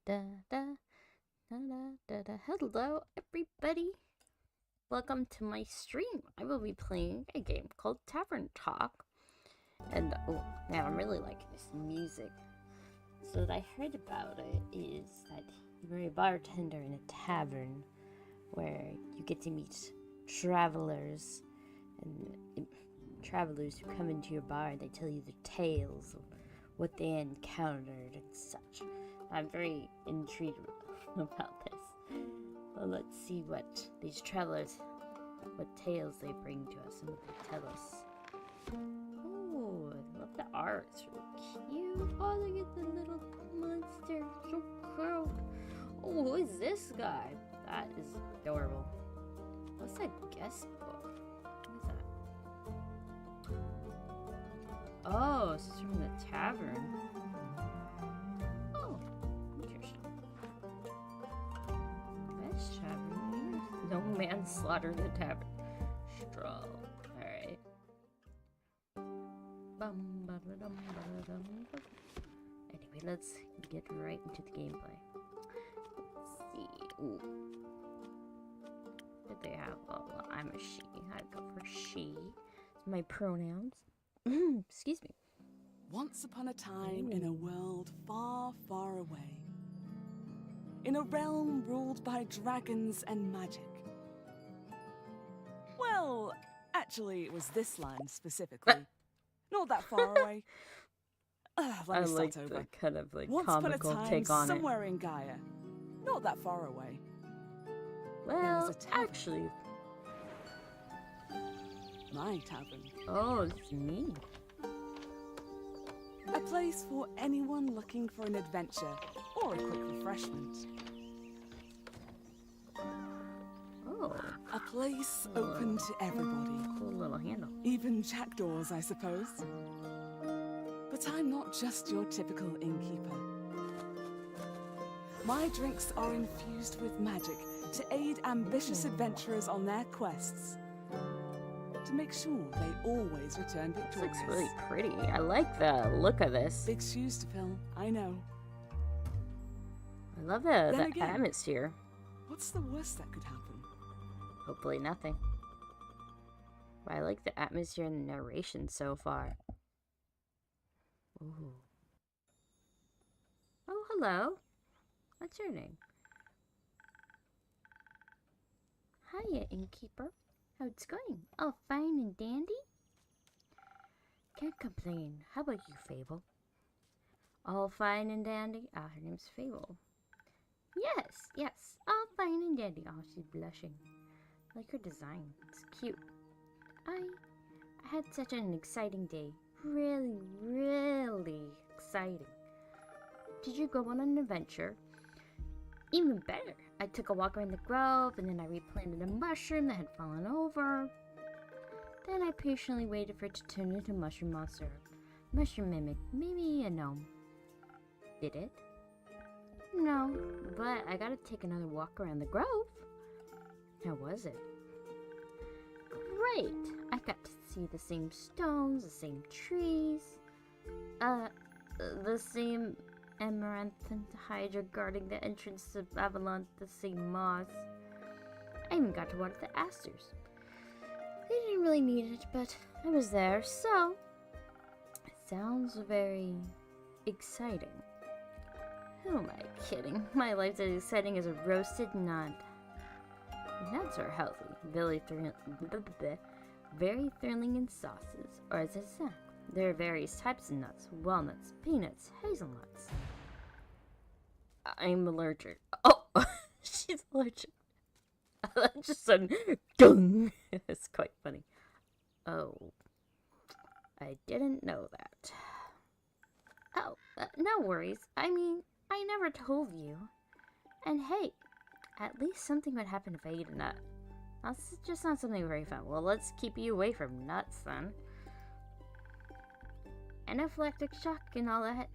Da, da, da, da, da. Hello, everybody. Welcome to my stream. I will be playing a game called Tavern Talk. And, oh, man, I'm really liking this music. So, what I heard about it is that you're a bartender in a tavern where you get to meet travelers and travelers who come into your bar and they tell you their tales of what they encountered and such. I'm very intrigued about this. Well, let's see what these travelers, what tales they bring to us and what they tell us. Oh, I love the art. It's really cute. Oh, look at the little monster. So cool. Oh, who is this guy? That is adorable. What's that guest book? What is that? Oh, this is from the tavern. Oh, interesting. Best tavern. No manslaughter in the tavern. Straw. Alright. Anyway, let's get right into the gameplay. Let's see. Ooh. What did they have? Oh, well, I'm a she. I'd go for she. It's my pronouns. Excuse me. Once upon a time, in a world far, far away, in a realm ruled by dragons and magic. Well, actually, it was this land specifically. Not that far away. Let me start over. The kind of Once comical upon a time, take on somewhere in Gaia. Not that far away. Well, a tavern. actually. My tavern. Oh, it's me. A place for anyone looking for an adventure or a quick refreshment. Oh. A place open to everybody. Cool little handle. Even jackdaws, I suppose. But I'm not just your typical innkeeper. My drinks are infused with magic to aid ambitious adventurers on their quests. To make sure they always return This victorious. looks really pretty. I like the look of this. Big shoes to fill, I know. I love the again, atmosphere. What's the worst that could happen? Hopefully nothing. But I like the atmosphere and the narration so far. Ooh. Oh, hello. What's your name? Hiya, innkeeper. How's it going? All fine and dandy? Can't complain. How about you, Fable? All fine and dandy? Ah, her name's Fable. Yes, all fine and dandy. Oh, she's blushing. I like her design. It's cute. I had such an exciting day. Really, really exciting. Did you go on an adventure? Even better. I took a walk around the grove, and then I replanted a mushroom that had fallen over. Then I patiently waited for it to turn into a mushroom monster. Mushroom mimic, maybe a gnome. Did it? No, but I gotta take another walk around the grove. How was it? Great! I got to see the same stones, the same trees, the same amaranthine hydra guarding the entrance to Babylon, the same moss. I even got to water the asters. They didn't really need it, but I was there, so it sounds very exciting. Who am I kidding? My life's as exciting as a roasted nut. Nuts are healthy, very thrilling in sauces, or as a snack. There are various types of nuts: walnuts, peanuts, hazelnuts. I'm allergic. Oh, she's allergic. That just said, dung. It's quite funny. Oh, I didn't know that. Oh, no worries. I mean, I never told you. And hey, at least something would happen if I ate a nut. That's just not something very fun. Well, let's keep you away from nuts then. Anaphylactic shock and all that.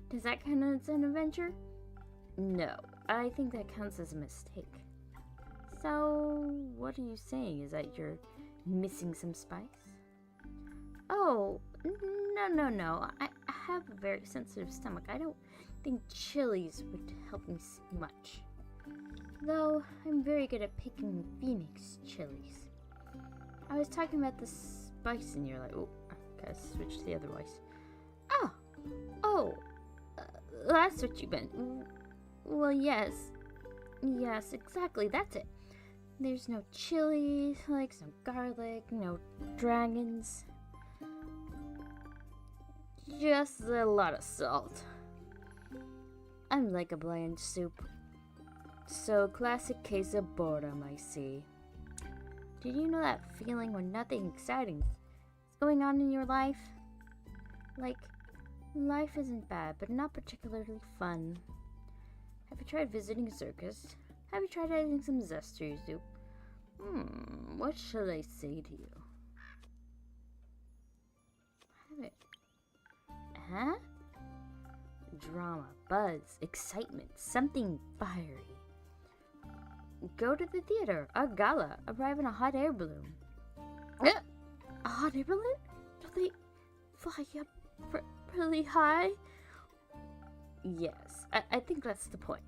Does that count as an adventure? No, I think that counts as a mistake. So, what are you saying? Is that you're missing some spice? Oh, no. I have a very sensitive stomach. I don't think chilies would help me much. Though, I'm very good at picking Phoenix chilies. I was talking about the spice in your life. Oh, I gotta switch to the other voice. Oh, that's what you meant. Well, yes. Yes, exactly, that's it. There's no chili flakes, no garlic, no dragons. Just a lot of salt. I'm like a bland soup. So, classic case of boredom, I see. Did you know that feeling when nothing exciting is going on in your life? Like, life isn't bad, but not particularly fun. Have you tried visiting a circus? Have you tried adding some zest to your soup? What shall I say to you? Huh? Drama, buzz, excitement, something fiery. Go to the theater, a gala, arrive in a hot air balloon. A hot air balloon? Do they fly up really high? Yes, I think that's the point.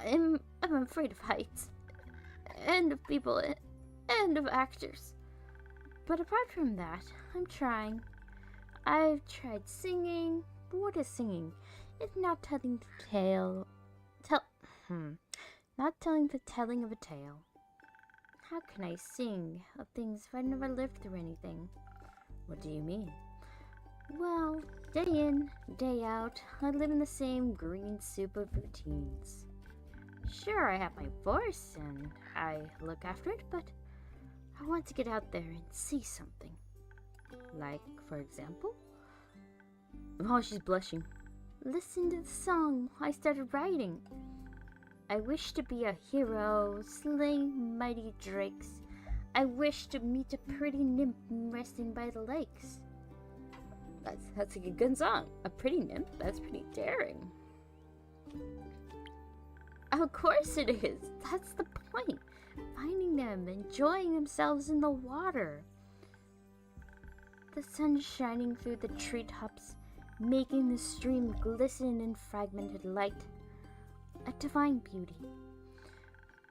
I'm afraid of heights, and of people, and of actors. But apart from that, I'm trying. I've tried singing. What is singing? It's not telling the tale. Not telling the telling of a tale. How can I sing of things if I never lived through anything? What do you mean? Well, day in, day out, I live in the same green soup of routines. Sure, I have my voice and I look after it, but I want to get out there and see something. Like, for example? Oh, she's blushing. Listen to the song I started writing. I wish to be a hero, slaying mighty drakes. I wish to meet a pretty nymph resting by the lakes. That's a good song. A pretty nymph? That's pretty daring. Of course it is. That's the point. Finding them, enjoying themselves in the water. The sun shining through the treetops, making the stream glisten in fragmented light. A divine beauty.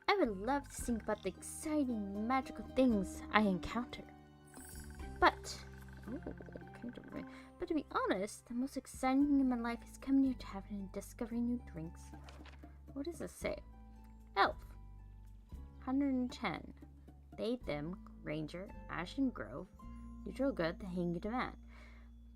I would love to think about the exciting, magical things I encounter. But to be honest, the most exciting thing in my life is coming to your tavern and discovering new drinks. What does this say? Elf. 110. They, them, Ranger, Ashen Grove, Neutral Good, the Hanging Demand.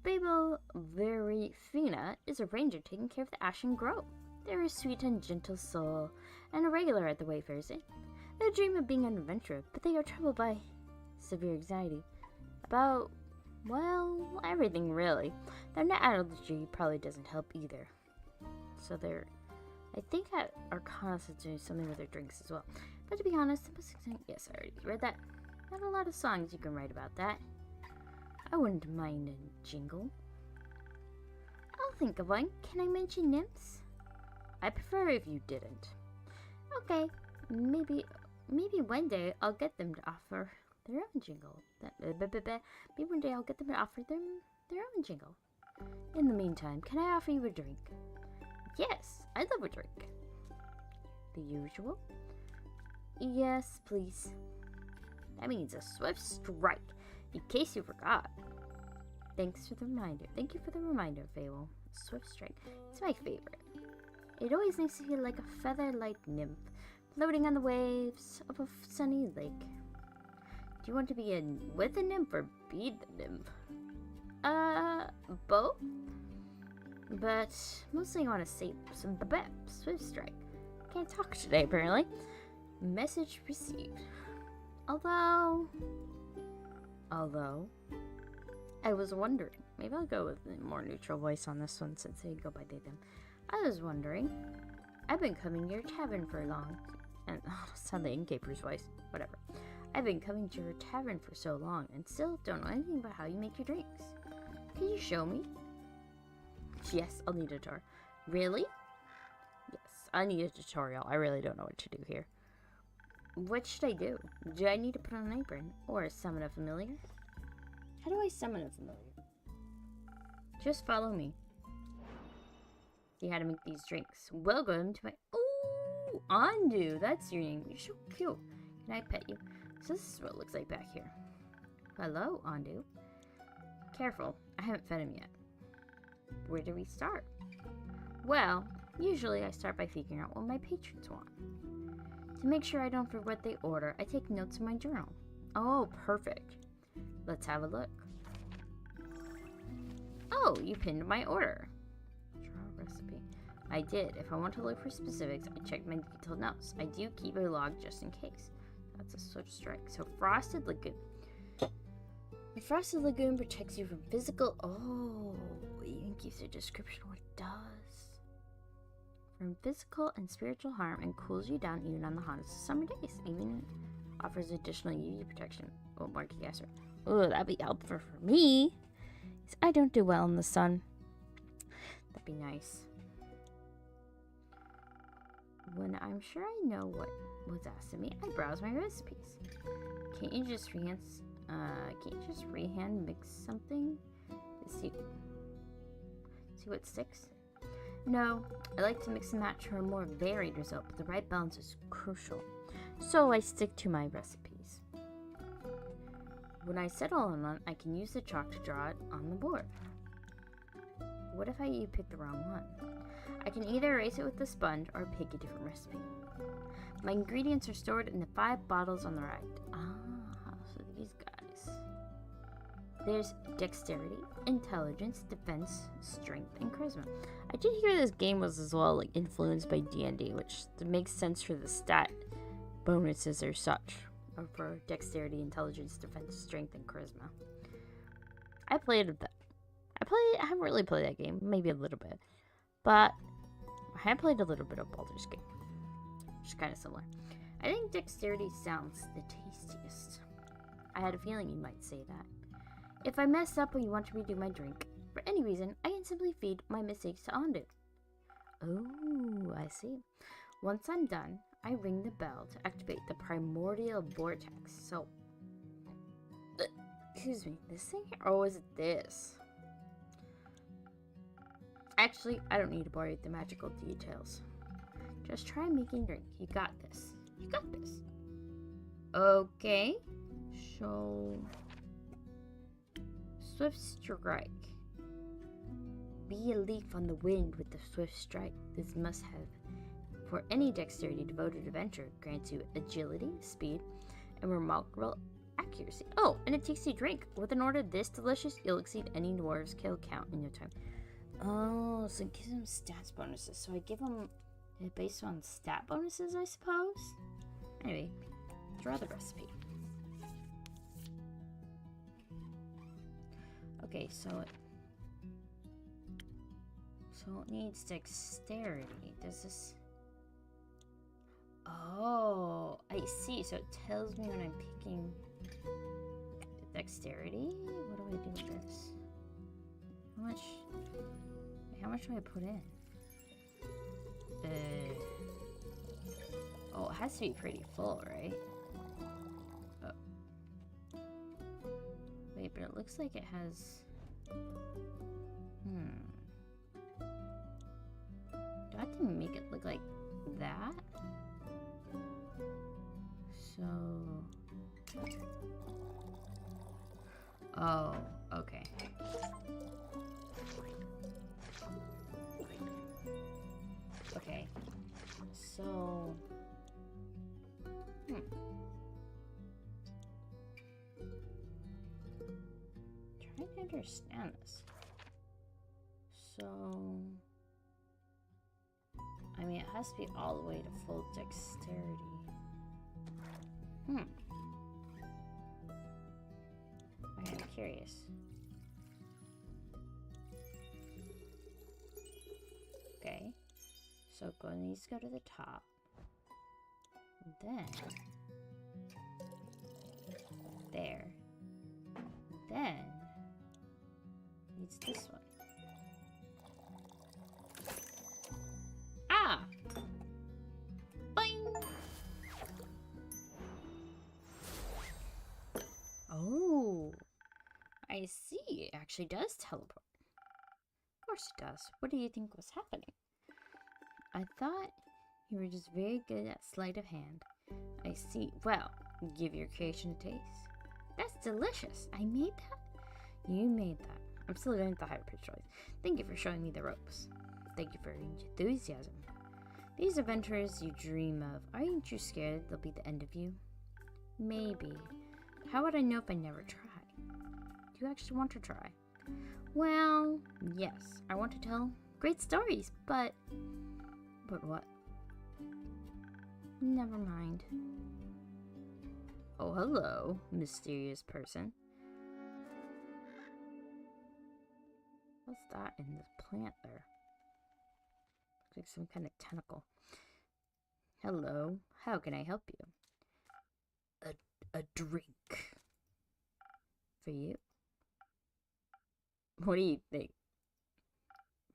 Babel Verifina is a ranger taking care of the Ashen Grove. They're a sweet and gentle soul, and a regular at the Wayfarer's Inn. They dream of being an adventurer, but they are troubled by severe anxiety. About, well, everything really. Their nut allergy probably doesn't help either. So I think that Arcana is doing something with their drinks as well. But to be honest, the most exciting, yes, I already read that. Not a lot of songs you can write about that. I wouldn't mind a jingle. I'll think of one. Can I mention nymphs? I prefer if you didn't. Okay, maybe one day I'll get them to offer their own jingle. Maybe one day I'll get them to offer them their own jingle. In the meantime, can I offer you a drink? Yes, I'd love a drink. The usual? Yes, please. That means a swift strike, in case you forgot. Thanks for the reminder. Thank you for the reminder, Fable. Swift strike. It's my favorite. It always makes you feel like a feather-light nymph, floating on the waves of a sunny lake. Do you want to be with the nymph or be the nymph? Both? But mostly I want to say some swift strike. Can't talk today, apparently. Message received. Although, I was wondering. Maybe I'll go with a more neutral voice on this one since they go by they, them. I was wondering. I've been coming to your tavern for long. And, sound the innkeeper's voice. Whatever. I've been coming to your tavern for so long and still don't know anything about how you make your drinks. Can you show me? Yes, I'll need a tour. Really? Yes, I need a tutorial. I really don't know what to do here. What should I do? Do I need to put on an apron? Or summon a familiar? How do I summon a familiar? Just follow me. see how to make these drinks. Welcome to my... Ooh, Andu, that's your name. You're so cute. Can I pet you? So this is what it looks like back here. Hello, Andu. Careful, I haven't fed him yet. Where do we start? Well, usually I start by figuring out what my patrons want. To make sure I don't forget what they order, I take notes in my journal. Oh, perfect. Let's have a look. Oh, you pinned my order. Draw recipe. I did. If I want to look for specifics, I check my detailed notes. I do keep a log just in case. That's a swift strike. So, Frosted Lagoon. The Frosted Lagoon protects you from physical... Oh, it even gives a description of what it does. From physical and spiritual harm and cools you down even on the hottest of summer days. Even offers additional UV protection. Oh, Marky Gasser. Oh, that'd be helpful for me. I don't do well in the sun. That'd be nice. When I'm sure I know what was asked of me, I browse my recipes. Can't you just freehand mix something to see what sticks? No, I like to mix and match for a more varied result, but the right balance is crucial. So I stick to my recipes. When I settle on one, I can use the chalk to draw it on the board. What if you pick the wrong one? I can either erase it with the sponge or pick a different recipe. My ingredients are stored in the 5 bottles on the right. Ah, so these guys. There's dexterity, intelligence, defense, strength, and charisma. I did hear this game was as well influenced by D&D, which makes sense for the stat bonuses or such. Or for dexterity, intelligence, defense, strength, and charisma. I haven't really played that game, maybe a little bit. But I have played a little bit of Baldur's Gate, which is kind of similar. I think dexterity sounds the tastiest. I had a feeling you might say that. If I mess up or you want to redo my drink, for any reason, I can simply feed my mistakes to Andu. Oh, I see. Once I'm done, I ring the bell to activate the primordial vortex. So, excuse me, this thing here? Or is it this? Actually, I don't need to bore you with the magical details. Just try making a drink. You got this. You got this. Okay. So, swift strike. Be a leaf on the wind with the swift strike. This must have. For any dexterity devoted adventure, grants you agility, speed, and remarkable accuracy. Oh, and it takes you a drink. With an order this delicious, you'll exceed any dwarves kill count in your time. Oh, so it gives them stats bonuses. So I give them it based on stat bonuses, I suppose? Anyway, draw the recipe. Okay, so it needs dexterity. Does this... Oh, I see. So it tells me when I'm picking the dexterity. What do I do with this? How much do I put in? Oh, it has to be pretty full, right? Oh. Wait, but it looks like it has... Do I have to make it look like that? So... Oh, okay. Okay. So... Trying to understand this. So... I mean, it has to be all the way to full dexterity. Okay, I'm curious. Okay. So needs to go to the top. Then there. Then needs this one. Ah! Boing! Oh, I see. It actually does teleport. Of course it does. What do you think was happening? I thought you were just very good at sleight of hand. I see. Well, give your creation a taste. That's delicious. I made that? You made that. I'm still going to higher pitch voice. Thank you for showing me the ropes. Thank you for your enthusiasm. These adventures you dream of, aren't you scared they'll be the end of you? Maybe. How would I know if I never try? Do you actually want to try? Well, yes. I want to tell great stories, but... But what? Never mind. Oh, hello, mysterious person. What's that in this plant there? Looks like some kind of tentacle. Hello, how can I help you? A drink. For you? What do you think?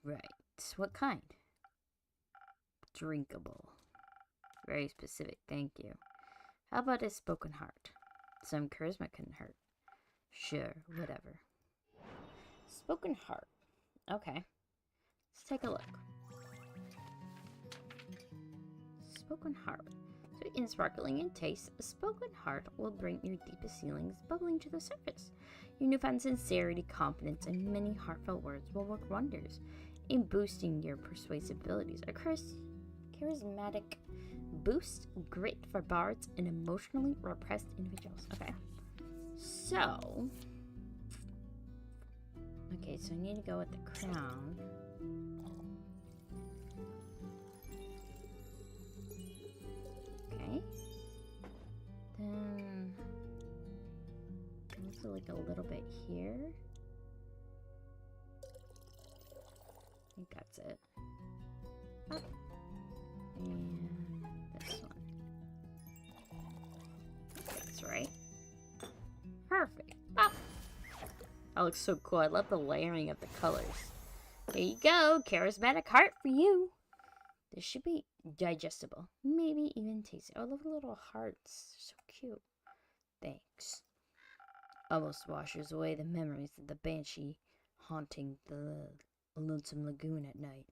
Right, what kind? Drinkable. Very specific, thank you. How about a spoken heart? Some charisma couldn't hurt. Sure, whatever. Spoken heart. Okay. Let's take a look. Spoken heart. Sweet and sparkling in taste, a spoken heart will bring your deepest feelings bubbling to the surface. Your newfound sincerity, confidence, and many heartfelt words will work wonders in boosting your persuasive abilities. A charismatic boost, great for bards and emotionally repressed individuals. Okay. So I need to go with the crown. Okay. Then also like a little bit here. I think that's it. Oh. And this one. That's right. Perfect. Ah. That looks so cool. I love the layering of the colors. Here you go. Charismatic heart for you. This should be digestible. Maybe even tasty. Oh, I love the little hearts. They're so cute. Thanks. Almost washes away the memories of the banshee haunting the lonesome lagoon at night.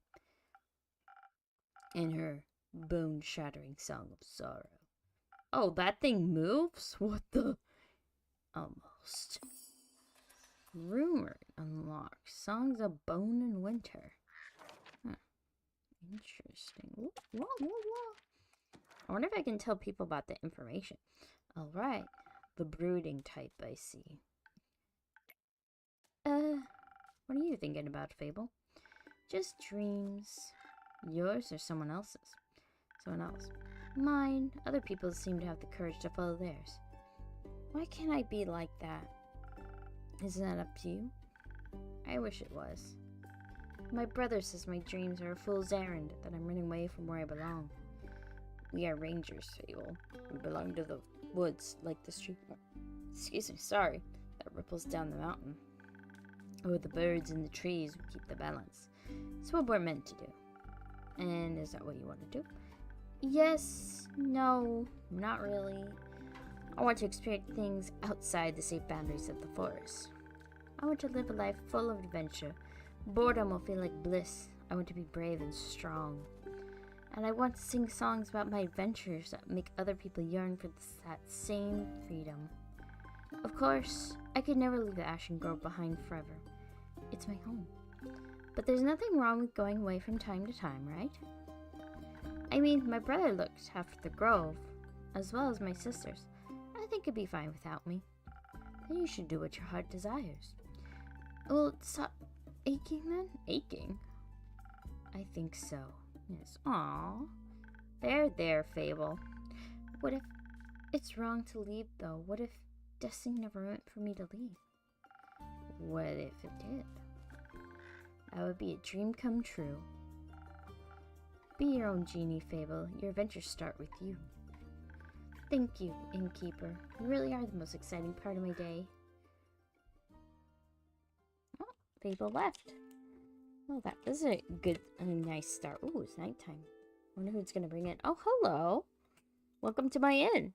And her bone-shattering song of sorrow. Oh, that thing moves? What the? Almost. Rumored unlocked. Songs of Bone and Winter. Huh. Interesting. Whoa. I wonder if I can tell people about the information. Alright. The brooding type, I see. What are you thinking about, Fable? Just dreams. Yours or someone else's? Someone else. Mine. Other people seem to have the courage to follow theirs. Why can't I be like that? Isn't that up to you? I wish it was. My brother says my dreams are a fool's errand, that I'm running away from where I belong. We are rangers, Fable. We belong to the woods, like the street. Excuse me, sorry. That ripples down the mountain. Oh, the birds and the trees will keep the balance. It's what we're meant to do. And is that what you want to do? Yes, no, not really. I want to experience things outside the safe boundaries of the forest. I want to live a life full of adventure. Boredom will feel like bliss. I want to be brave and strong. And I want to sing songs about my adventures that make other people yearn for that same freedom. Of course, I could never leave the Ashen Grove behind forever. It's my home. But there's nothing wrong with going away from time to time, right? I mean, my brother looks after the grove, as well as my sisters. I think it'd be fine without me. Then you should do what your heart desires. Well, stop aching then? Aching? I think so. Yes. Aww. There, Fable. What if it's wrong to leave, though? What if destiny never meant for me to leave? What if it did? That would be a dream come true. Be your own genie, Fable. Your adventures start with you. Thank you, Innkeeper. You really are the most exciting part of my day. Oh, Fable left. Well, that was a nice start. Ooh, it's nighttime. Wonder who's gonna bring it. Oh, hello. Welcome to my inn.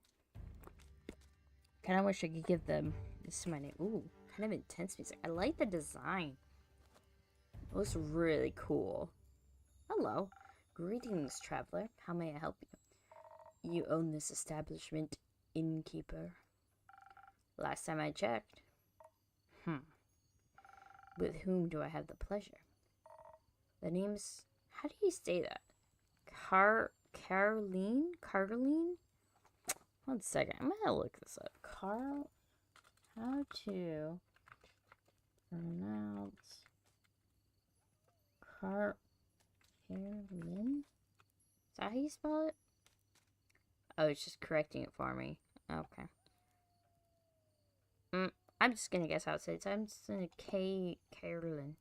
Kind of wish I could give them this to my name. Ooh, kind of intense music. I like the design. It looks really cool. Hello. Greetings, traveler. How may I help you? You own this establishment, innkeeper. Last time I checked. With whom do I have the pleasure? The name's... How do you say that? Caroline? Carline? One second. I'm gonna look this up. How to pronounce Caroline? Is that how you spell it? Oh, it's just correcting it for me. Okay. I'm just gonna guess how it says. I'm just gonna Carolyn.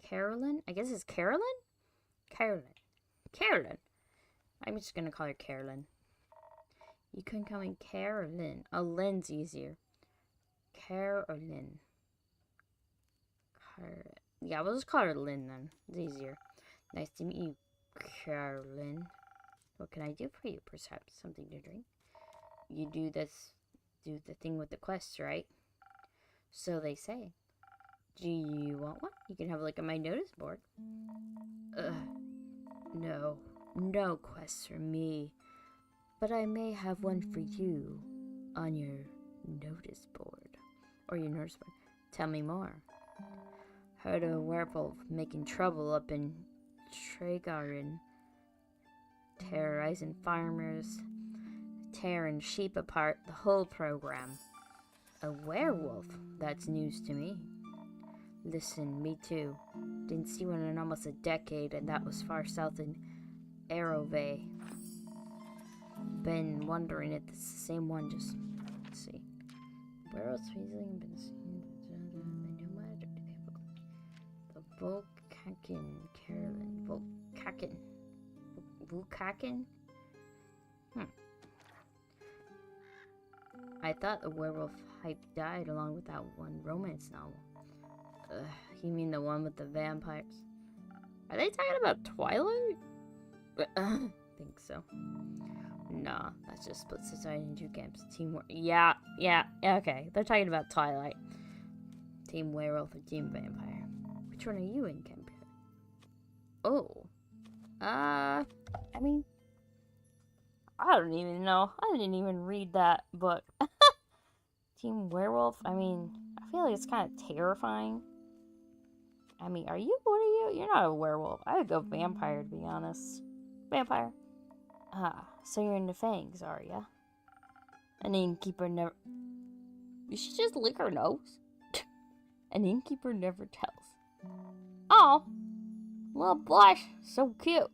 Carolyn? I guess it's Carolyn? Carolyn. I'm just gonna call her Carolyn. You can call me Carolyn. Oh, Lynn's easier. Carolyn. Yeah, we'll just call her Lynn then. It's easier. Nice to meet you, Carolyn. What can I do for you? Perhaps something to drink? You do the thing with the quests, right? So they say. Do you want one? You can have a look at my notice board. No quests for me. But I may have one for you on your notice board. Or your notice board. Tell me more. Heard of a werewolf making trouble up in Tregarden, terrorizing farmers, tearing sheep apart, the whole program. A werewolf? That's news to me. Listen, me too. Didn't see one in almost a decade, and that was far south in Arrowvay. Been wondering if it's the same one. Just let's see. Where else weaseling been seen? The nomad. The Volkakin Carolyn. Volkakin? I thought the werewolf hype died along with that one romance novel. You mean the one with the vampires? Are they talking about Twilight? Think so. Nah, that's just split society in two camps. Teamwork. Yeah, okay. They're talking about Twilight. Team werewolf or team vampire. Which one are you in, Kemper? Oh. I mean, I don't even know. I didn't even read that book. Team werewolf? I mean, I feel like it's kind of terrifying. I mean, what are you? You're not a werewolf. I would go vampire, to be honest. Vampire. So you're into fangs, are ya? An innkeeper never... You should just lick her nose. An innkeeper never tells. Oh! Little blush. So cute.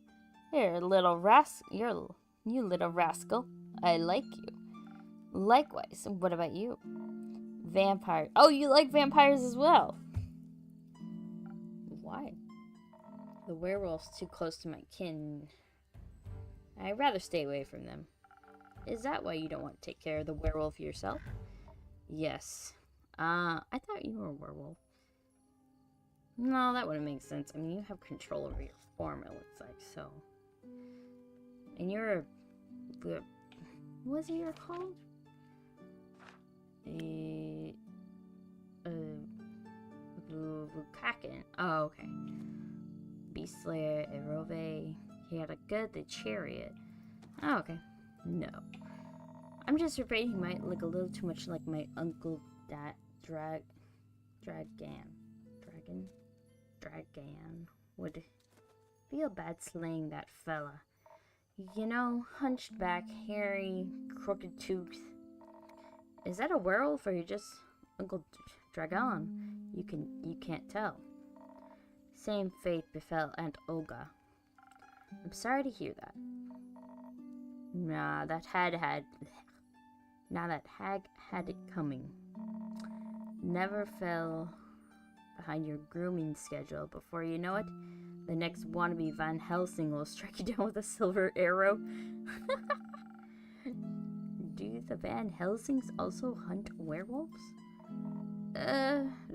You're a little rascal. You little rascal. I like you. Likewise. What about you? Vampire. Oh, you like vampires as well. Why? The werewolf's too close to my kin. I'd rather stay away from them. Is that why you don't want to take care of the werewolf yourself? Yes. I thought you were a werewolf. No, that wouldn't make sense. I mean, you have control over your form, it looks like, so. And you're a... What was it you're called? Vukakin. Oh, okay. Beast Slayer, Erove. He had a good, the chariot. Oh, okay. No. I'm just afraid he might look a little too much like my uncle, Dragan. Would feel bad slaying that fella. You know, hunched back, hairy, crooked tooth. Is that a werewolf or you just Uncle Dragon? You can't tell. Same fate befell Aunt Olga. I'm sorry to hear that. That hag had it coming. Never fell behind your grooming schedule. Before you know it, the next wannabe Van Helsing will strike you down with a silver arrow. Do the Van Helsings also hunt werewolves?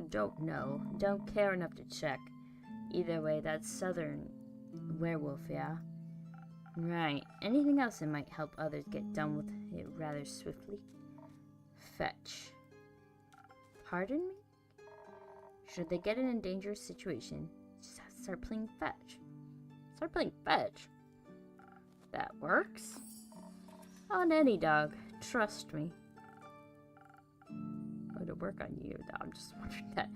Don't know. Don't care enough to check. Either way, that's southern werewolf, yeah? Right. Anything else that might help others get done with it rather swiftly? Fetch. Pardon me? Should they get in a dangerous situation, just have to start playing fetch. Start playing fetch? That works. On any dog. Trust me. Oh, to work on you. No, I'm just wondering that.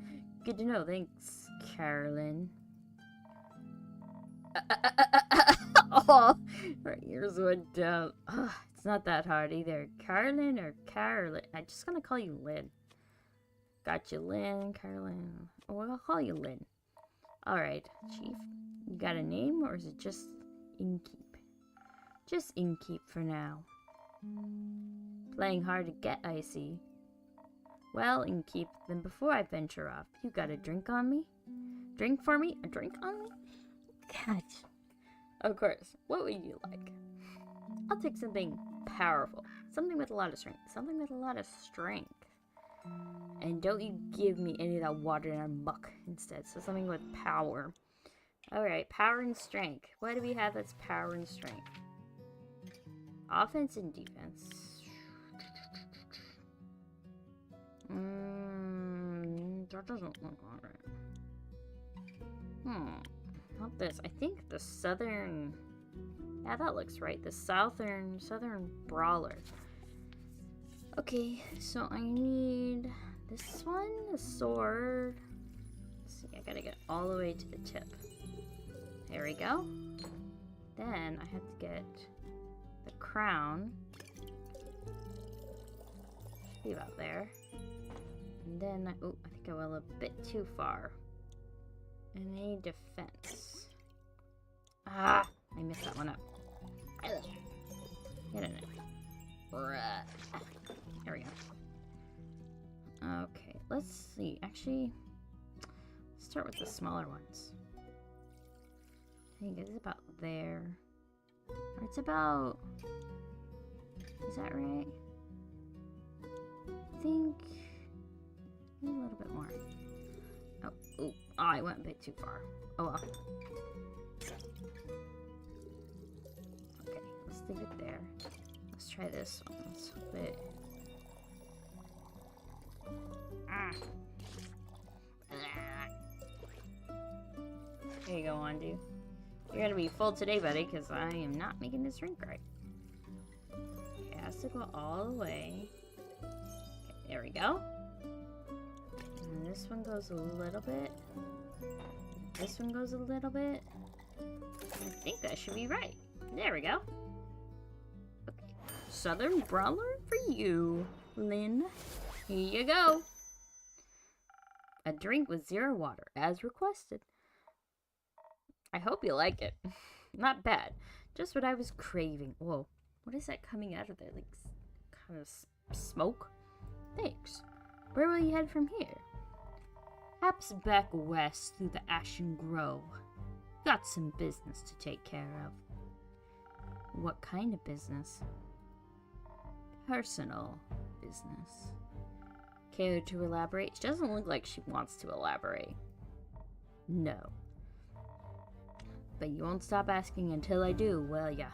Good to know. Thanks, Carolyn. Oh, her ears went down. It's not that hard either. Carolyn or Carolyn? I'm just gonna call you Lynn. Got you, Lynn, Carolyn. Oh, I'll call you Lynn. Alright, Chief. You got a name, or is it just Innkeep? Just Innkeep for now. Playing hard to get, I see. Well, Innkeep, then before I venture off, you got a drink on me? Drink for me? A drink on me? God. Of course. What would you like? I'll take something powerful. Something with a lot of strength. Something with a lot of strength. And don't you give me any of that water and muck instead. So something with power. Alright, power and strength. What do we have that's power and strength? Offense and defense. That doesn't look alright. Not this. I think the southern... Yeah, that looks right. The southern brawler. Okay, so I need this one, the sword. Let's see, I gotta get all the way to the tip. There we go. Then I have to get the crown. Should be about there. And then, oh, I think I went a bit too far. And I need defense. Ah, I messed that one up. Get in there. There we go. Okay, let's see. Actually, let's start with the smaller ones. I think it's about there. Or it's about... Is that right? I think... Maybe a little bit more. Oh, I went a bit too far. Oh well. Okay, let's leave it there. Let's try this one. Let's hope it... There you go, Wandu. You're gonna be full today, buddy, because I am not making this drink right. Okay, it has to go all the way. Okay, there we go. And this one goes a little bit. This one goes a little bit. I think that should be right. There we go. Okay. Southern Brawler for you, Lynn. Here you go. A drink with 0 water, as requested. I hope you like it. Not bad. Just what I was craving. Whoa. What is that coming out of there? Like, kind of smoke? Thanks. Where will you head from here? Perhaps back west through the Ashen Grove. Got some business to take care of. What kind of business? Personal business. Care to elaborate? She doesn't look like she wants to elaborate. No. But you won't stop asking until I do, will ya?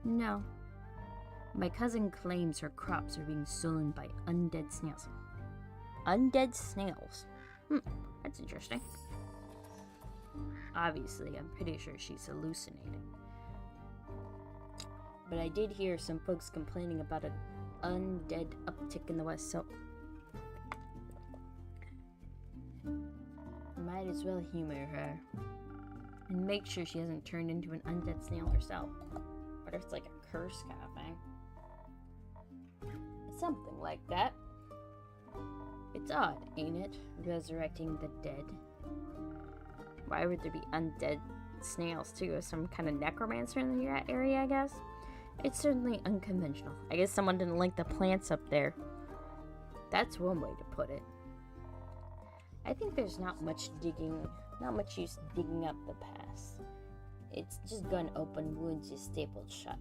No. My cousin claims her crops are being stolen by undead snails. Undead snails? That's interesting. Obviously, I'm pretty sure she's hallucinating. But I did hear some folks complaining about an undead uptick in the west, so... Might as well humor her. And make sure she hasn't turned into an undead snail herself. What if it's like a curse kind of thing? Something like that. It's odd, ain't it? Resurrecting the dead. Why would there be undead snails too? Some kind of necromancer in the area, I guess? It's certainly unconventional. I guess someone didn't like the plants up there. That's one way to put it. I think there's not much use digging up the past. It's just gun open wounds you stapled shut.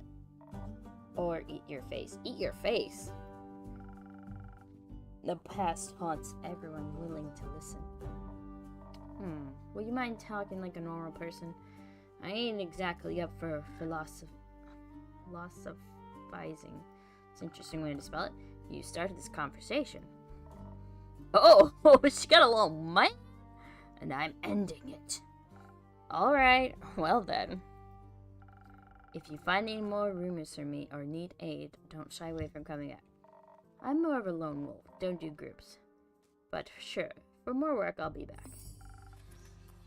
Or eat your face. Eat your face! The past haunts everyone willing to listen. Will you mind talking like a normal person? I ain't exactly up for philosophizing. It's an interesting way to spell it. You started this conversation. Oh, she got a little mic, and I'm ending it. Alright, well then. If you find any more rumors from me or need aid, don't shy away from coming out. I'm more of a lone wolf, don't do groups. But sure, for more work, I'll be back.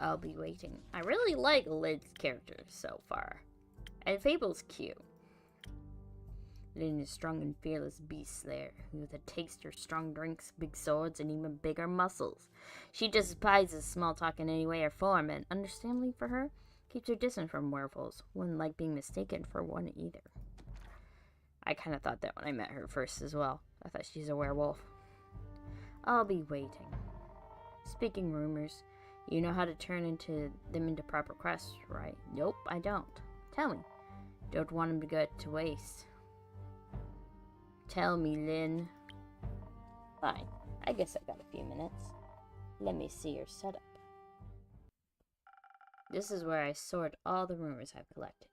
I'll be waiting. I really like Lid's character so far. And Fable's cute. Lynn is strong and fearless beast slayer, with a taste for strong drinks, big swords, and even bigger muscles. She despises small talk in any way or form, and understandably for her, keeps her distant from werewolves. Wouldn't like being mistaken for one either. I kind of thought that when I met her first as well. I thought she's a werewolf. I'll be waiting. Speaking rumors, you know how to turn them into proper quests, right? Nope, I don't. Tell me. Don't want them to go to waste. Tell me, Lynn. Fine. I guess I've got a few minutes. Let me see your setup. This is where I sort all the rumors I've collected.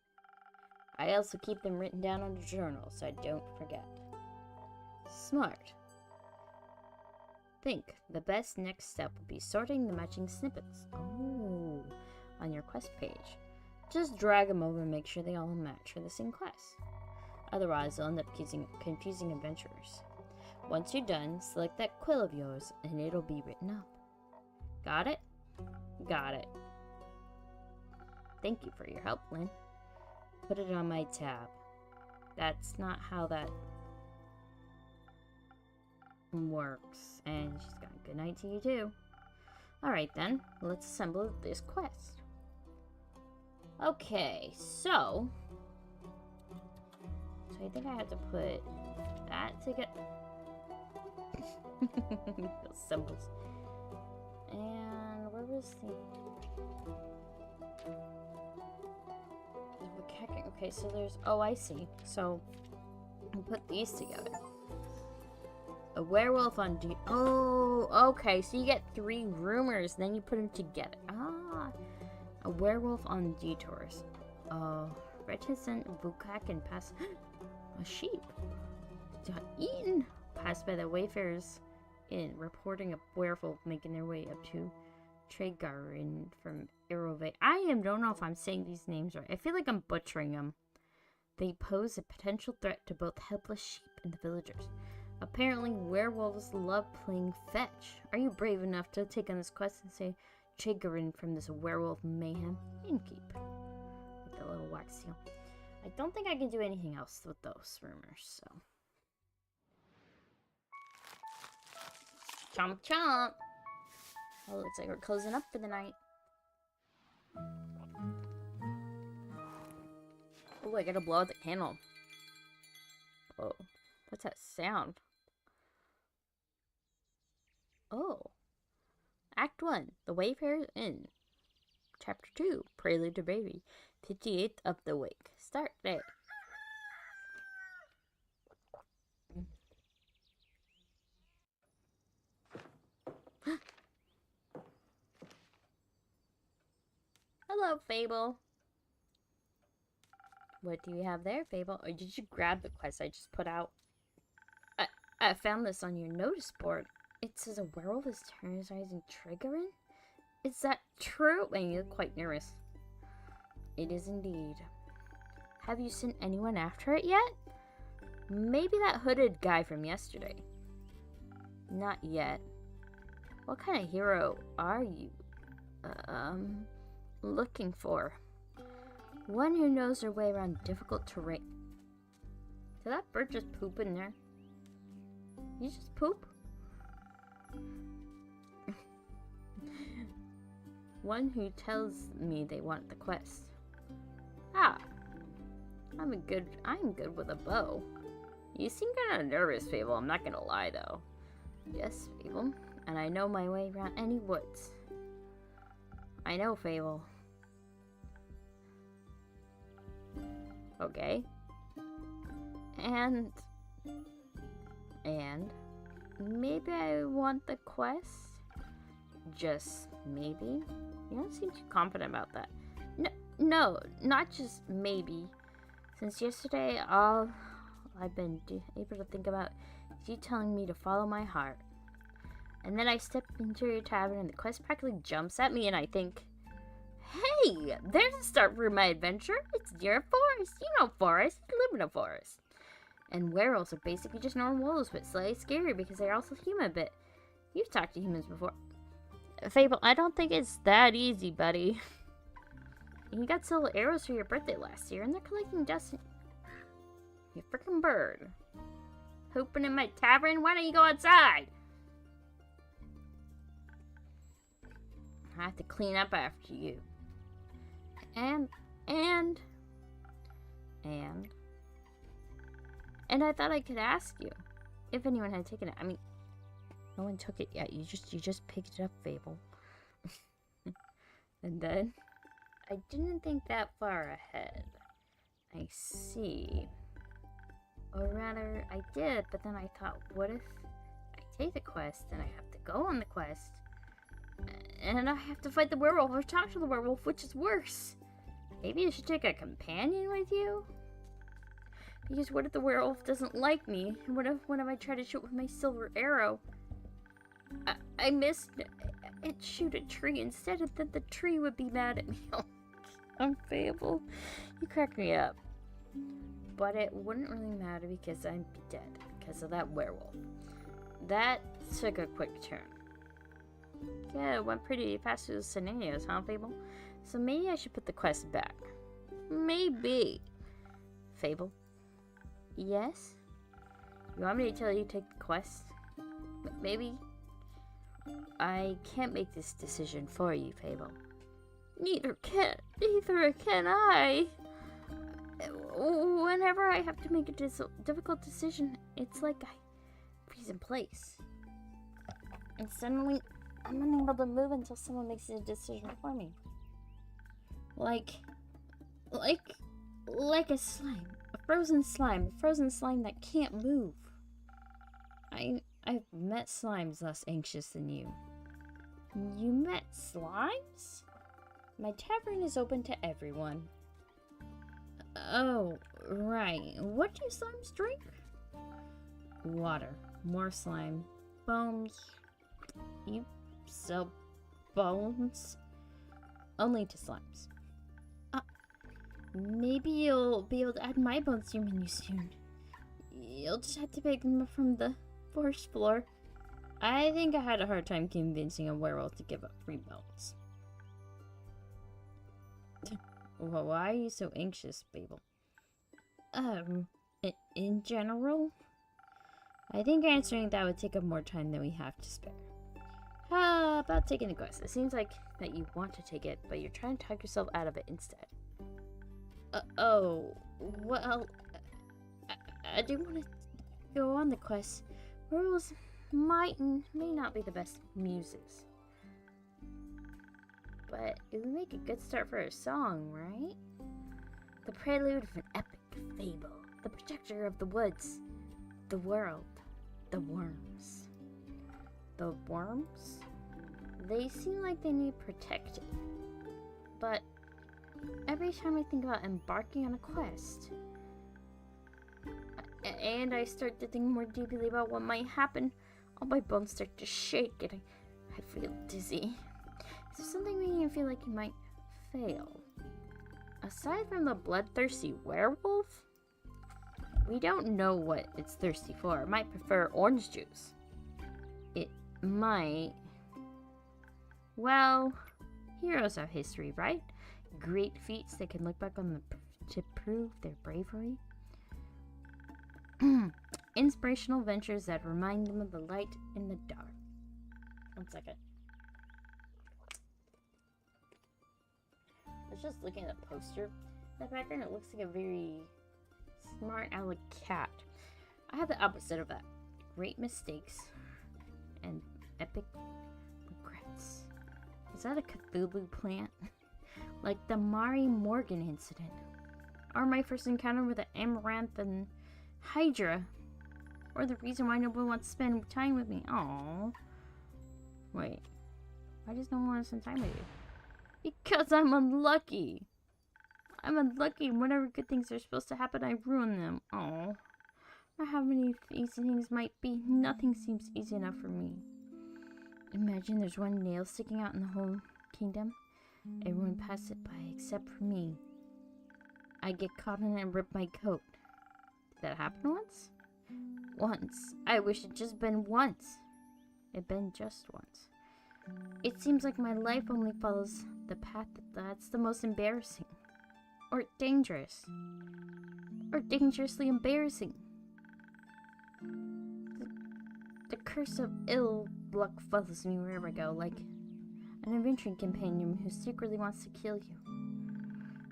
I also keep them written down on a journal so I don't forget. Smart. Think the best next step would be sorting the matching snippets. Oh, on your quest page. Just drag them over and make sure they all match for the same quest. Otherwise, they'll end up confusing adventurers. Once you're done, select that quill of yours and it'll be written up. Got it? Got it. Thank you for your help, Lynn. Put it on my tab. That's not how that works. And she's got a good night to you too. Alright then, let's assemble this quest. Okay, so I think I have to put that together. Those symbols. And where was the... Okay, so there's... Oh, I see. So, I put these together. A werewolf on Oh, okay. So you get 3 rumors, then you put them together. Ah. A werewolf on detours. Reticent Vukak and pass... A sheep. Eaten. Passed by the wayfarers in, reporting a werewolf making their way up to Tregarin from Irove. Don't know if I'm saying these names right. I feel like I'm butchering them. They pose a potential threat to both helpless sheep and the villagers. Apparently, werewolves love playing fetch. Are you brave enough to take on this quest and save Tregarin from this werewolf mayhem? And keep. With the little wax seal. I don't think I can do anything else with those rumors, so. Chomp chomp! Oh, looks like we're closing up for the night. Oh, I gotta blow out the candle. Oh, what's that sound? Oh. Act 1, The Wayfarer's Inn. Chapter 2, Prelude to Baby. 58th of the Wake. Start there. Hello, Fable. What do you have there, Fable? Or did you grab the quest I just put out? I found this on your notice board. It says a werewolf is terrorizing Tregarin? Is that true? And you look quite nervous. It is indeed. Have you sent anyone after it yet? Maybe that hooded guy from yesterday. Not yet. What kind of hero are you, looking for? One who knows their way around difficult terrain. Did that bird just poop in there? You just poop? One who tells me they want the quest. Ah, I'm good with a bow. You seem kind of nervous, Fable. I'm not gonna lie, though. Yes, Fable, and I know my way around any woods. I know, Fable. Okay. And maybe I want the quest. Just maybe. You don't seem too confident about that. No, not just maybe. Since yesterday, all I've been able to think about is you telling me to follow my heart. And then I step into your tavern and the quest practically jumps at me and I think, Hey, there's a start for my adventure. It's near a forest. You know forest. I live in a forest. And werewolves are basically just normal wolves, but slightly scary because they're also human a bit. You've talked to humans before. Fable, I don't think it's that easy, buddy. You got silver arrows for your birthday last year, and they're collecting dust. You freaking bird. Hooping in my tavern? Why don't you go outside? I have to clean up after you. And I thought I could ask you if anyone had taken it. I mean, no one took it yet. You just picked it up, Fable. And then I didn't think that far ahead. I see. Or rather, I did, but then I thought, what if I take the quest and I have to go on the quest and I have to fight the werewolf or talk to the werewolf, which is worse. Maybe you should take a companion with you? Because what if the werewolf doesn't like me? What if when I try to shoot with my silver arrow, I missed it, shoot a tree instead, and then the tree would be mad at me. I'm Fable. You crack me up. But it wouldn't really matter because I'd be dead because of that werewolf. That took a quick turn. Yeah, it went pretty fast through the scenarios, huh, Fable? So maybe I should put the quest back. Maybe. Fable? Yes? You want me to tell you to take the quest? Maybe? I can't make this decision for you, Fable. Neither can I. Whenever I have to make a difficult decision, it's like I freeze in place. And suddenly, I'm unable to move until someone makes a decision for me. Like a slime. A frozen slime that can't move. I've met slimes less anxious than you. You met slimes? My tavern is open to everyone. Oh, right. What do slimes drink? Water. More slime. Bones. You sell bones? Only to slimes. Maybe you'll be able to add my bones to your menu soon. You'll just have to pick them from the forest floor. I think I had a hard time convincing a werewolf to give up 3 bones. Well, why are you so anxious, Babel? In general? I think answering that would take up more time than we have to spare. How about taking the quest? It seems like that you want to take it, but you're trying to talk yourself out of it instead. Well, I do want to go on the quest. Werewolves may not be the best muses. But it would make a good start for a song, right? The prelude of an epic fable. The protector of the woods. The world. The worms. The worms? They seem like they need protecting. But every time I think about embarking on a quest, and I start to think more deeply about what might happen, all my bones start to shake and I feel dizzy. Is there something making you feel like you might fail? Aside from the bloodthirsty werewolf, we don't know what it's thirsty for. It might prefer orange juice. It might... Well, heroes have history, right? Great feats they can look back on to prove their bravery. Inspirational ventures that remind them of the light in the dark. 1 second. I was just looking at the poster. In the background, it looks like a very smart aleck cat. I have the opposite of that. Great mistakes and epic regrets. Is that a Cthulhu plant? Like the Mari Morgan incident. Or my first encounter with the Amaranth and Hydra. Or the reason why no one wants to spend time with me. Aww. Wait. Why does no one want to spend time with you? Because I'm unlucky. I'm unlucky. Whenever good things are supposed to happen, I ruin them. Aww. How many easy things might be. Nothing seems easy enough for me. Imagine there's one nail sticking out in the whole kingdom. Everyone passed it by except for me. I get caught in it and rip my coat. Did that happen once? Once. I wish it just been once. It been just once. It seems like my life only follows the path that's the most embarrassing. Or dangerous. Or dangerously embarrassing. The curse of ill luck follows me wherever I go, like an adventuring companion who secretly wants to kill you.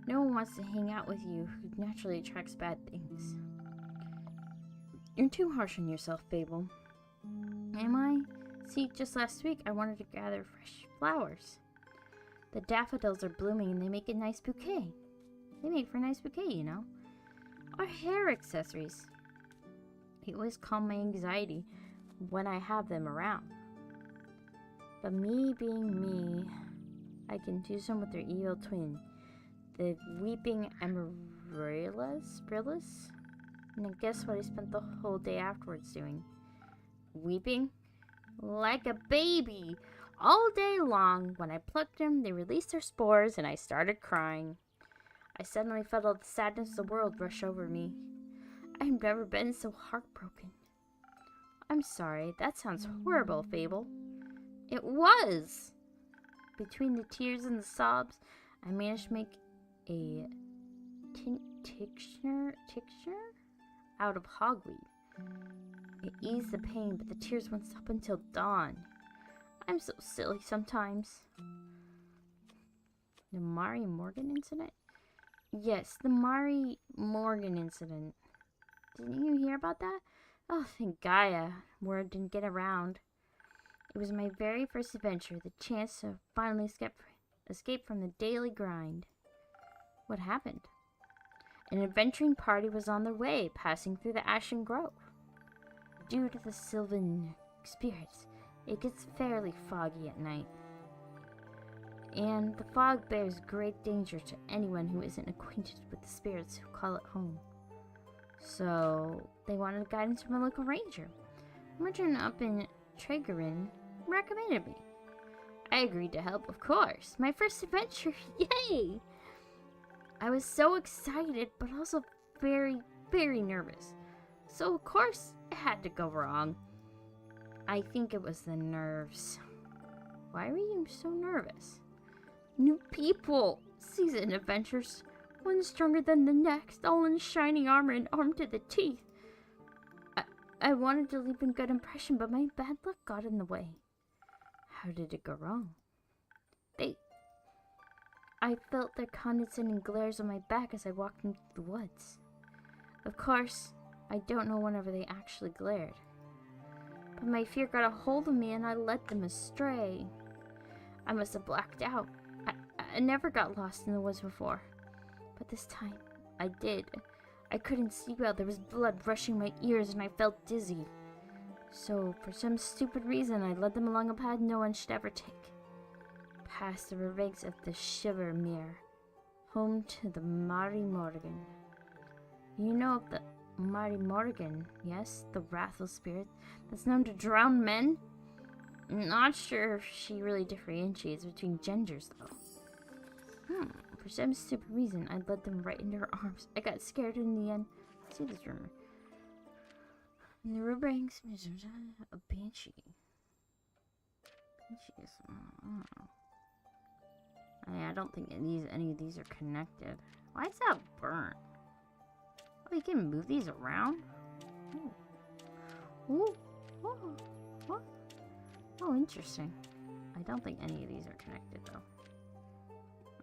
No one wants to hang out with you who naturally attracts bad things. You're too harsh on yourself, Fable. Am I? See, just last week I wanted to gather fresh flowers. The daffodils are blooming and they make a nice bouquet. They make for a nice bouquet, you know. Or hair accessories. They always calm my anxiety when I have them around. But me being me, I can do some with their evil twin, the weeping amaryllis. And guess what I spent the whole day afterwards doing? Weeping? Like a baby! All day long, when I plucked them, they released their spores and I started crying. I suddenly felt all the sadness of the world rush over me. I've never been so heartbroken. I'm sorry, that sounds horrible, Fable. It was! Between the tears and the sobs, I managed to make a tincture out of hogweed. It eased the pain, but the tears wouldn't stop until dawn. I'm so silly sometimes. The Mari Morgan incident? Yes, the Mari Morgan incident. Didn't you hear about that? Oh, thank Gaia. Word didn't get around. It was my very first adventure, the chance to finally escape from the daily grind. What happened? An adventuring party was on their way, passing through the Ashen Grove. Due to the Sylvan spirits, it gets fairly foggy at night. And the fog bears great danger to anyone who isn't acquainted with the spirits who call it home. So, they wanted guidance from a local ranger. Merchant up in Tregerin recommended me. I agreed to help, of course. My first adventure, yay! I was so excited, but also very, very nervous. So, of course, it had to go wrong. I think it was the nerves. Why were you so nervous? New people! Seasoned adventures. One stronger than the next, all in shining armor and armed to the teeth. I wanted to leave a good impression, but my bad luck got in the way. How did it go wrong? I felt their condescending glares on my back as I walked into the woods. Of course, I don't know whenever they actually glared. But my fear got a hold of me and I led them astray. I must have blacked out. I never got lost in the woods before. But this time, I did. I couldn't see well. There was blood rushing my ears and I felt dizzy. So, for some stupid reason, I led them along a path no one should ever take. Past the banks of the Shivermere, home to the Mari Morgan. You know of the Mari Morgan, yes? The wrathful spirit that's known to drown men? Not sure if she really differentiates between genders, though. For some stupid reason, I led them right into her arms. I got scared in the end. Let's see this rumor. The riverbanks, a banshee. Banshees. I don't think any of these are connected. Why is that burnt? Oh, you can move these around? Oh. Ooh. Oh. What? Oh, interesting. I don't think any of these are connected, though.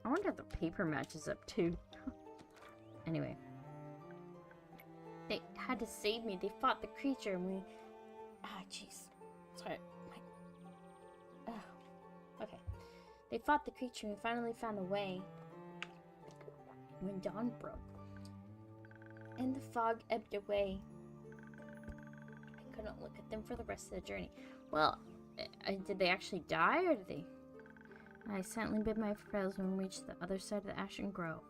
I wonder if the paper matches up, too. Anyway. They had to save me. They fought the creature and we... Ah, jeez. Sorry. Okay. They fought the creature and we finally found a way when dawn broke. And the fog ebbed away. I couldn't look at them for the rest of the journey. Well, did they actually die or did they... I silently bid my farewells when we reached the other side of the Ashen Grove.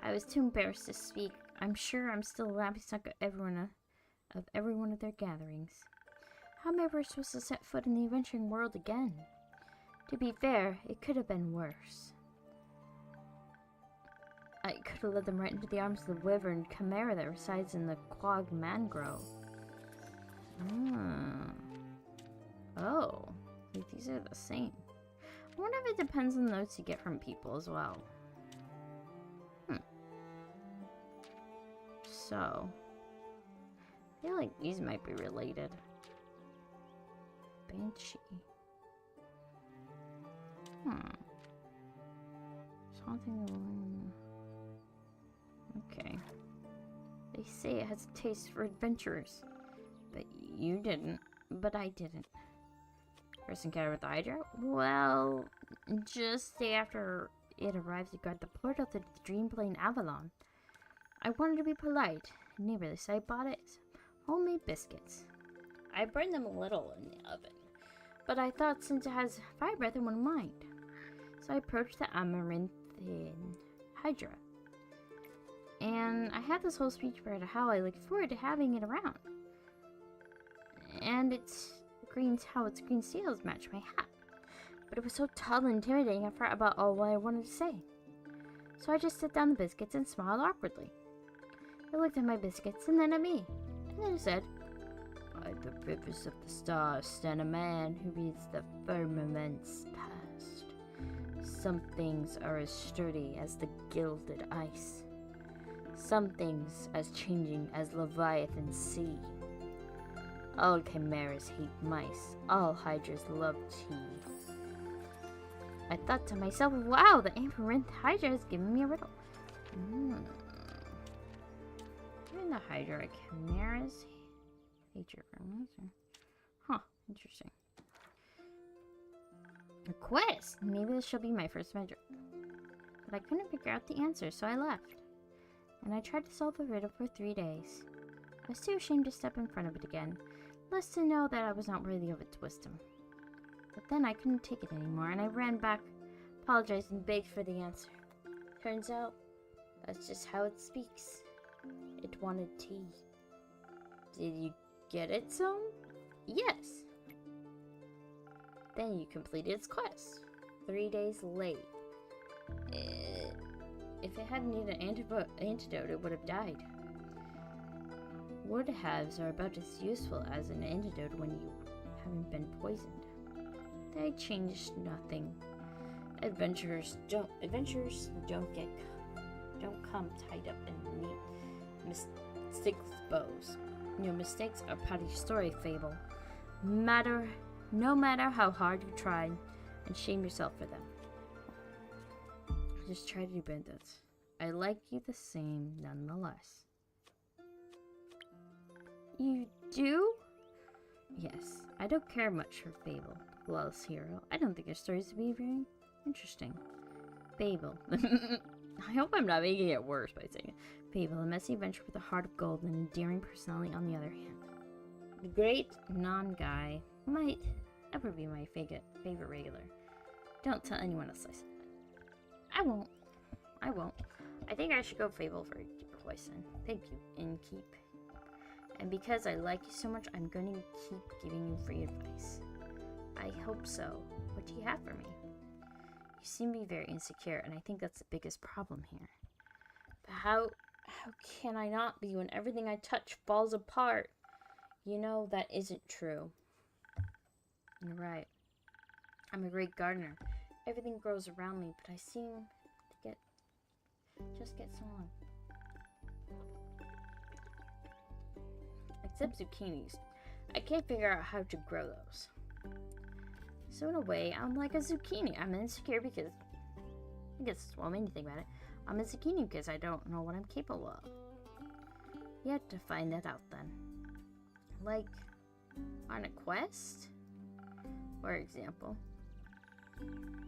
I was too embarrassed to speak. I'm sure I'm still a laughingstock of every one of their gatherings. How am I ever supposed to set foot in the adventuring world again? To be fair, it could have been worse. I could have led them right into the arms of the wyvern chimera that resides in the quag mangrove. Oh, these are the same. I wonder if it depends on the notes you get from people as well. So, I feel like these might be related. Banshee. Something. Okay. They say it has a taste for adventurers. But you didn't. But I didn't. First encounter with the Hydra? Well, just day after it arrived to guard the portal to the Dreamplane Avalon. I wanted to be polite and neighborly, so I bought it homemade biscuits. I burned them a little in the oven, but I thought since it has fire breath, I wouldn't mind. So I approached the Amaranthian Hydra. And I had this whole speech about how I looked forward to having it around. And how its green sails match my hat. But it was so tall and intimidating, I forgot about all what I wanted to say. So I just set down the biscuits and smiled awkwardly. I looked at my biscuits and then at me. And then I said, "By the rivers of the stars stand a man who reads the firmament's past. Some things are as sturdy as the gilded ice. Some things as changing as Leviathan sea. All chimeras hate mice. All hydras love tea." I thought to myself, wow, the Amaranth Hydra has given me a riddle. Even the Hydra chimeras hate your friends. Huh, interesting. A quest! Maybe this shall be my first adventure. But I couldn't figure out the answer, so I left. And I tried to solve the riddle for 3 days. I was too ashamed to step in front of it again, lest to know that I was not worthy of its wisdom. But then I couldn't take it anymore, and I ran back, apologized, and begged for the answer. Turns out, that's just how it speaks. It wanted tea. Did you get it, son? Yes. Then you completed its quest. 3 days late. If it hadn't needed an antidote, it would have died. Would-haves are about as useful as an antidote when you haven't been poisoned. They changed nothing. Adventurers don't come tied up in neat mistakes bows. Your mistakes are part of your story, Fable. No matter how hard you try, and shame yourself for them. Just try to do this. I like you the same, nonetheless. You do? Yes, I don't care much for Fable, Lawless hero. I don't think your stories would be very interesting. Fable. I hope I'm not making it worse by saying it. Fable, a messy adventure with a heart of gold and an endearing personality on the other hand. The great non-guy might ever be my favorite regular. Don't tell anyone else I said that. I won't. I think I should go Fable for a deeper voice then. Thank you, Innkeep. And because I like you so much, I'm going to keep giving you free advice. I hope so. What do you have for me? You seem to be very insecure, and I think that's the biggest problem here. But how can I not be when everything I touch falls apart? You know, that isn't true. You're right. I'm a great gardener. Everything grows around me, but I seem to just get so on. Except zucchinis. I can't figure out how to grow those. So in a way, I'm like a zucchini. I'm insecure because, well, when you think about it, I'm a zucchini because I don't know what I'm capable of. You have to find that out then. Like, on a quest? For example.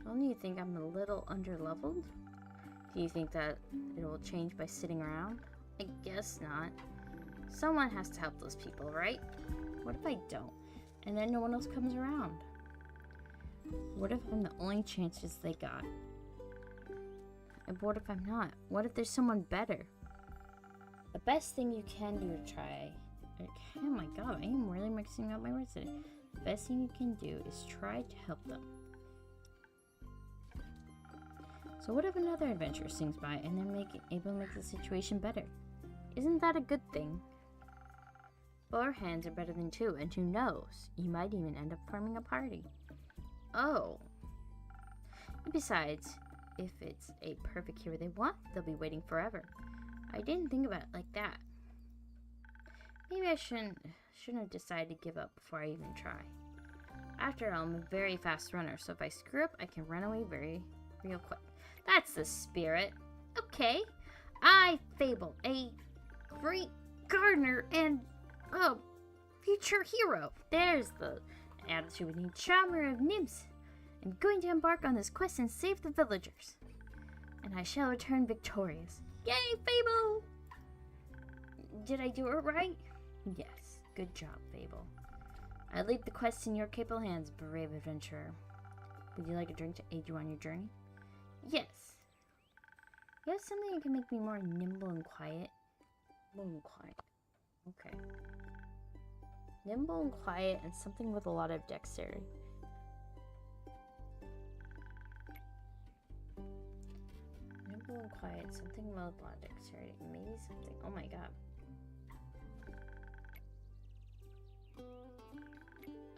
Don't you think I'm a little underleveled? Do you think that it will change by sitting around? I guess not. Someone has to help those people, right? What if I don't? And then no one else comes around? What if I'm the only chances they got? And what if I'm not? What if there's someone better? The best thing you can do to try... Oh my god, I am really mixing up my words today. The best thing you can do is try to help them. So what if another adventurer swings by and they're able to make the situation better? Isn't that a good thing? 4 hands are better than 2, and who knows, you might even end up forming a party. Oh. And besides, if it's a perfect hero they want, they'll be waiting forever. I didn't think about it like that. Maybe I shouldn't have decided to give up before I even try. After all, I'm a very fast runner, so if I screw up, I can run away real quick. That's the spirit. Okay. I, Fable, a great gardener and a future hero. There's the attitude we need. Charmer of nymphs. I'm going to embark on this quest and save the villagers. And I shall return victorious. Yay, Fable! Did I do it right? Yes. Good job, Fable. I leave the quest in your capable hands, brave adventurer. Would you like a drink to aid you on your journey? Yes. You have something that can make me more nimble and quiet? Nimble and quiet. Okay. Nimble and quiet and something with a lot of dexterity. Nimble and quiet, something with a lot of dexterity. Maybe something. Oh my god.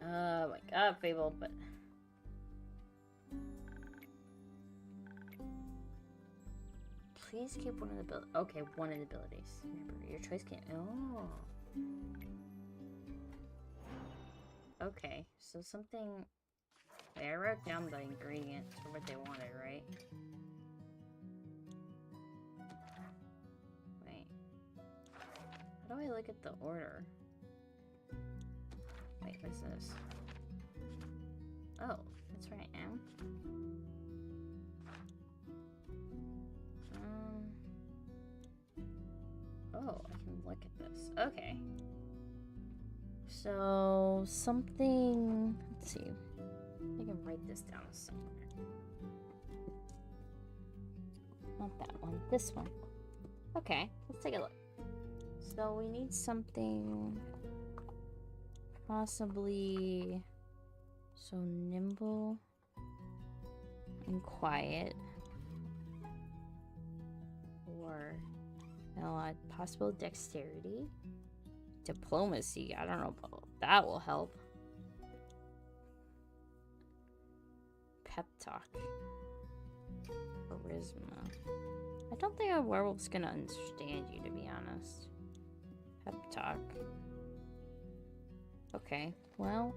Oh my god, Fable, but... Please keep one of the abilities. Okay, one of the abilities. Remember, your choice can't... Oh. Okay, so something... Wait, I wrote down the ingredients for what they wanted, right? Wait. How do I look at the order? Wait, what's this? Oh, that's where I am. Oh, I can look at this. Okay. So, something... Let's see. I can write this down somewhere. Not that one. This one. Okay, let's take a look. So, we need something... Possibly... So, nimble... and quiet. Or... possible dexterity. Diplomacy. I don't know about that will help. Pep talk. Charisma. I don't think a werewolf's gonna understand you, to be honest. Pep talk. Okay, well,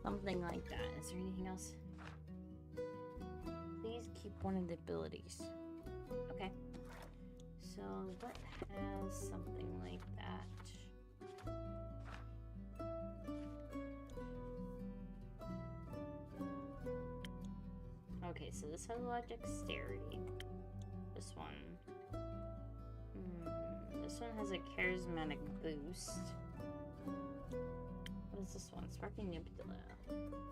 something like that. Is there anything else? Please keep one of the abilities. Okay. So, what has something like that? Okay, so this has a lot of dexterity. This one. This one has a charismatic boost. What is this one? Sparkling Nebula.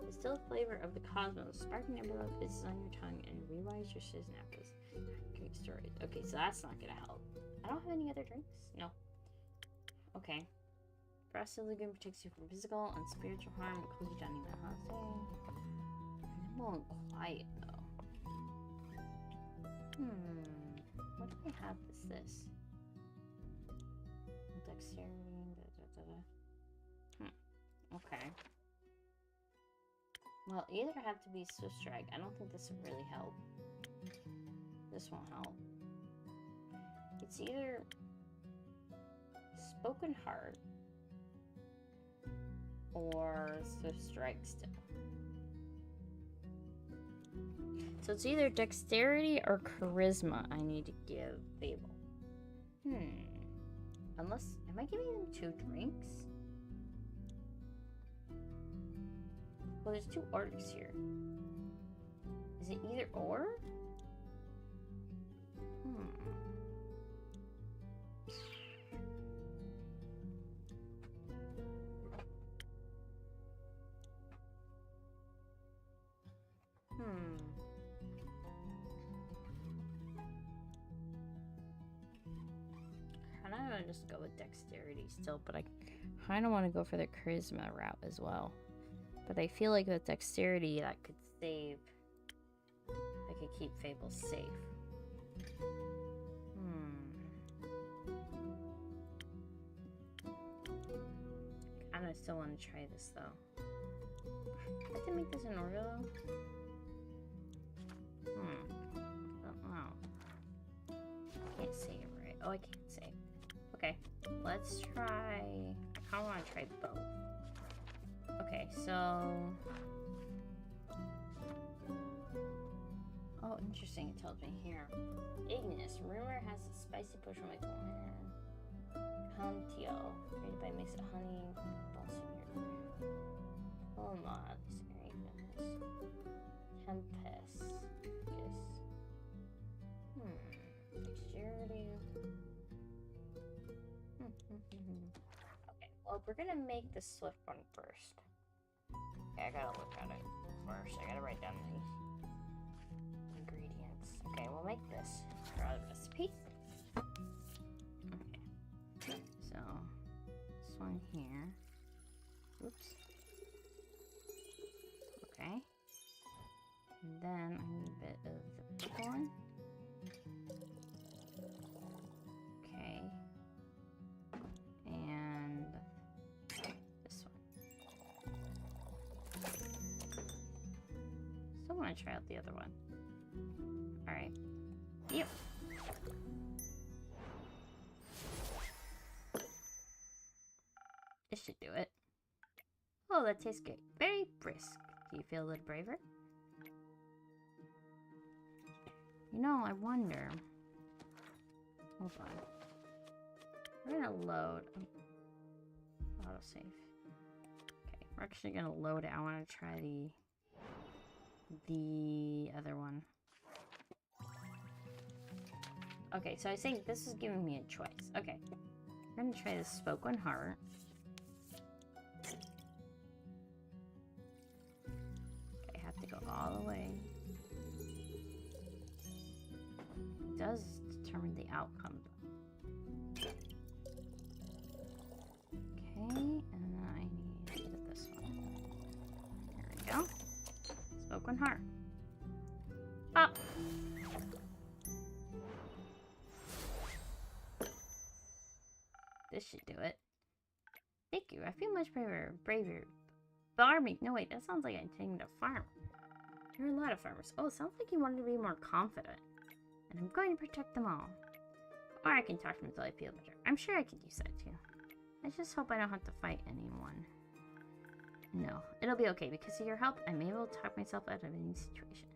Distill the flavor of the cosmos. Sparkling Nebula is on your tongue and rewires your synapses. Great story. Okay, so that's not gonna help. I don't have any other drinks? No. Okay. Frosted Lagoon protects you from physical and spiritual harm, including Johnny the Holiday. Nimble and quiet, though. What do I have is this? Dexterity, Okay. Well, either have to be Swift Strike. I don't think this would really help. This won't help. It's either Spoken Heart or Swift Strike still. So it's either Dexterity or Charisma I need to give Fable. Unless, am I giving them 2 drinks? Well, there's 2 orders here. Is it either or? I'm gonna just go with Dexterity still, but I kind of want to go for the Charisma route as well. But I feel like with Dexterity, that could save. I could keep Fable safe. I kinda still want to try this though. I have to make this in order though? I don't know. I can't save, right? Oh, I can't save. Okay, let's try... I kinda want to try both. Okay, so... Oh, interesting, it tells me here. Ignis, rumor has a spicy push from my command. Huntio, created by mix of honey, balsam. Oh my, this Ignis. Tempest. Yes. Dexterity. Okay, well, we're gonna make the swift one first. Okay, I gotta look at it first. I gotta write down the ingredients. Okay, we'll make this for our recipe. Okay, so this one here. Oops. Okay. And then I need a bit of the purple one. Okay. And this one. Still want to try out the other one. Alright. Yep. This should do it. Oh, that tastes great. Very brisk. Do you feel a little braver? You know, I wonder. Hold on. We're gonna load. Autosave. Okay, we're actually gonna load it. I want to try the other one. Okay, so I think this is giving me a choice. Okay, we're gonna try the spoken heart. Okay, I have to go all the way. It does determine the outcome. Okay, and then I need to get this one. There we go. Spoken heart. Pop! This should do it. Thank you. I feel much braver. Farming. No, wait. That sounds like I'm intending to farm. There are a lot of farmers. Oh, it sounds like you wanted to be more confident. And I'm going to protect them all. Or I can talk to them until I feel better. I'm sure I could use that too. I just hope I don't have to fight anyone. No, it'll be okay. Because of your help, I'm able to talk myself out of any situation.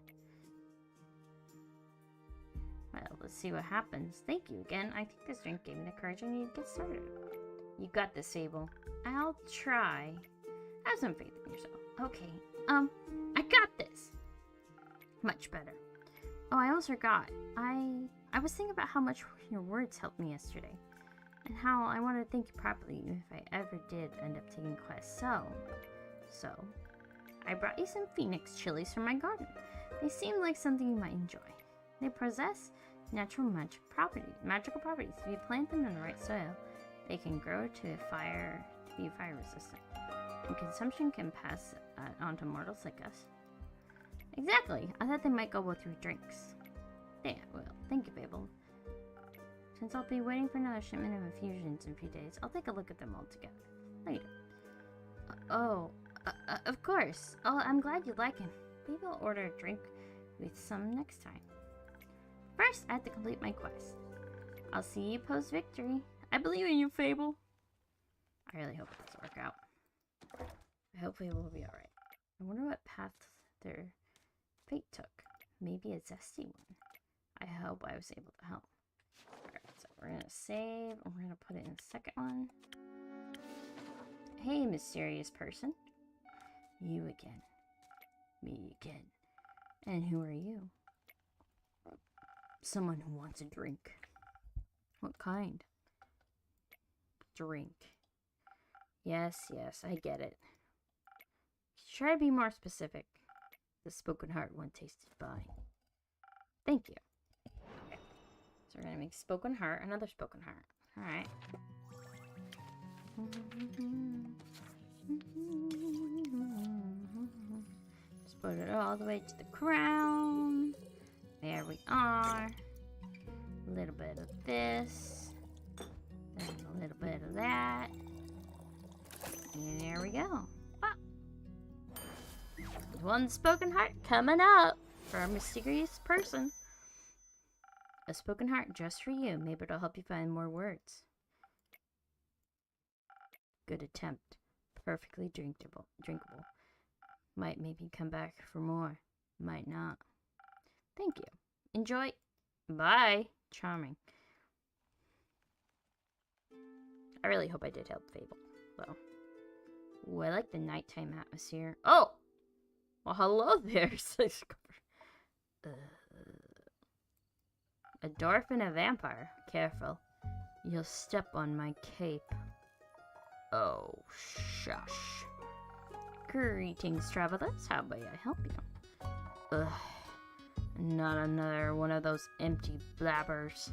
Well, let's see what happens. Thank you again. I think this drink gave me the courage I need to get started. You got this, Sable. I'll try. Have some faith in yourself. Okay, I got this. Much better. Oh, I almost forgot. I was thinking about how much your words helped me yesterday. And how I wanted to thank you properly if I ever did end up taking quests. So, I brought you some phoenix chilies from my garden. They seem like something you might enjoy. They possess natural magical properties. If you plant them in the right soil, they can grow to be fire resistant. And consumption can pass on to mortals like us. Exactly. I thought they might go well through drinks. Yeah, well, thank you, Babel. Since I'll be waiting for another shipment of infusions in a few days, I'll take a look at them all together later. Of course. Oh, I'm glad you like him. Maybe I'll order a drink with some next time. First, I have to complete my quest. I'll see you post-victory. I believe in you, Fable. I really hope it does work out. I hope Fable will be alright. I wonder what path their fate took. Maybe a zesty one. I hope I was able to help. Alright, so we're gonna save, and we're gonna put it in the second one. Hey, mysterious person. You again. Me again. And who are you? Someone who wants a drink. What kind? Drink. Yes, I get it. Try to be more specific. The spoken heart one tasted fine. Thank you. Okay. So we're gonna make spoken heart, another spoken heart. Alright. Just put it all the way to the crown. There we are. A little bit of this. Then a little bit of that. And there we go. Ah. One spoken heart coming up for a mysterious person. A spoken heart just for you. Maybe it'll help you find more words. Good attempt. Perfectly drinkable. Might make me come back for more. Might not. Thank you. Enjoy. Bye. Charming. I really hope I did help Fable. Well. Ooh, I like the nighttime atmosphere. Oh! Well, hello there. A dwarf and a vampire. Careful. You'll step on my cape. Oh, shush. Greetings, travelers. How may I help you? Ugh. Not another one of those empty blabbers.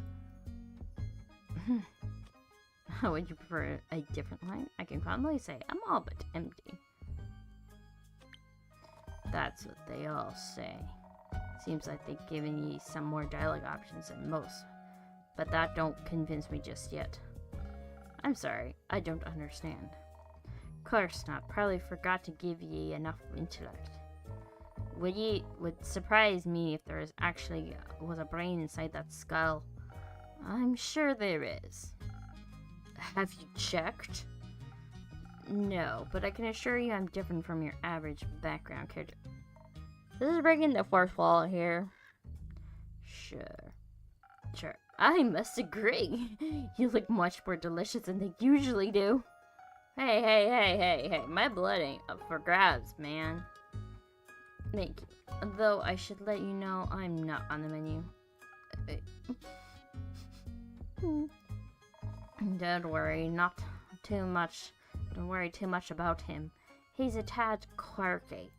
Would you prefer a different line? I can calmly say I'm all but empty. That's what they all say. Seems like they've given ye some more dialogue options than most, but that don't convince me just yet. I'm sorry, I don't understand. Course not, probably forgot to give ye enough intellect. Would surprise me if there was a brain inside that skull. I'm sure there is. Have you checked? No, but I can assure you I'm different from your average background character. This is breaking the fourth wall here. Sure. I must agree. You look much more delicious than they usually do. Hey. My blood ain't up for grabs, man. Thank you. Though I should let you know I'm not on the menu. Don't worry, not too much. Don't worry too much about him. He's a tad quirky.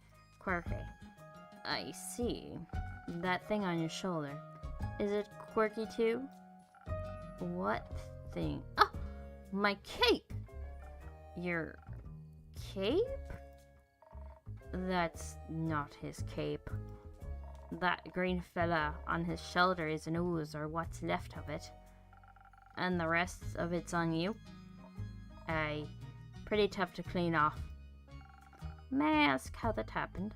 I see. That thing on your shoulder. Is it quirky too? What thing? Oh! My cape! Your cape? That's not his cape. That green fella on his shoulder is an ooze, or what's left of it. And the rest of it's on you? Aye. Pretty tough to clean off. May I ask how that happened?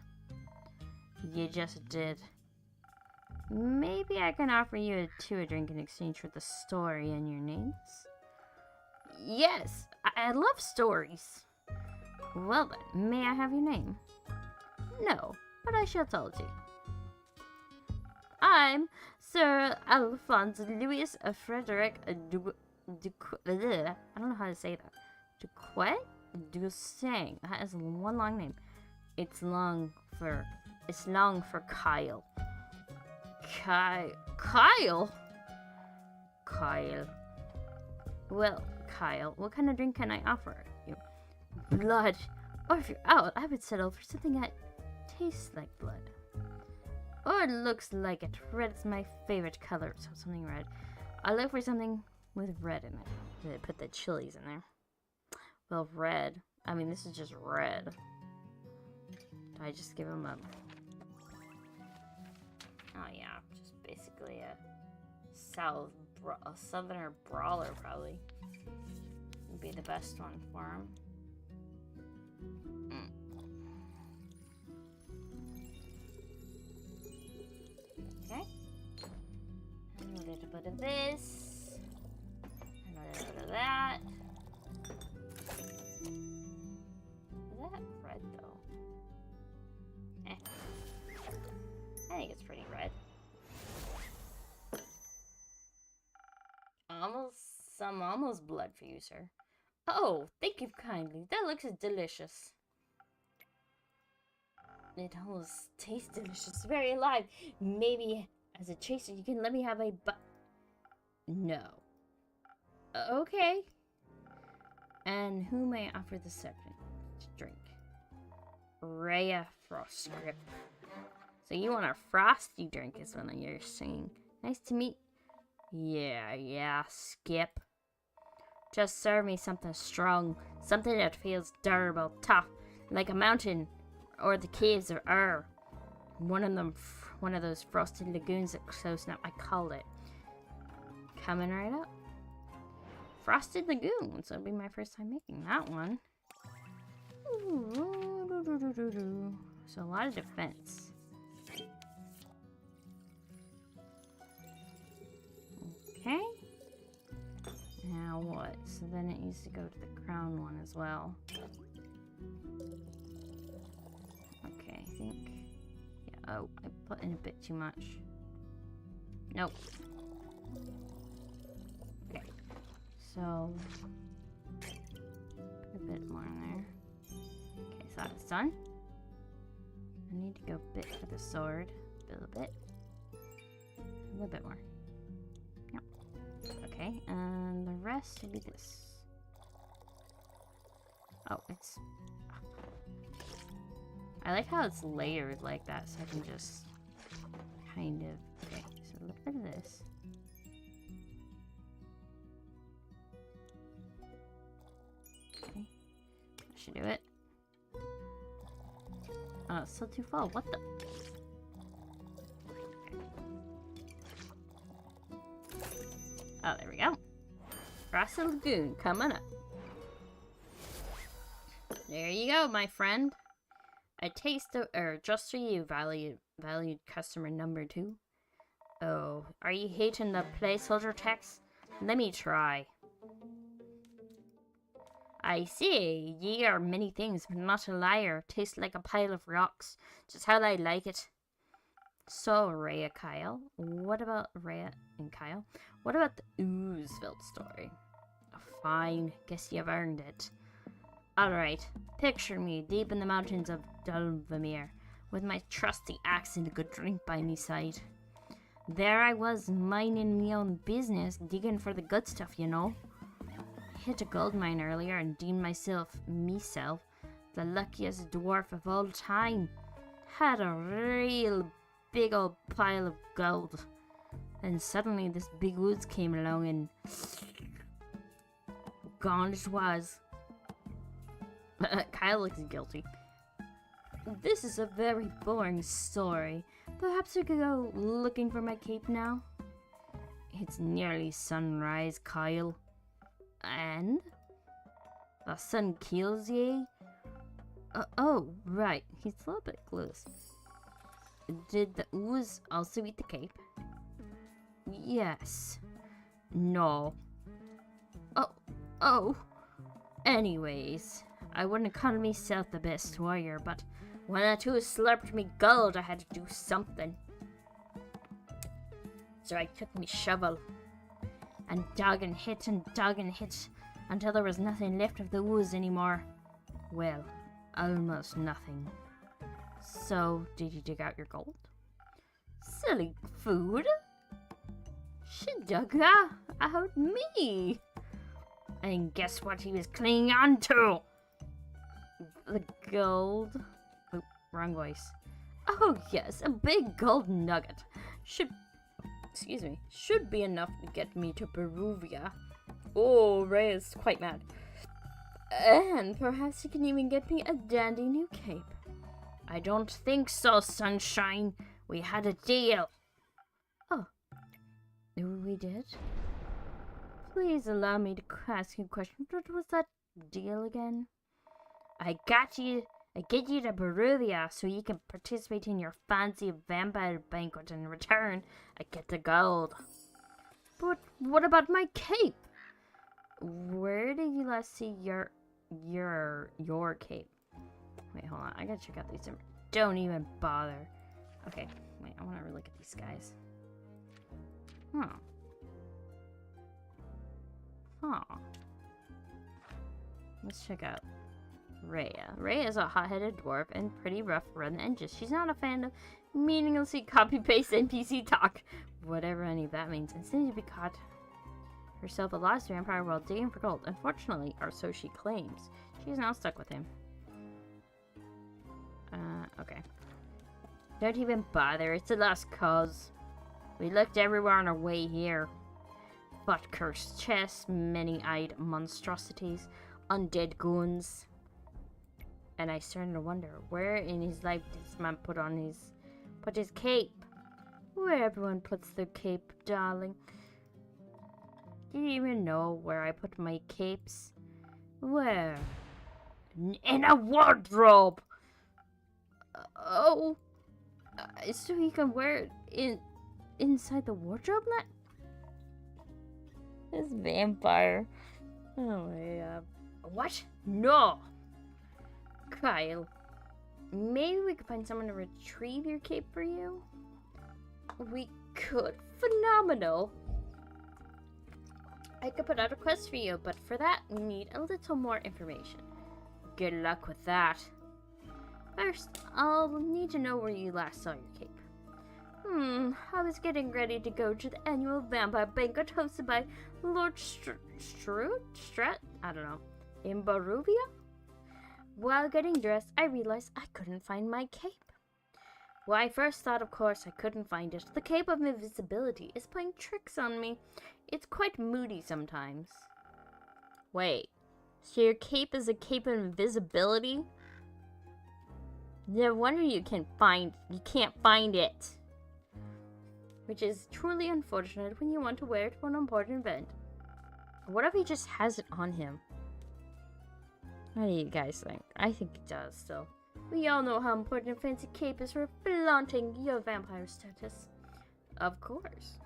You just did. Maybe I can offer you a drink in exchange for the story and your names? Yes, I love stories. Well then, may I have your name? No, but I shall tell you. I'm Sir Alphonse Louis Frederick I don't know how to say that. Duquet? Dusang. That is one long name. It's long for Kyle. Kyle? Well, Kyle, what kind of drink can I offer you? Blood. Or if you're out, I would settle for something that tastes like blood. Or looks like it. Red is my favorite color, so something red. I look for something with red in it. They put the chilies in there. Well, red. I mean, this is just red. Do I just give him a... Oh yeah, just basically a southerner brawler, probably. Would be the best one for him. Okay. And a little bit of this. And a little bit of that. Is that red though? I think it's pretty red. Almost blood for you, sir. Oh, thank you kindly. That looks delicious. It almost tastes delicious. Very alive. Maybe as a chaser, you can let me have a No. Okay. And who may I offer the second drink? Rhea Frostgrip. So you want a frosty drink is what you're saying. Nice to meet. Yeah, Skip. Just serve me something strong. Something that feels durable, tough, like a mountain or the caves of Ur. One of them, one of those frosted lagoons at Close Snap. I called it. Coming right up. Frosted lagoons. That'll be my first time making that one. So a lot of defense. Okay. Now what? So then it needs to go to the crown one as well. Okay, I think. Yeah, oh, I put in a bit too much. Nope. Okay. So put a bit more in there. Okay, so that's done. I need to go a bit for the sword. A little bit. A little bit more. Yep. Okay, and the rest will be this. Oh, it's... I like how it's layered like that, so I can just kind of... Okay, so a little bit of this. Okay, that should do it. Oh, it's still too full. What the? Oh, there we go. Frosted Lagoon coming up. There you go, my friend. A taste of, just for you, valued customer number 2. Oh, are you hating the placeholder text? Let me try. I see, ye are many things, but not a liar. Taste like a pile of rocks, just how I like it. So, Rhea Kyle, what about Rhea and Kyle? What about the Oozeville story? Fine, guess you've earned it. Alright, picture me deep in the mountains of Dulvamere, with my trusty axe and a good drink by me side. There I was, minding me own business, digging for the good stuff, you know. Hit a gold mine earlier and deemed myself, the luckiest dwarf of all time. Had a real big old pile of gold. Then suddenly this big woods came along and gone it was. Kyle looks guilty. This is a very boring story. Perhaps we could go looking for my cape now? It's nearly sunrise, Kyle. And? The sun kills ye? Oh, right. He's a little bit close. Did the ooze also eat the cape? Yes. No. Oh. Anyways, I wouldn't call myself the best warrior, but when the two slurped me gold, I had to do something. So I took me shovel and dug and hit until there was nothing left of the ooze anymore. Well, almost nothing. So, did you dig out your gold? Silly food. She dug that out me. And guess what he was clinging on to? The gold. Oh, wrong voice. Oh yes, a big gold nugget. Should be enough to get me to Peruvia. Oh, Ray is quite mad. And perhaps he can even get me a dandy new cape. I don't think so, Sunshine. We had a deal. Oh, we did? Please allow me to ask you a question. What was that deal again? I get you to Peruvia so you can participate in your fancy vampire banquet. In return, I get the gold. But what about my cape? Where did you last see your cape? Wait, hold on. I gotta check out these. Don't even bother. Okay, wait. I want to look at these guys. Let's check out Rhea. Rhea is a hot-headed dwarf and pretty rough around the edges. She's not a fan of meaninglessly copy-paste NPC talk, whatever any of that means, and seems to be caught herself a lost vampire while digging for gold. Unfortunately, or so she claims. She's now stuck with him. Okay. Don't even bother. It's a lost cause. We looked everywhere on our way here. But cursed chests, many-eyed monstrosities, undead goons. And I started to wonder, where in his life did this man put on his Put his cape. Where everyone puts their cape, darling. Do you even know where I put my capes? Where? In a wardrobe! Oh, so he can wear it inside the wardrobe net? This vampire. Oh my god. What? No! Kyle, maybe we could find someone to retrieve your cape for you? We could. Phenomenal! I could put out a quest for you, but for that, we need a little more information. Good luck with that. First, I'll need to know where you last saw your cape. I was getting ready to go to the annual vampire banquet hosted by Lord Strat? I don't know. In Baruvia? While getting dressed, I realized I couldn't find my cape. Well, I first thought, of course, I couldn't find it. The cape of invisibility is playing tricks on me. It's quite moody sometimes. Wait, so your cape is a cape of invisibility? No wonder you can't find it. Which is truly unfortunate when you want to wear it for an important event. What if he just has it on him? What do you guys think? I think he does, still. We all know how important a fancy cape is for flaunting your vampire status. Of course.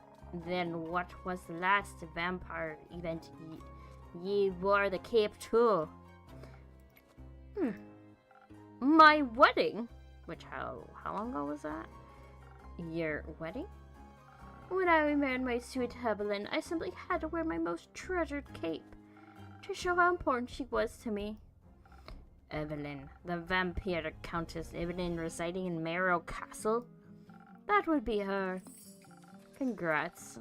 Then what was the last vampire event ye wore the cape to? My wedding? Which, how long ago was that? Your wedding? When I married my sweet Evelyn, I simply had to wear my most treasured cape to show how important she was to me. Evelyn, the vampire Countess Evelyn residing in Marrow Castle? That would be her. Congrats.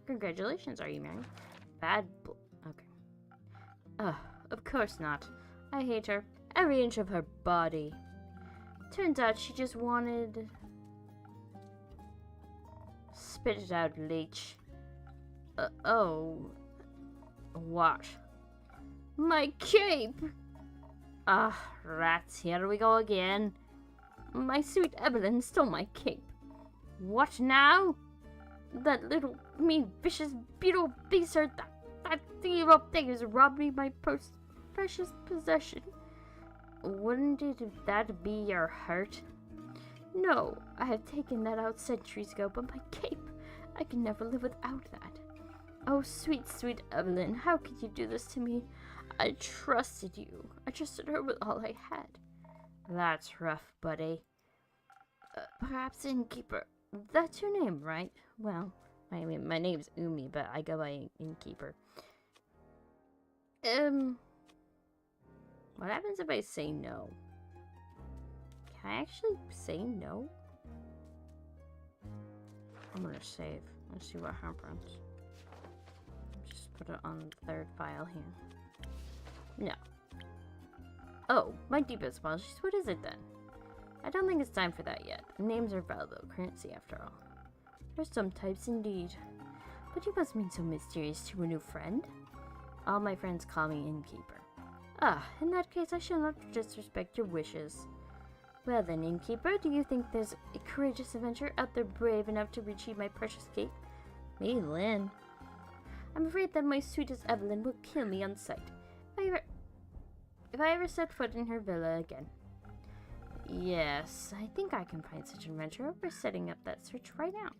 Congratulations, are you married? Okay. Of course not. I hate her. Every inch of her body. Turns out she just wanted... Spit it out, leech. Oh. What? My cape! Rats, here we go again. My sweet Evelyn stole my cape. What now? That little, mean, vicious, beautiful beast, that thief up there has robbed me of my precious possession. Wouldn't that be your heart? No, I have taken that out centuries ago, but my cape, I can never live without that. Oh, sweet, sweet Evelyn, how could you do this to me? I trusted you. I trusted her with all I had. That's rough, buddy. Perhaps Innkeeper. That's your name, right? Well, I mean, my name's Umi, but I go by Innkeeper. What happens if I say no? Can I actually say no? I'm gonna save. Let's see what happens. Just put it on the third file here. No. Oh, my deepest apologies. What is it then? I don't think it's time for that yet. Names are valuable currency after all. There's some types indeed. But you must mean so mysterious to a new friend. All my friends call me Innkeeper. In that case I shall not disrespect your wishes. Well then, Innkeeper, do you think there's a courageous adventurer out there brave enough to retrieve my precious cape? Me, Lynn. I'm afraid that my sweetest Evelyn will kill me on sight. If I ever set foot in her villa again. Yes, I think I can find such an adventurer. We're setting up that search right now.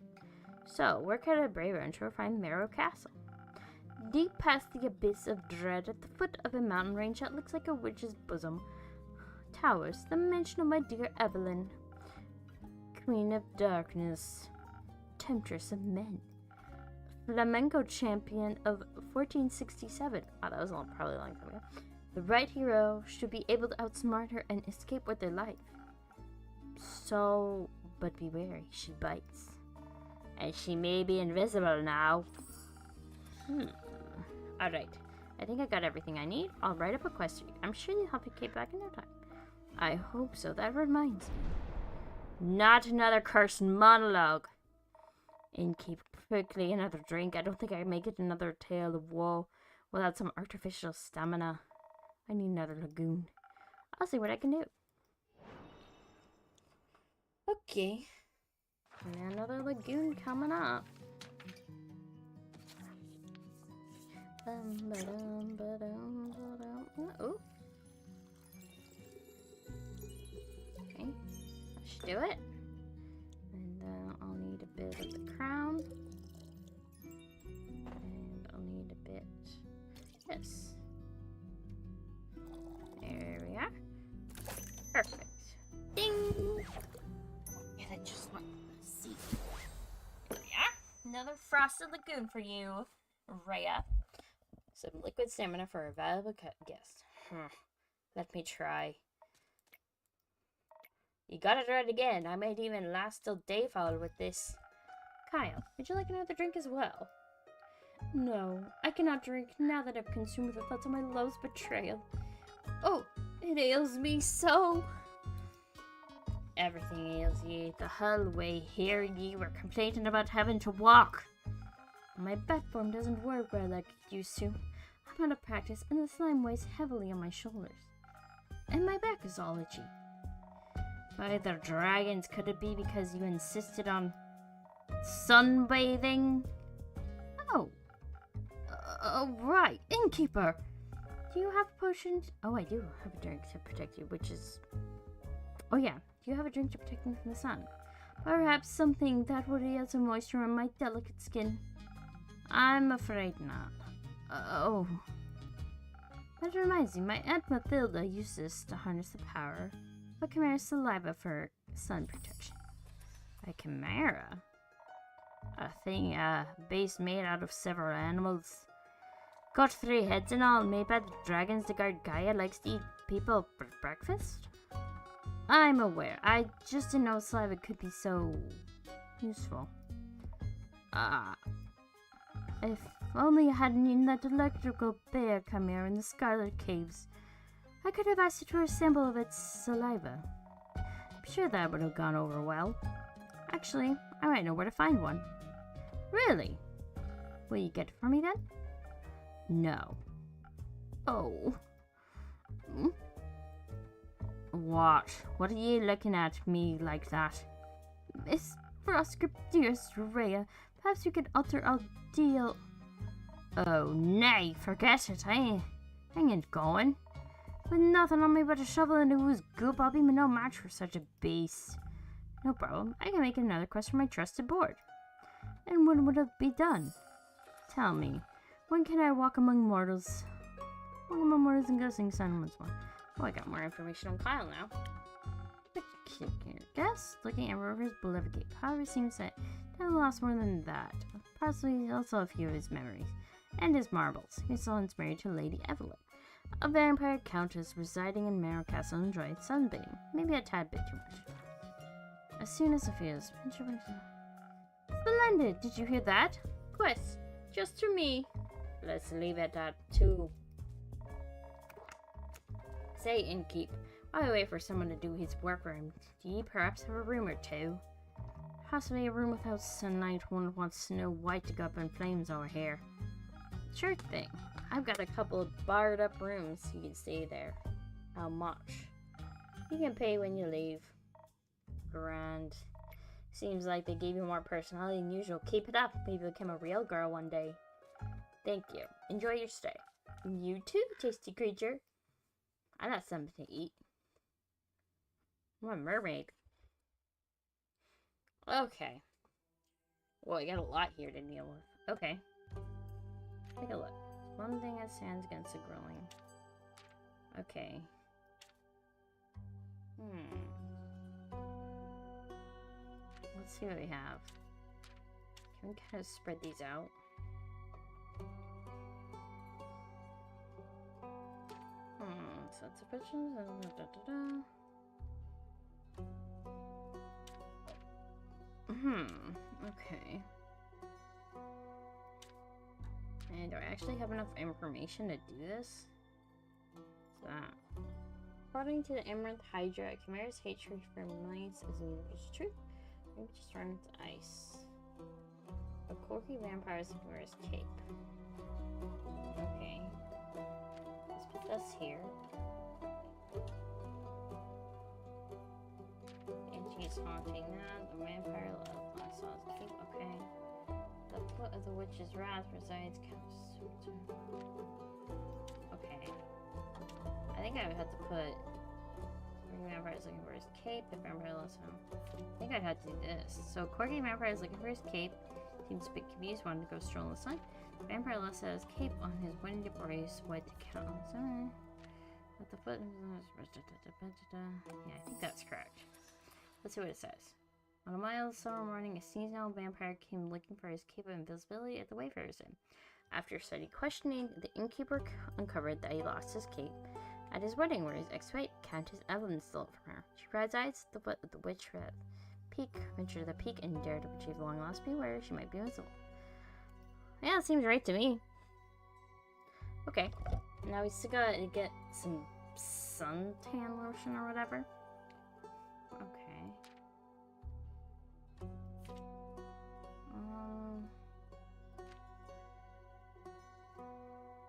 So, where could a brave adventurer find Marrow Castle? Deep past the abyss of dread, at the foot of a mountain range that looks like a witch's bosom, towers the mansion of my dear Evelyn, Queen of Darkness, Temptress of Men, Flamenco champion of 1467. Oh, that was probably a long time ago. The right hero should be able to outsmart her and escape with their life. So, but be wary, she bites. And she may be invisible now. Alright, I think I got everything I need. I'll write up a quest for you. I'm sure you'll have your cape back in no time. I hope so. That reminds me. Not another cursed monologue. Innkeep, quickly, another drink. I don't think I can make it another tale of woe without some artificial stamina. I need another lagoon. I'll see what I can do. Okay. And another lagoon coming up. Oh. Okay, that should do it. And I'll need a bit of the crown. And I'll need a bit. Yes. There we are. Perfect. Ding! And I just want to see. There we are. Another frosted lagoon for you, Rhea. Some liquid stamina for a valuable guest. Let me try. You got it right again. I might even last till dayfall with this. Kyle, would you like another drink as well? No, I cannot drink now that I've consumed the thoughts of my love's betrayal. Oh, it ails me so. Everything ails ye. The whole way here ye were complaining about having to walk. My bat form doesn't work well like it used to. I'm out of practice and the slime weighs heavily on my shoulders. And my back is all itchy. By the dragons, could it be because you insisted on sunbathing? Oh. Right. Innkeeper. Do you have potions? Oh, I do have a drink to protect you, which is... Oh, yeah. Do you have a drink to protect me from the sun? Perhaps something that would yield some moisture on my delicate skin? I'm afraid not. Oh. That reminds me, my Aunt Mathilda used this to harness the power of a chimera's saliva for sun protection. A chimera? A thing, base made out of several animals. Got 3 heads and all, made by the dragons to guard Gaia likes to eat people for breakfast? I'm aware. I just didn't know saliva could be so useful. If only I hadn't eaten that electrical bear chimera in the Scarlet Caves, I could have asked it for a sample of its saliva. I'm sure that would have gone over well. Actually, I might know where to find one. Really? Will you get it for me then? No. Oh. What? What are you looking at me like that? Miss Frostgrip, dearest Rhea, perhaps you could alter our deal. Oh, nay, forget it. I ain't going. With nothing on me but a shovel and a who's goop, I'll be no match for such a beast. No problem. I can make another quest for my trusted board. And when would it be done? Tell me, when can I walk among mortals? Walk among mortals and go sing sun once more. Oh, I got more information on Kyle now. Guess looking at Rover's beloved cape. However, it seems that I've lost more than that. Possibly also a few of his memories. And his marbles. His son's married to Lady Evelyn, a vampire countess residing in Marrow Castle and enjoying sunbathing. Maybe a tad bit too much. As soon as it feels. Splendid! Did you hear that? Quest, just for me. Let's leave it at 2. Say, innkeep, while I wait for someone to do his work for him, do you perhaps have a room or 2? Possibly a room without sunlight. One wants Snow White to go up in flames over here. Sure thing. I've got a couple of barred up rooms you can stay there. How much? You can pay when you leave. Grand. Seems like they gave you more personality than usual. Keep it up. Maybe you'll become a real girl one day. Thank you. Enjoy your stay. You too, tasty creature. I got something to eat. I'm a mermaid. Okay. Well, I got a lot here to deal with. Okay. Take a look. One thing that stands against the grilling. Okay. Let's see what we have. Can we kind of spread these out? So it's a picture. Okay. And do I actually have enough information to do this? What's that? According to the Emerald Hydra, a chimera's hatred for millions is a universal truth. Maybe just run into ice. A quirky vampire's chimera's cape. Okay. Let's put this here. And she's haunting that. The vampire love. foot of the witch's wrath resides. Okay. I think I would have to put. Quirky vampire is looking for his cape. The vampire lets him. I think I'd have to do this. So, quirky vampire is looking for his cape. Seems a bit confused, wanted to go stroll in the sun. The vampire lets his cape on his wooden dip or he's wet to count on his own. At the foot. Yeah, I think that's correct. Let's see what it says. On a mild summer morning, a seasonal vampire came looking for his cape of invisibility at the Wayfarer's Inn. After steady questioning, the innkeeper uncovered that he lost his cape at his wedding, where his ex-wife, Countess Evelyn, stole it from her. She resides at the foot of the witch peak, ventured to the peak, and dared to achieve the long lost beware she might be invisible. Yeah, it seems right to me. Okay, now we still gotta get some suntan lotion or whatever. Okay.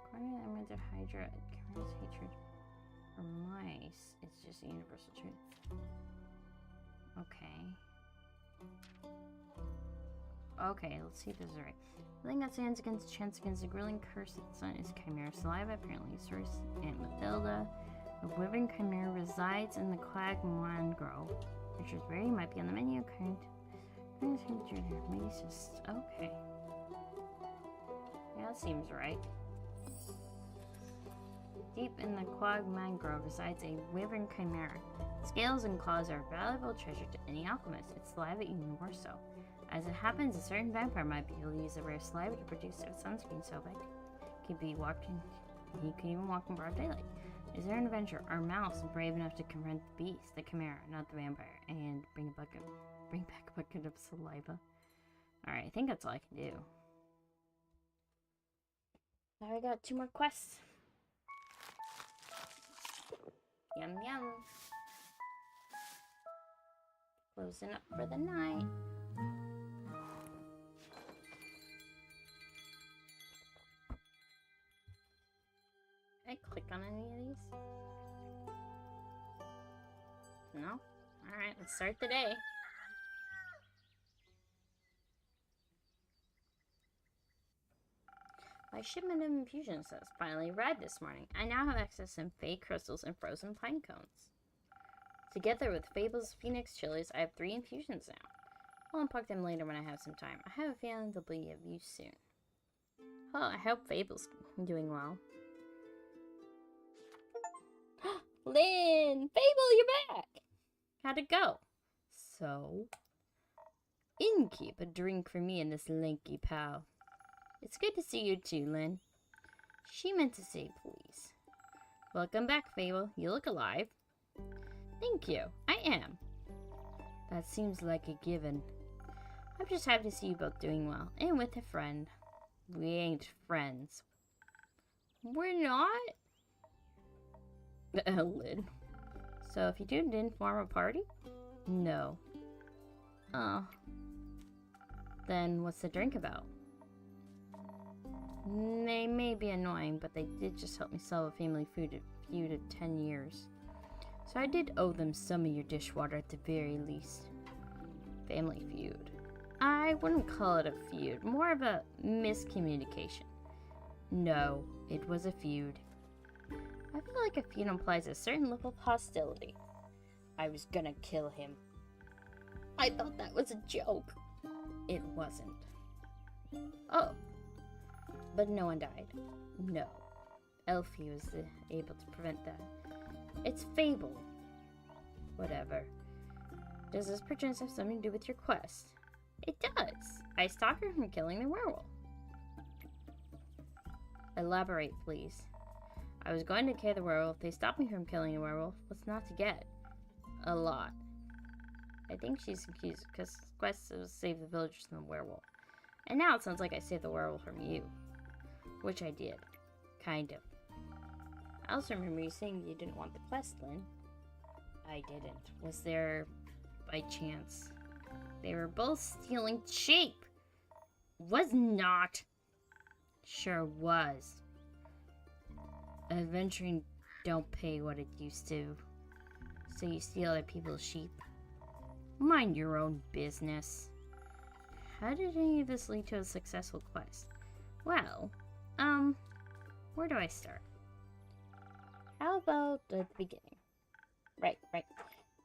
According to the Emerald of Hydra, Cameron's hatred for mice, it's just a universal truth. Okay, let's see if this is right. The thing that stands against a chance against the grilling curse of the sun is Chimera saliva, apparently source Aunt Mathilda. The Wyvern Chimera resides in the Quagmire Grove, which is where he might be on the menu. Maybe it's just okay. Yeah, that seems right. Deep in the Quagmire Grove resides a Wyvern Chimera. Scales and claws are a valuable treasure to any alchemist. Its saliva even more so. As it happens, a certain vampire might be able to use the rare saliva to produce a sunscreen so big he can even walk in broad daylight. Is there an adventurer or mouse brave enough to confront the beast, the chimera, not the vampire, and bring back a bucket of saliva? Alright, I think that's all I can do. Now I got 2 more quests. Yum yum. Closing up for the night. Can I click on any of these? No? Alright, let's start the day. My shipment of infusions has finally arrived this morning. I now have access to fake crystals and frozen pine cones. Together with Fable's Phoenix chilies, I have 3 infusions now. I'll unpack them later when I have some time. I have a feeling they'll be of use soon. Oh, I hope Fable's doing well. Lynn! Fable, you're back! How'd it go? So? Innkeep, a drink for me and this lanky pal. It's good to see you too, Lynn. She meant to say please. Welcome back, Fable. You look alive. Thank you. I am. That seems like a given. I'm just happy to see you both doing well, and with a friend. We ain't friends. We're not? Lynn. So if you two didn't form a party? No. Oh. Then what's the drink about? They may be annoying, but they did just help me solve a family feud of 10 years. So I did owe them some of your dishwater at the very least. Family feud. I wouldn't call it a feud, more of a miscommunication. No, it was a feud. I feel like a feud implies a certain level of hostility. I was gonna kill him. I thought that was a joke. It wasn't. Oh. But no one died. No. Elfie was able to prevent that. It's Fable. Whatever. Does this perchance have something to do with your quest? It does. I stopped her from killing the werewolf. Elaborate, please. I was going to kill the werewolf. They stopped me from killing the werewolf. What's not to get? A lot. I think she's confused because the quest was save the villagers from the werewolf. And now it sounds like I saved the werewolf from you. Which I did. Kind of. I also remember you saying you didn't want the quest, Lynn. I didn't. Was there, by chance? They were both stealing sheep. Was not. Sure was. Adventuring don't pay what it used to. So you steal other people's sheep. Mind your own business. how did any of this lead to a successful quest? Well, where do I start? How about the beginning? Right.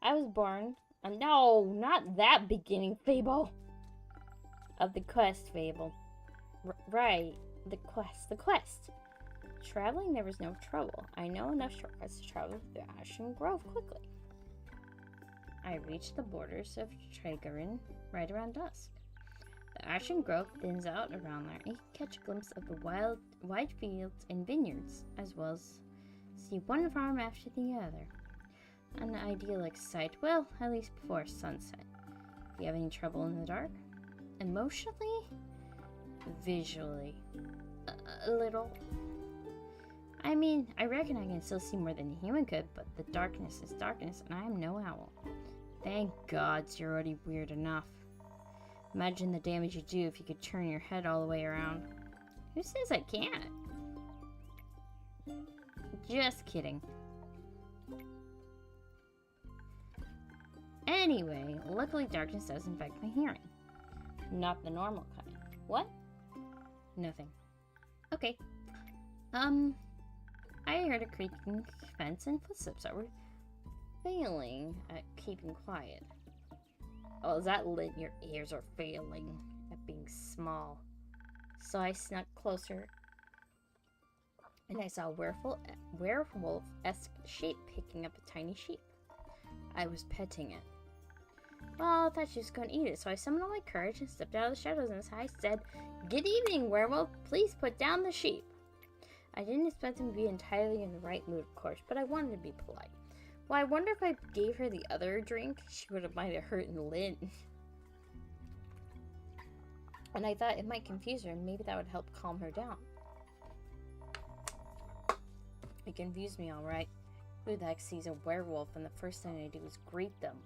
I was born... no, not that beginning, Fable! Of the quest, Fable. Right, the quest. Traveling, there was no trouble. I know enough shortcuts to travel through Ashen Grove quickly. I reached the borders of Tavern right around dusk. The Ashen Grove thins out around there, and you can catch a glimpse of the wide fields and vineyards, as well as see one farm after the other. An idyllic sight, well, at least before sunset. Do you have any trouble in the dark? Emotionally? Visually? A little. I mean, I reckon I can still see more than a human could, but the darkness is darkness, and I am no owl. Thank gods you're already weird enough. Imagine the damage you do if you could turn your head all the way around. Who says I can't? Just kidding. Anyway, luckily darkness does affect my hearing. Not the normal kind. What? Nothing. Okay. I heard a creaking fence and footsteps that were failing at keeping quiet. Oh, is that lit? Your ears are failing at being small. So I snuck closer, and I saw a werewolf-esque shape picking up a tiny sheep. I was petting it. Well, I thought she was going to eat it, so I summoned all my courage and stepped out of the shadows, and I said, "Good evening, werewolf. Please put down the sheep." I didn't expect him to be entirely in the right mood, of course, but I wanted to be polite. Well, I wonder if I gave her the other drink, she would have might have hurt in the lid. And I thought it might confuse her, and maybe that would help calm her down. It confused me, alright. Who the heck sees a werewolf and the first thing I do is greet them?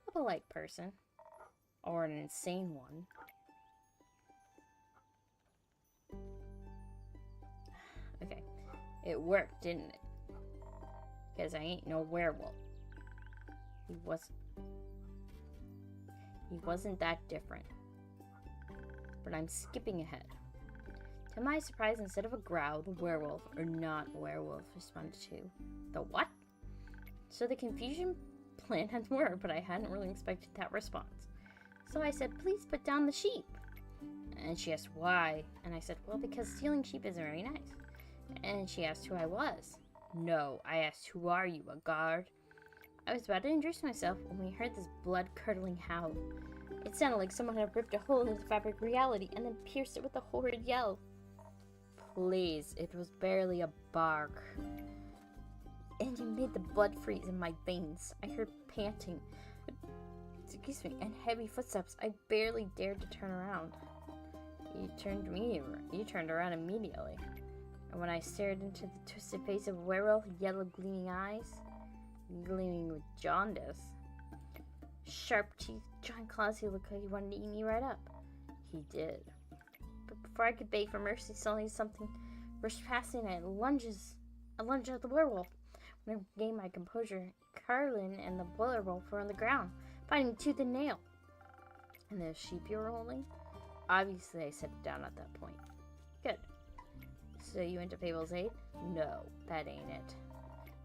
A polite person. Or an insane one. Okay. It worked, didn't it? Because I ain't no werewolf. He wasn't that different. But I'm skipping ahead. To my surprise, instead of a growl, the werewolf, or not werewolf, responded to the what? So the confusion plan had worked, but I hadn't really expected that response. So I said, "Please put down the sheep." And she asked why, and I said, "Well, because stealing sheep isn't very nice." And she asked who I was. No, I asked, "Who are you, a guard?" I was about to introduce myself when we heard this blood-curdling howl. It sounded like someone had ripped a hole in the fabric of reality and then pierced it with a horrid yell. Please, it was barely a bark. And you made the blood freeze in my veins. I heard panting, and heavy footsteps. I barely dared to turn around. You turned around immediately. And when I stared into the twisted face of a werewolf, yellow gleaming eyes, gleaming with jaundice, sharp teeth, giant claws, he looked like he wanted to eat me right up. He did. But before I could beg for mercy, suddenly something rushed past me and I lunged at the werewolf. When I regained my composure, Carlin and the werewolf were on the ground, fighting tooth and nail. And the sheep you were holding? Obviously, I set it down at that point. Good. So you went to Fable's aid? No, that ain't it.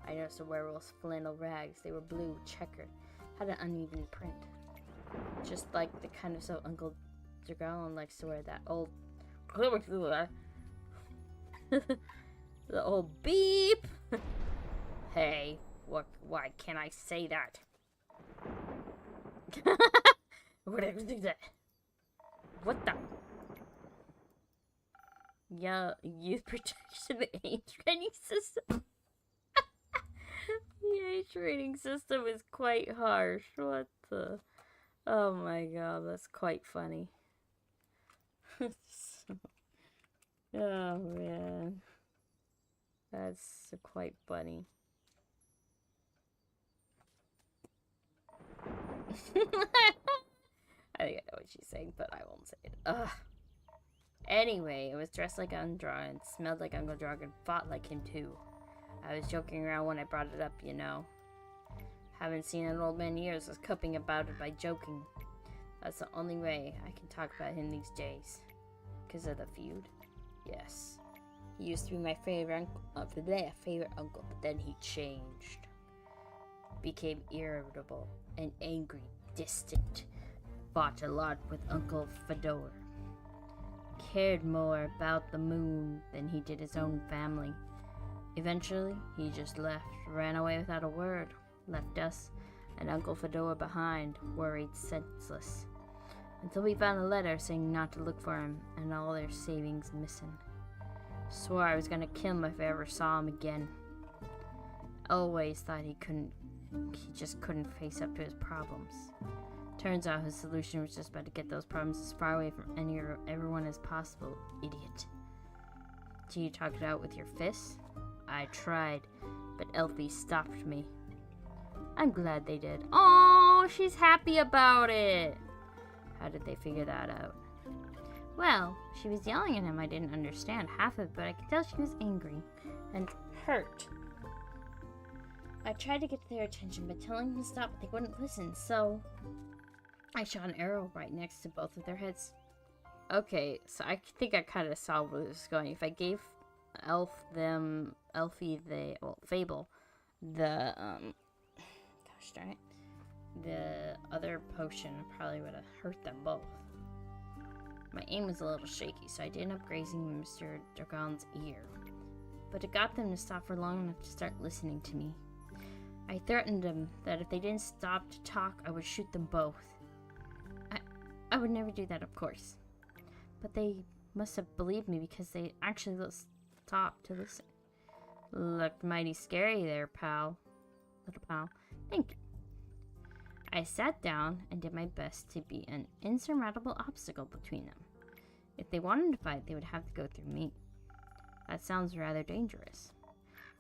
I noticed the werewolf's flannel rags. They were blue, checkered, had an uneven print. Just like the kind of stuff Uncle Dragon likes to wear, that old... the old beep! Hey, why can't I say that? What the? Yeah, youth protection age rating system. The age rating system is quite harsh. What the? Oh my god, that's quite funny. Oh man. That's quite funny. I think I know what she's saying, but I won't say it. Ugh. Anyway, it was dressed like Undra and smelled like Uncle Dragon, fought like him too. I was joking around when I brought it up, you know. Haven't seen an old man in years, was coping about it by joking. That's the only way I can talk about him these days. Because of the feud. Yes. He used to be my favorite uncle, but then he changed. Became irritable and angry, distant. Fought a lot with Uncle Fedor. Cared more about the moon than he did his own family. Eventually, he just left, ran away without a word, left us and Uncle Fedor behind, worried senseless. Until we found a letter saying not to look for him and all their savings missing. Swore I was gonna kill him if I ever saw him again. Always thought he just couldn't face up to his problems. Turns out his solution was just about to get those problems as far away from everyone as possible. Idiot. Do you talk it out with your fists? I tried, but Elfie stopped me. I'm glad they did. Oh, she's happy about it. How did they figure that out? Well, she was yelling at him. I didn't understand half of it, but I could tell she was angry and hurt. I tried to get their attention by telling them to stop, but they wouldn't listen, so I shot an arrow right next to both of their heads. Okay, so I think I kind of saw where this was going. If I gave Fable, the, gosh darn it, the other potion probably would have hurt them both. My aim was a little shaky, so I did end up grazing Mr. Dragon's ear. But it got them to stop for long enough to start listening to me. I threatened them that if they didn't stop to talk, I would shoot them both. I would never do that, of course. But they must have believed me because they actually stopped to listen. Looked mighty scary there, pal. Little pal. Thank you. I sat down and did my best to be an insurmountable obstacle between them. If they wanted to fight, they would have to go through me. That sounds rather dangerous.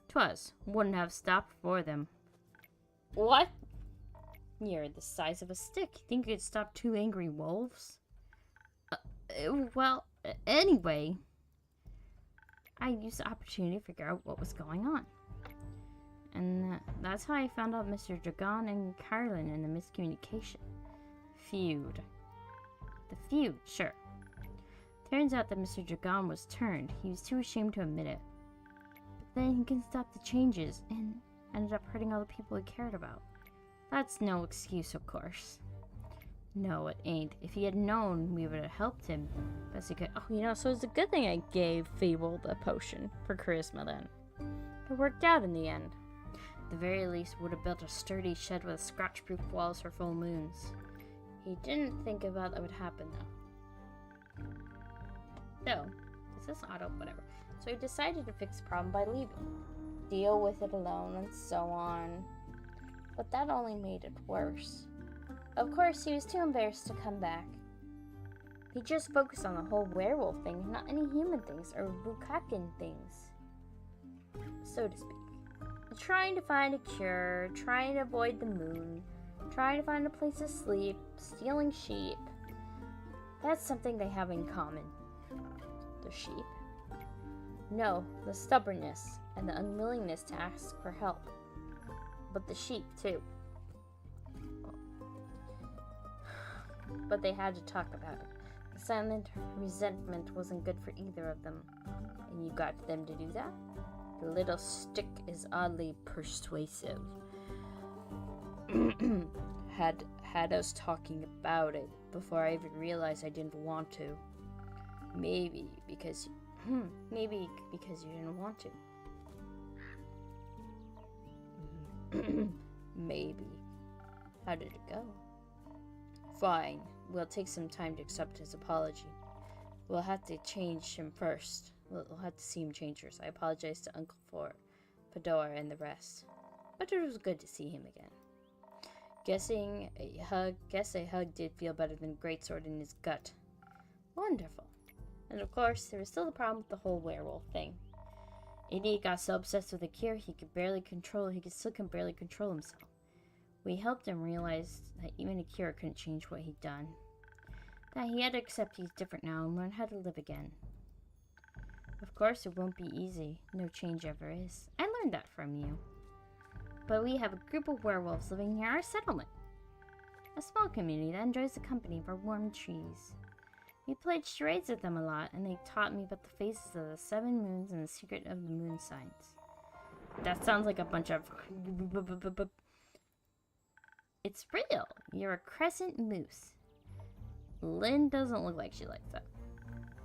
'Twas. Wouldn't have stopped for them. What? You're the size of a stick. You think you could stop two angry wolves? Well, anyway, I used the opportunity to figure out what was going on. And that's how I found out Mr. Dragon and Carlin and the miscommunication. Feud. The feud, sure. Turns out that Mr. Dragon was turned. He was too ashamed to admit it. But then he couldn't stop the changes and ended up hurting all the people he cared about. That's no excuse, of course. No, it ain't. If he had known, we would have helped him best he could. Oh, so it's a good thing I gave Fable the potion for charisma then. It worked out in the end. At the very least, would have built a sturdy shed with scratch-proof walls for full moons. He didn't think about that would happen, though. So, is this auto? Whatever. So he decided to fix the problem by leaving. Deal with it alone and so on. But that only made it worse. Of course, he was too embarrassed to come back. He just focused on the whole werewolf thing, not any human things or Vukakin things, so to speak. Trying to find a cure, trying to avoid the moon, trying to find a place to sleep, stealing sheep. That's something they have in common. The sheep? No, the stubbornness and the unwillingness to ask for help. But the sheep, too. But they had to talk about it. The silent resentment wasn't good for either of them. And you got them to do that? The little stick is oddly persuasive. Had us talking about it before I even realized I didn't want to. Maybe because you didn't want to. Maybe. How did it go? Fine. We'll take some time to accept his apology. We'll have to change him first. We'll have to see him change first. I apologize to Uncle Fedor and the rest. But it was good to see him again. Guess a hug did feel better than a greatsword in his gut. Wonderful. And of course, there was still the problem with the whole werewolf thing. Idiot got so obsessed with the cure he still couldn't barely control himself. We helped him realize that even a cure couldn't change what he'd done. That he had to accept he's different now and learn how to live again. Of course, it won't be easy. No change ever is. I learned that from you. But we have a group of werewolves living near our settlement. A small community that enjoys the company of our warm trees. We played charades with them a lot, and they taught me about the phases of the 7 moons and the secret of the moon signs. That sounds like a bunch of... It's real. You're a crescent moose. Lynn doesn't look like she likes that.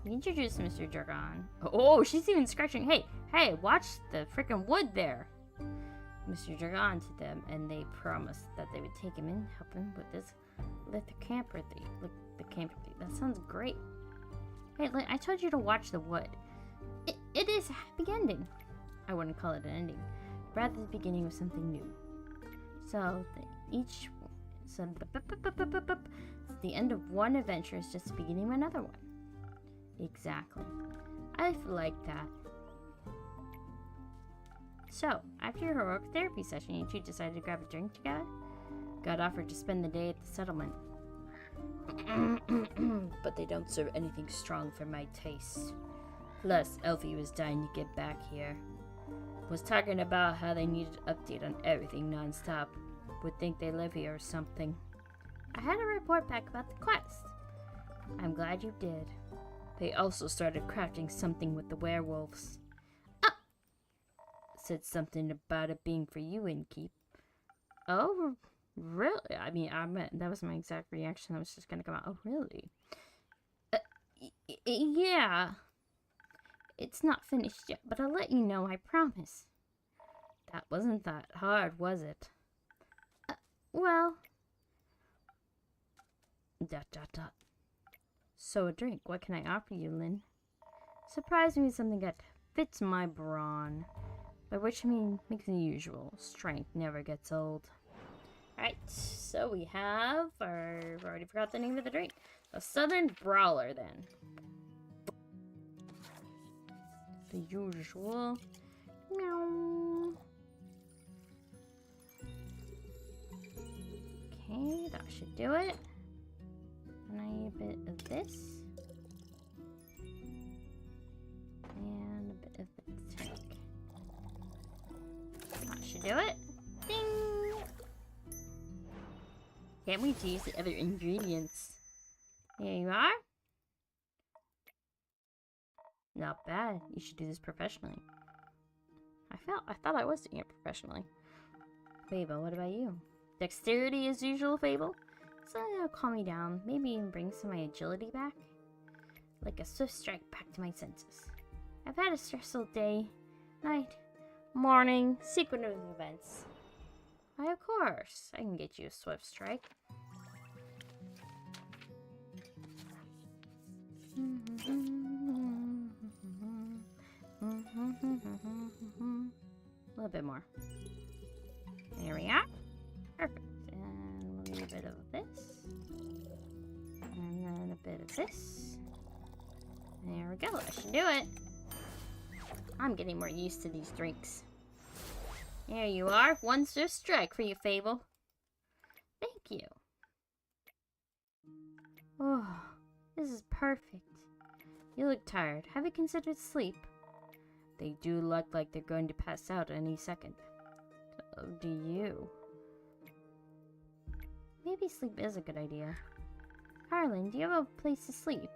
We introduced Mr. Jargon. Oh, she's even scratching. Hey, watch the frickin' wood there. Mr. Jargon to them, and they promised that they would take him in, help him with this the camper thing. The camper thing. That sounds great. Hey, Lynn, I told you to watch the wood. It is a happy ending. I wouldn't call it an ending. Rather the beginning of something new. So the end of one adventure is just the beginning of another one. Exactly. I like that. So, after your heroic therapy session, you two decided to grab a drink together? Got offered to spend the day at the settlement. But they don't serve anything strong for my taste. Plus, Elfie was dying to get back here. Was talking about how they needed an update on everything non-stop. Would think they live here or something. I had a report back about the quest. I'm glad you did. They also started crafting something with the werewolves. Said something about it being for you, Innkeep. Oh, really? I mean, that was my exact reaction. I was just gonna come out. Oh, really? Yeah. It's not finished yet, but I'll let you know, I promise. That wasn't that hard, was it? Well... ... So a drink, what can I offer you, Lynn? Surprise me with something that fits my brawn. By which I mean, makes the usual. Strength never gets old. Alright, so we have our... I already forgot the name of the drink. A Southern Brawler, then. The usual. Meow. Okay, that should do it. And I need a bit of this. And a bit of the tank. That should do it. Ding! Can't wait to use the other ingredients. Here you are. Not bad. You should do this professionally. I thought I was doing it professionally. Fable, what about you? Dexterity as usual, Fable? Something that'll calm me down. Maybe even bring some of my agility back. Like a swift strike back to my senses. I've had a stressful day, night, morning, sequence of events. Why, of course. I can get you a swift strike. A little bit more. There we are. Perfect. And we'll need a bit of this. And then a bit of this. There we go. That should do it. I'm getting more used to these drinks. There you are. One swift strike for you, Fable. Thank you. Oh, this is perfect. You look tired. Have you considered sleep? They do look like they're going to pass out any second. Oh, do you? Maybe sleep is a good idea. Harlan, do you have a place to sleep?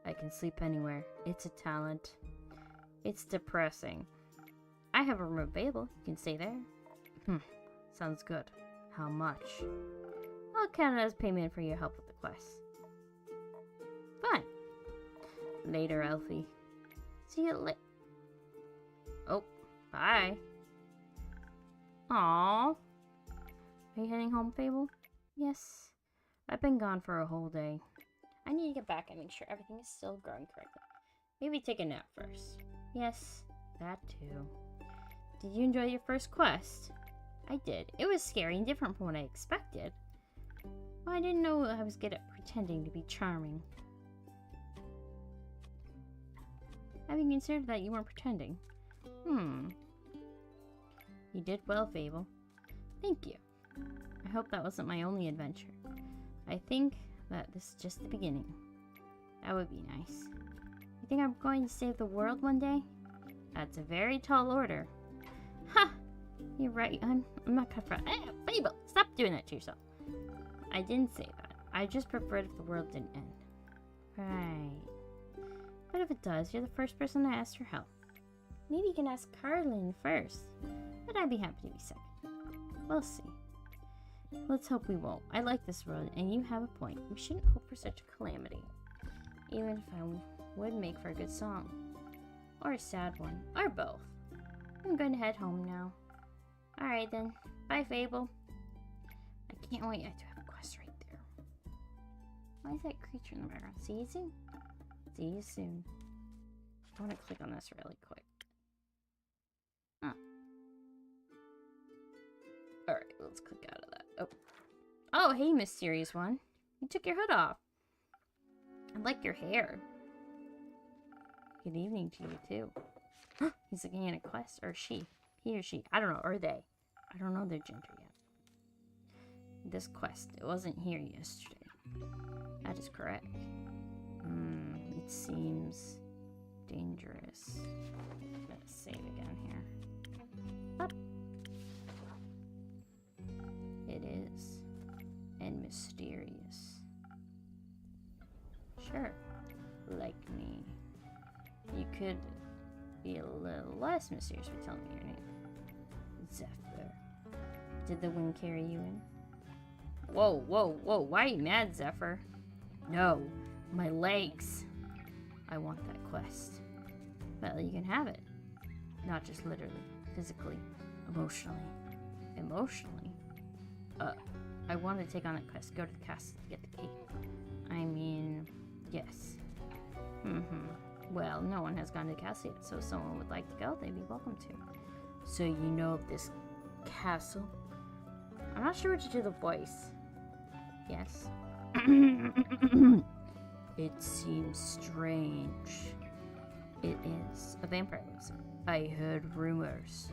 I can sleep anywhere. It's a talent. It's depressing. I have a room available. You can stay there. Sounds good. How much? I'll count it as payment for your help with the quest. Fine. Later, Elfie. See you later. Oh, bye. Aww. Are you heading home, Fable? Yes. I've been gone for a whole day. I need to get back and make sure everything is still growing correctly. Maybe take a nap first. Yes, that too. Did you enjoy your first quest? I did. It was scary and different from what I expected. Well, I didn't know I was good at pretending to be charming. Having considered that you weren't pretending. You did well, Fable. Thank you. I hope that wasn't my only adventure. I think that this is just the beginning. That would be nice. You think I'm going to save the world one day? That's a very tall order. Ha! You're right. I'm not cut for... Fable! Stop doing that to yourself. I didn't say that. I just preferred if the world didn't end. Right. But if it does, you're the first person to ask for help. Maybe you can ask Carlin first. But I'd be happy to be second. We'll see. Let's hope we won't. I like this world, and you have a point. We shouldn't hope for such a calamity. Even if I would make for a good song. Or a sad one. Or both. I'm going to head home now. Alright then. Bye, Fable. I can't wait. I have to have a quest right there. Why is that creature in the background? See you soon. See you soon. I want to click on this really quick. Huh. Alright, let's click out of that. Oh. Oh, hey, mysterious one. You took your hood off. I like your hair. Good evening to you, too. He's looking at a quest. Or she. He or she. I don't know. Or they. I don't know their gender yet. This quest. It wasn't here yesterday. That is correct. It seems dangerous. I'm gonna save again here. Up. It is. And mysterious. Sure. Like me. You could be a little less mysterious by telling me your name. Zephyr. Did the wind carry you in? Whoa, whoa, whoa. Why are you mad, Zephyr? No. My legs. I want that quest. Well, you can have it. Not just literally. Physically. Emotionally. Emotionally? I want to take on that quest. Go to the castle to get the key. I mean, yes. Well, no one has gone to the castle yet, so if someone would like to go, they'd be welcome to. So you know of this castle? I'm not sure what to do the voice. Yes. It seems strange. It is. A vampire lives there. I heard rumors,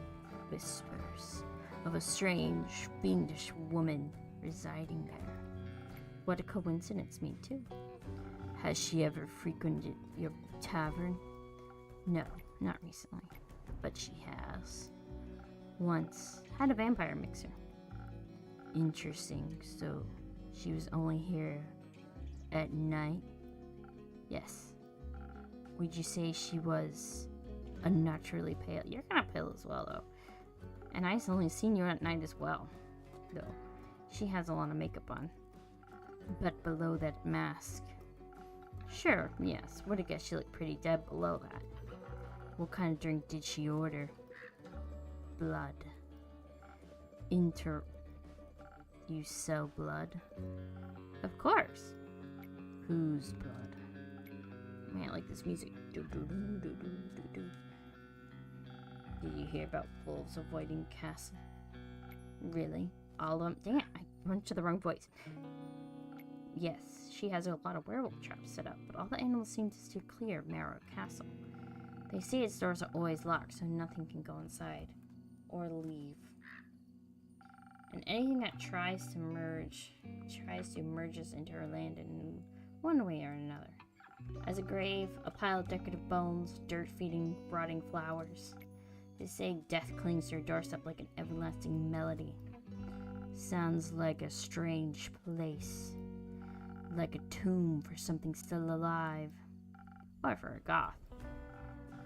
whispers, of a strange, fiendish woman residing there. What a coincidence, me too. Has she ever frequented your tavern? No, not recently. But she has. Once had a vampire mixer. Interesting. So she was only here at night? Yes. Would you say she was unnaturally pale? You're kind of pale as well, though. And I've only seen you at night as well, though. She has a lot of makeup on. But below that mask... Sure, yes. Would have guessed she looked pretty dead below that. What kind of drink did she order? Blood. You sell blood? Of course. Whose blood? Man, I like this music. Did you hear about wolves avoiding castle? Really? All of them? Dang it, I went to the wrong voice. Yes, she has a lot of werewolf traps set up, but all the animals seem to steer clear of Marrow Castle. They say its doors are always locked, so nothing can go inside. Or leave. And anything that tries to merge us into her land in one way or another. As a grave, a pile of decorative bones, dirt feeding rotting flowers. They say death clings to her doorstep like an everlasting melody. Sounds like a strange place. Like a tomb for something still alive. Or for a goth.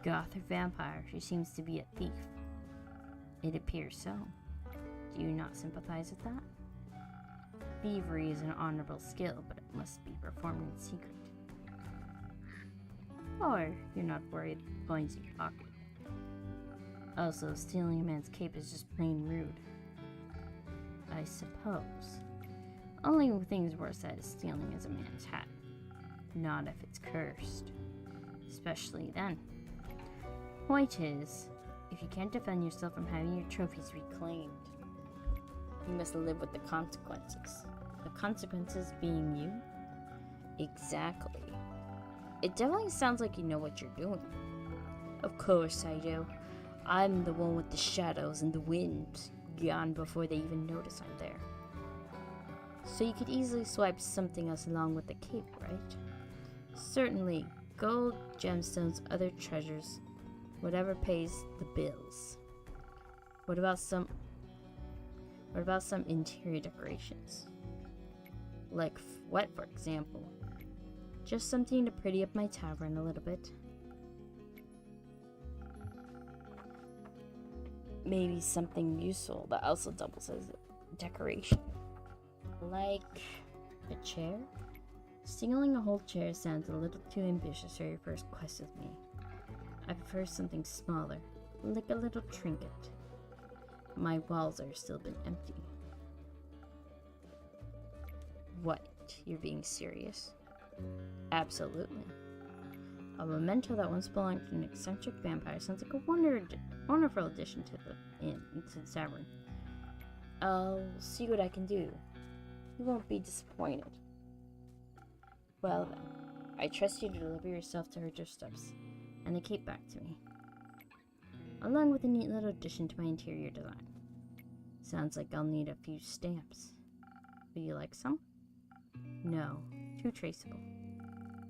Goth or vampire, she seems to be a thief. It appears so. Do you not sympathize with that? Thievery is an honorable skill, but it must be performed in secret. Or you're not worried it finds your pocket. Also, stealing a man's cape is just plain rude. I suppose. Only things worse said is stealing is a man's hat. Not if it's cursed. Especially then. Point is, if you can't defend yourself from having your trophies reclaimed, you must live with the consequences. The consequences being you? Exactly. It definitely sounds like you know what you're doing. Of course I do. I'm the one with the shadows and the wind gone before they even notice I'm there. So you could easily swipe something else along with the cape, right? Certainly, gold, gemstones, other treasures, whatever pays the bills. What about some interior decorations? Like what, for example? Just something to pretty up my tavern a little bit. Maybe something useful that also doubles as decoration. Like a chair? Stealing a whole chair sounds a little too ambitious for your first quest with me. I prefer something smaller, like a little trinket. My walls are still been empty. What? You're being serious? Absolutely. A memento that once belonged to an eccentric vampire sounds like a wonderful addition to the tavern. I'll see what I can do. You won't be disappointed. Well then, I trust you to deliver yourself to her doorsteps, and the cape back to me, along with a neat little addition to my interior design. Sounds like I'll need a few stamps. Would you like some? No, too traceable.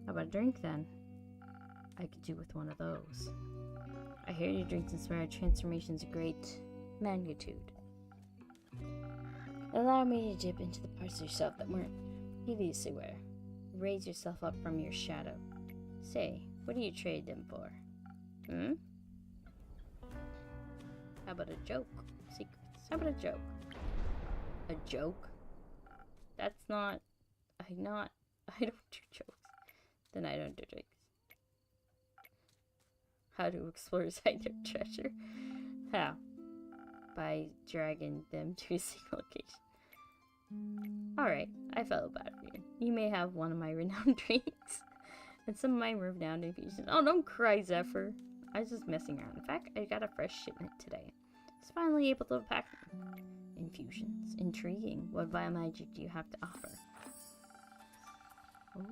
How about a drink then? I could do with one of those. I hear your drinks inspire transformations of great magnitude. Allow me to dip into the parts of yourself that weren't previously aware. Raise yourself up from your shadow. Say, what do you trade them for? How about a joke? Secrets. How about a joke? A joke? That's not... I don't do jokes. Then I don't do drinks. How to explore site of treasure? How? By dragging them to a single location. Alright, I felt bad for you. You may have one of my renowned drinks. And some of my renowned infusions. Oh, don't cry, Zephyr. I was just messing around. In fact, I got a fresh shipment today. I was finally able to pack them. Infusions. Intriguing. What vile magic do you have to offer?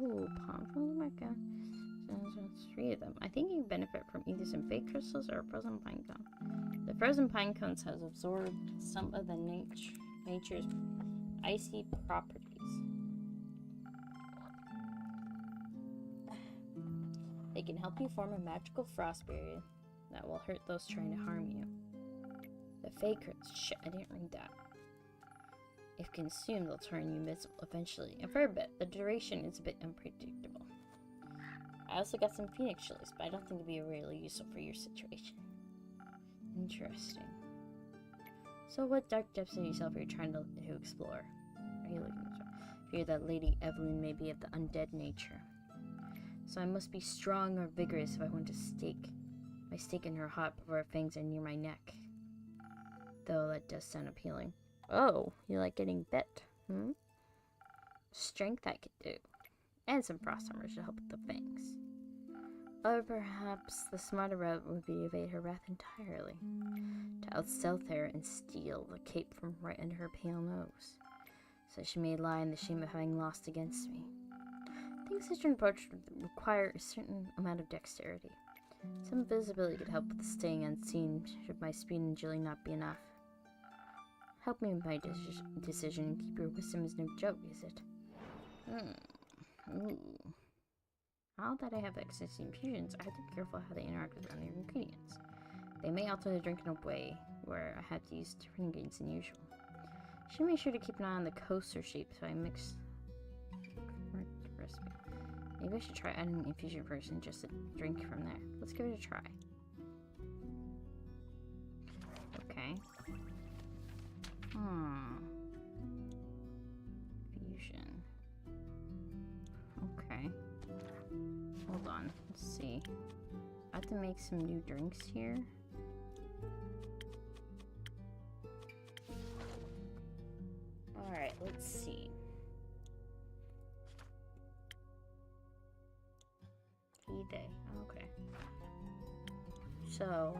Oh, palm from the market. There's 3 of them. I think you benefit from either some baked crystals or a frozen pine cone. The frozen pine cones has absorbed some of the nature's icy properties. They can help you form a magical frost barrier that will hurt those trying to harm you. The fake crystals, shit, I didn't read that. If consumed, they'll turn you invisible eventually, and for a bit, the duration is a bit unpredictable. I also got some phoenix chilies, but I don't think it'd be really useful for your situation. Interesting. So what dark depths of yourself are you trying to explore? Are you looking to fear that Lady Evelyn may be of the undead nature? So I must be strong or vigorous if I want to stake my stake in her heart before her fangs are near my neck. Though that does sound appealing. Oh, you like getting bit, Strength I could do. And some frost armor to help with the fangs. Or perhaps the smarter route would be to evade her wrath entirely. To out-stealth her and steal the cape from right under her pale nose. So she may lie in the shame of having lost against me. I think such an approach would require a certain amount of dexterity. Some visibility could help with staying unseen should my speed and agility not be enough. Help me with my decision and keep your wisdom is no joke, is it? Ooh. Now that I have excess infusions, I have to be careful how they interact with other ingredients. They may alter the drink in a way where I have to use different ingredients than usual. Should make sure to keep an eye on the coaster shape so I mix correct recipe. Maybe I should try adding an infusion first and just a drink from there. Let's give it a try. Okay. Fusion. Okay. Hold on. Let's see. I have to make some new drinks here. Alright, let's see. Okay. So,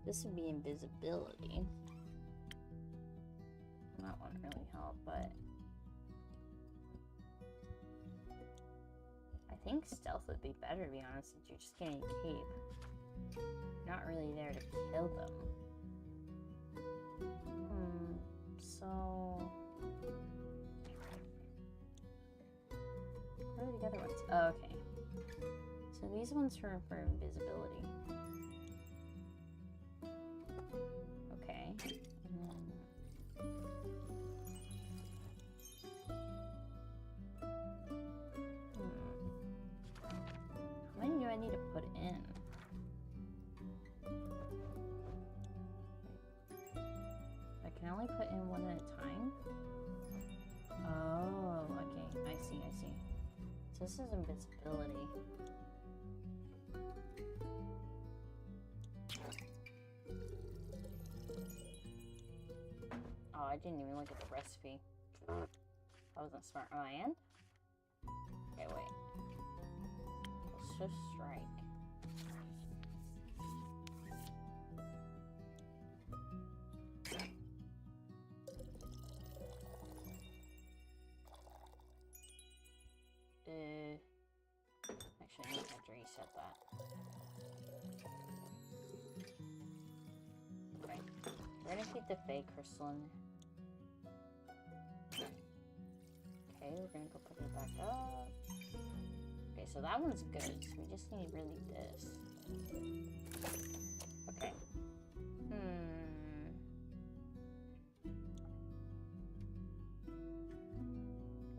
this would be invisibility. That won't really help, but I think stealth would be better, to be honest, since you're just getting a cape. Not really there to kill them. So what are the other ones? Oh, okay. So these ones are for invisibility. Okay. I need to put in? I can only put in one at a time? Oh, okay. I see. So this is invisibility. Oh, I didn't even look at the recipe. I wasn't smart on my end. Okay, wait. Let's just strike. Actually, I have to reset that. Okay. We're gonna keep the fake crystal in. Okay, we're gonna go put it back up. Okay, so that one's good. So we just need really this. Okay.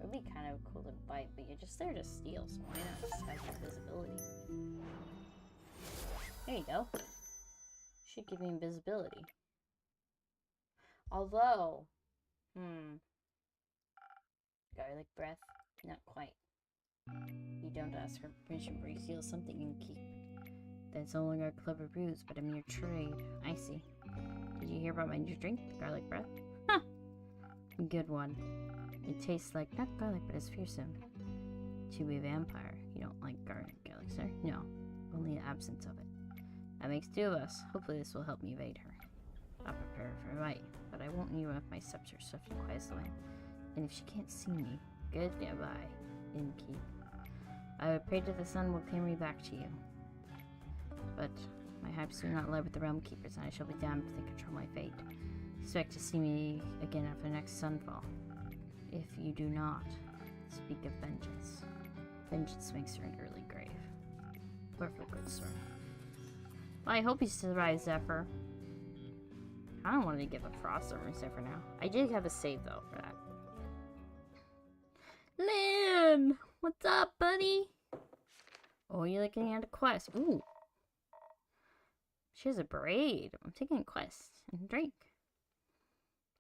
It would be kind of cool to bite, but you're just there to steal, so why not just have invisibility? There you go. Should give me invisibility. Although, garlic breath? Not quite. You don't ask for permission, but you steal something and keep. That's no longer a clever ruse, but a mere trade. I see. Did you hear about my new drink, the garlic breath? Huh! Good one. It tastes like, not garlic, but it's fearsome. To be a vampire, you don't like garlic, sir? No, only the absence of it. That makes two of us. Hopefully this will help me evade her. I'll prepare for a fight, but I won't need one if my steps are swift and quiet away. And if she can't see me, goodbye, innkeep. I would pray to the sun will carry me back to you. But my hopes do not lie with the realm keepers, and I shall be damned if they control my fate. Expect to see me again after the next sunfall. If you do not, speak of vengeance. Vengeance makes her an early grave. Perfect, good sir. Well, I hope he survives Zephyr. I don't want to give a frost over Zephyr now. I did have a save though for that. Lynn! What's up, buddy? Oh, you're looking at a quest. Ooh. She has a braid. I'm taking a quest and a drink.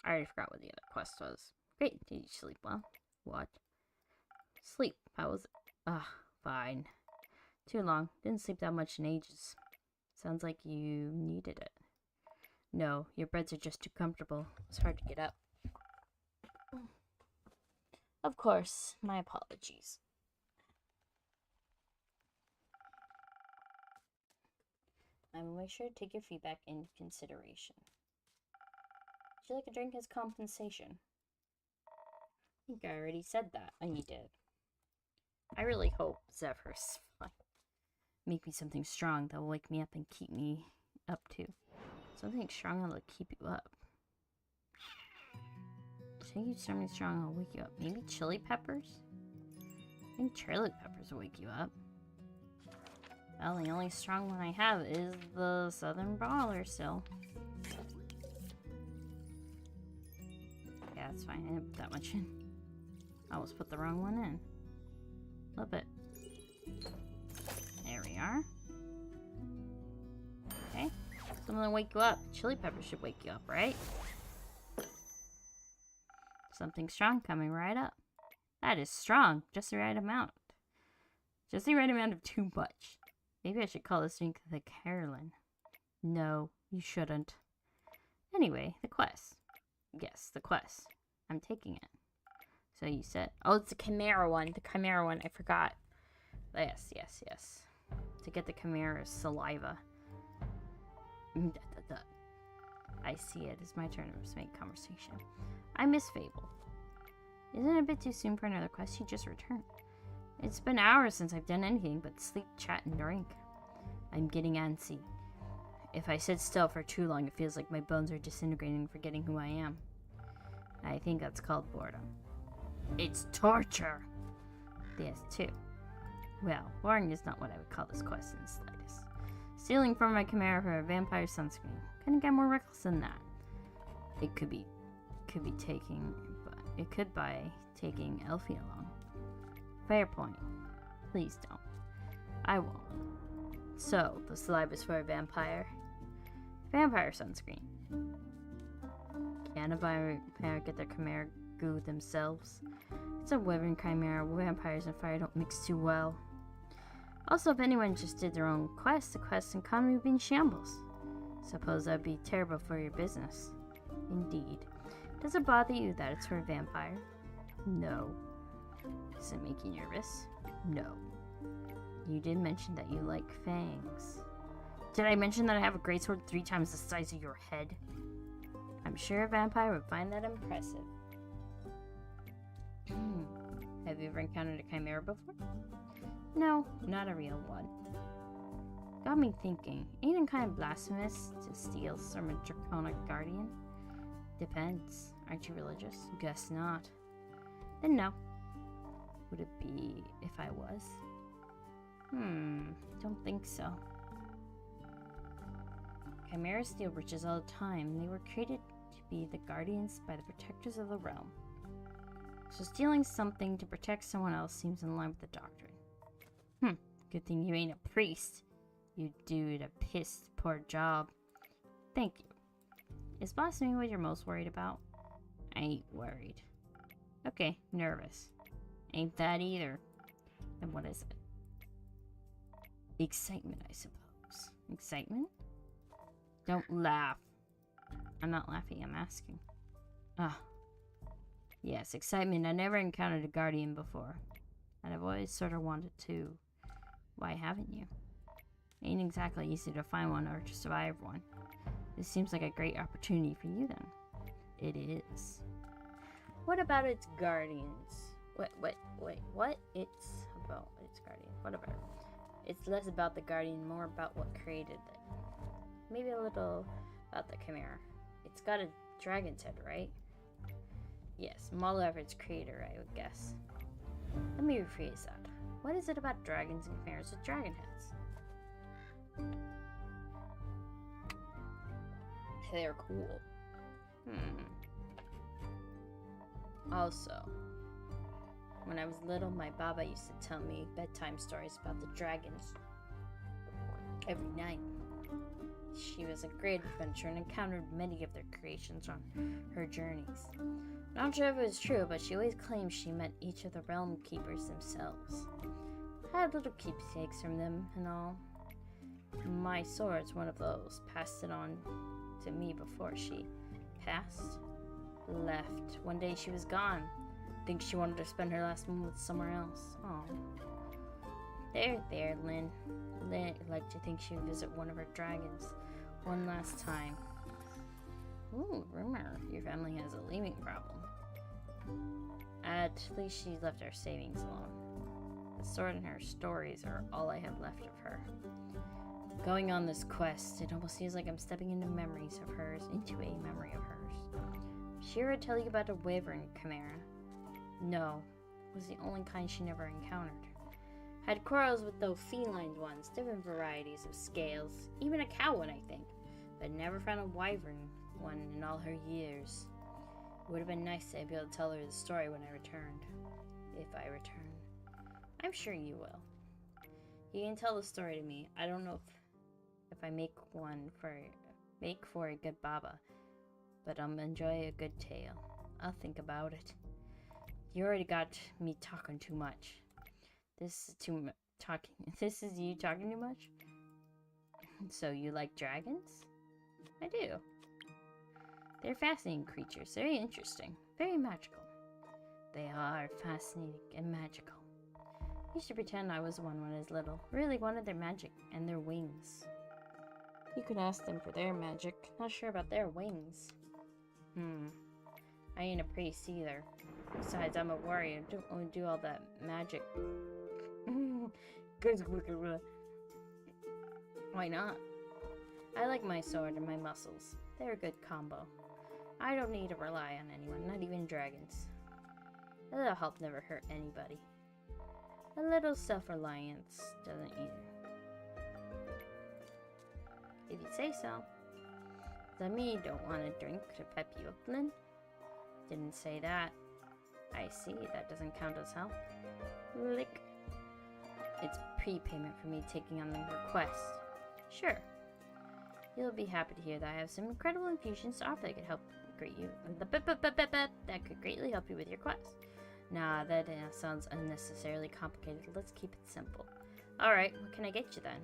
I already forgot what the other quest was. Great. Did you sleep well? What? Sleep. How was it? Fine. Too long. Didn't sleep that much in ages. Sounds like you needed it. No, your beds are just too comfortable. It's hard to get up. Of course. My apologies. I will make sure to take your feedback into consideration. Would you like a drink as compensation? I think I already said that. Oh, you did. I really hope Zephyr's fine. Make me something strong that will wake me up and keep me up too. Something strong that'll keep you up. Take you something strong that'll wake you up. Maybe chili peppers? I think chili peppers will wake you up. Well, the only strong one I have is the Southern Brawler still. Yeah, that's fine. I didn't put that much in. I almost put the wrong one in. Flip it. There we are. Okay. Something to wake you up. Chili peppers should wake you up, right? Something strong coming right up. That is strong. Just the right amount. Just the right amount of too much. Maybe I should call this drink the Carolyn. No, you shouldn't. Anyway, the quest. Yes, the quest. I'm taking it. So you said... Oh, it's the Chimera one. The Chimera one. I forgot. Yes. To get the Chimera's saliva. I see it. It's my turn to make conversation. I miss Fable. Isn't it a bit too soon for another quest? He just returned. It's been hours since I've done anything but sleep, chat, and drink. I'm getting antsy. If I sit still for too long, it feels like my bones are disintegrating and forgetting who I am. I think that's called boredom. It's torture! Yes, too. Well, boring is not what I would call this quest in the slightest. Stealing from my Chimera for a vampire sunscreen. Couldn't get more reckless than that. It could be taking Elfie along. Fair point. Please don't. I won't. So, the saliva is for a vampire. Vampire sunscreen. Can a vampire get their chimera goo themselves? It's a wyvern chimera. Vampires and fire don't mix too well. Also, if anyone just did their own quest, the quest economy would be in shambles. Suppose that'd be terrible for your business. Indeed. Does it bother you that it's for a vampire? No. Does it make you nervous? No. You did mention that you like fangs. Did I mention that I have a greatsword 3 times the size of your head? I'm sure a vampire would find that impressive. Have you ever encountered a chimera before? No, not a real one. Got me thinking, ain't it kind of blasphemous to steal from a draconic guardian? Depends. Aren't you religious? Guess not. Then no. Would it be if I was? Don't think so. Chimeras steal riches all the time. They were created to be the guardians by the protectors of the realm. So stealing something to protect someone else seems in line with the doctrine. Good thing you ain't a priest. You do a piss poor job. Thank you. Is blasphemy what you're most worried about? I ain't worried. Okay, nervous. Ain't that either. Then what is it? Excitement, I suppose. Excitement? Don't laugh. I'm not laughing, I'm asking. Yes, excitement. I never encountered a guardian before. And I've always sort of wanted to. Why haven't you? Ain't exactly easy to find one or to survive one. This seems like a great opportunity for you then. It is. What about its guardians? What? It's about its guardian. What about it? It's less about the guardian, more about what created it. Maybe a little about the chimera. It's got a dragon's head, right? Yes, model after its creator, I would guess. Let me rephrase that. What is it about dragons and chimeras with dragon heads? They're cool. Also, when I was little, my baba used to tell me bedtime stories about the dragons every night. She was a great adventurer and encountered many of their creations on her journeys. Not sure if it was true, but she always claimed she met each of the realm keepers themselves. I had little keepsakes from them and all. My sword's one of those. Passed it on to me before she passed. Left. One day she was gone. Think she wanted to spend her last moments somewhere else. Oh. There, Lynn. Lynn liked to think she would visit one of her dragons one last time. Ooh, rumor. Your family has a leaving problem. At least she left our savings alone. The sword and her stories are all I have left of her. Going on this quest, it almost feels like I'm stepping into memories of hers, into a memory of hers. She ever tell you about a wyvern chimera? No, it was the only kind she never encountered. Had quarrels with those feline ones, different varieties of scales, even a cow one, I think, but never found a wyvern one in all her years. It would have been nice to be able to tell her the story when I returned. If I return. I'm sure you will. You can tell the story to me. I don't know if I make for a good baba, but I'll enjoy a good tale. I'll think about it. You already got me talking too much. This is you talking too much? So you like dragons? I do. They're fascinating creatures, very interesting, very magical. They are fascinating and magical. I used to pretend I was one when I was little. Really wanted their magic and their wings. You could ask them for their magic. Not sure about their wings. I ain't a priest either. Besides, I'm a warrior. Don't only do all that magic. Why not? I like my sword and my muscles. They're a good combo. I don't need to rely on anyone, not even dragons. A little help never hurt anybody. A little self-reliance doesn't either. If you say so. Does that mean you don't want a drink to pep you up, Lynn? Didn't say that. I see, that doesn't count as help. Lick. It's prepayment for me taking on the request. Sure. You'll be happy to hear that I have some incredible infusions to offer that could help that could greatly help you with your quest. Nah, that sounds unnecessarily complicated. Let's keep it simple. Alright, what can I get you then?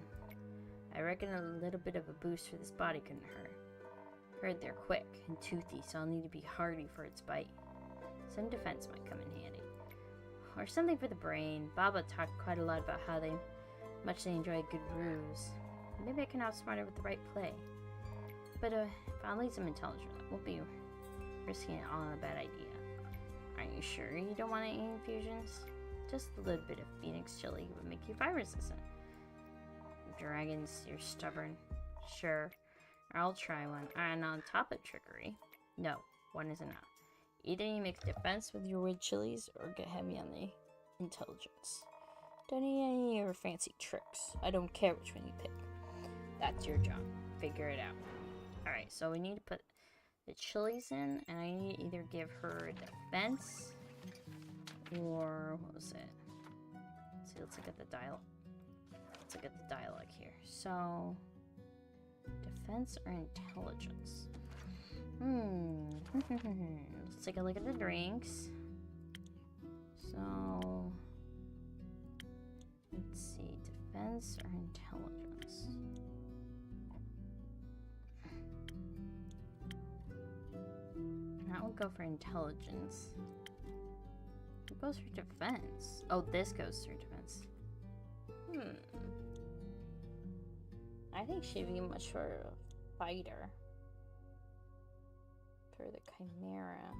I reckon a little bit of a boost for this body couldn't hurt. Heard they're quick and toothy, so I'll need to be hardy for its bite. Some defense might come in handy. Or something for the brain. Baba talked quite a lot about how much they enjoy a good ruse. Maybe I can outsmart it with the right play. But if I'll need some intelligence, that won't be risking it all on a bad idea. Are you sure you don't want any infusions? Just a little bit of Phoenix chili would make you fire resistant. Dragons, you're stubborn. Sure, I'll try one. And on top of trickery, no, one isn't enough. Either you make defense with your wood chilies or get heavy on the intelligence. Don't need any of your fancy tricks. I don't care which one you pick. That's your job. Figure it out. Alright, so we need to put the chilies in, and I need to either give her defense or what was it? See, let's look at the dialogue. Let's look at the dialogue here. So, defense or intelligence? Let's take a look at the drinks. So, let's see, defense or intelligence? That would go for intelligence. It goes for defense. Oh, this goes through defense. I think she'd be much more of a fighter for the Chimera.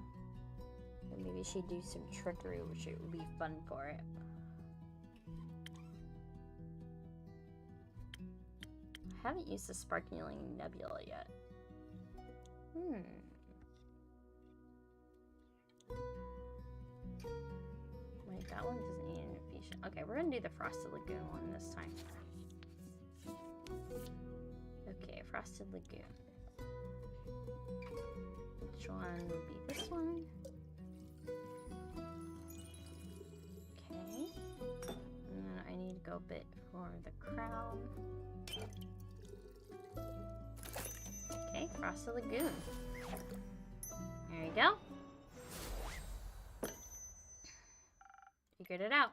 But maybe she'd do some trickery, which it would be fun for it. I haven't used the Sparkling Nebula yet. Wait, that one doesn't need an infusion. Okay, we're gonna do the Frosted Lagoon one this time. Okay, Frosted Lagoon. Which one would be this one? Okay. And then I need to go a bit for the crown. Okay, Frosted Lagoon. There you go. Figured it out.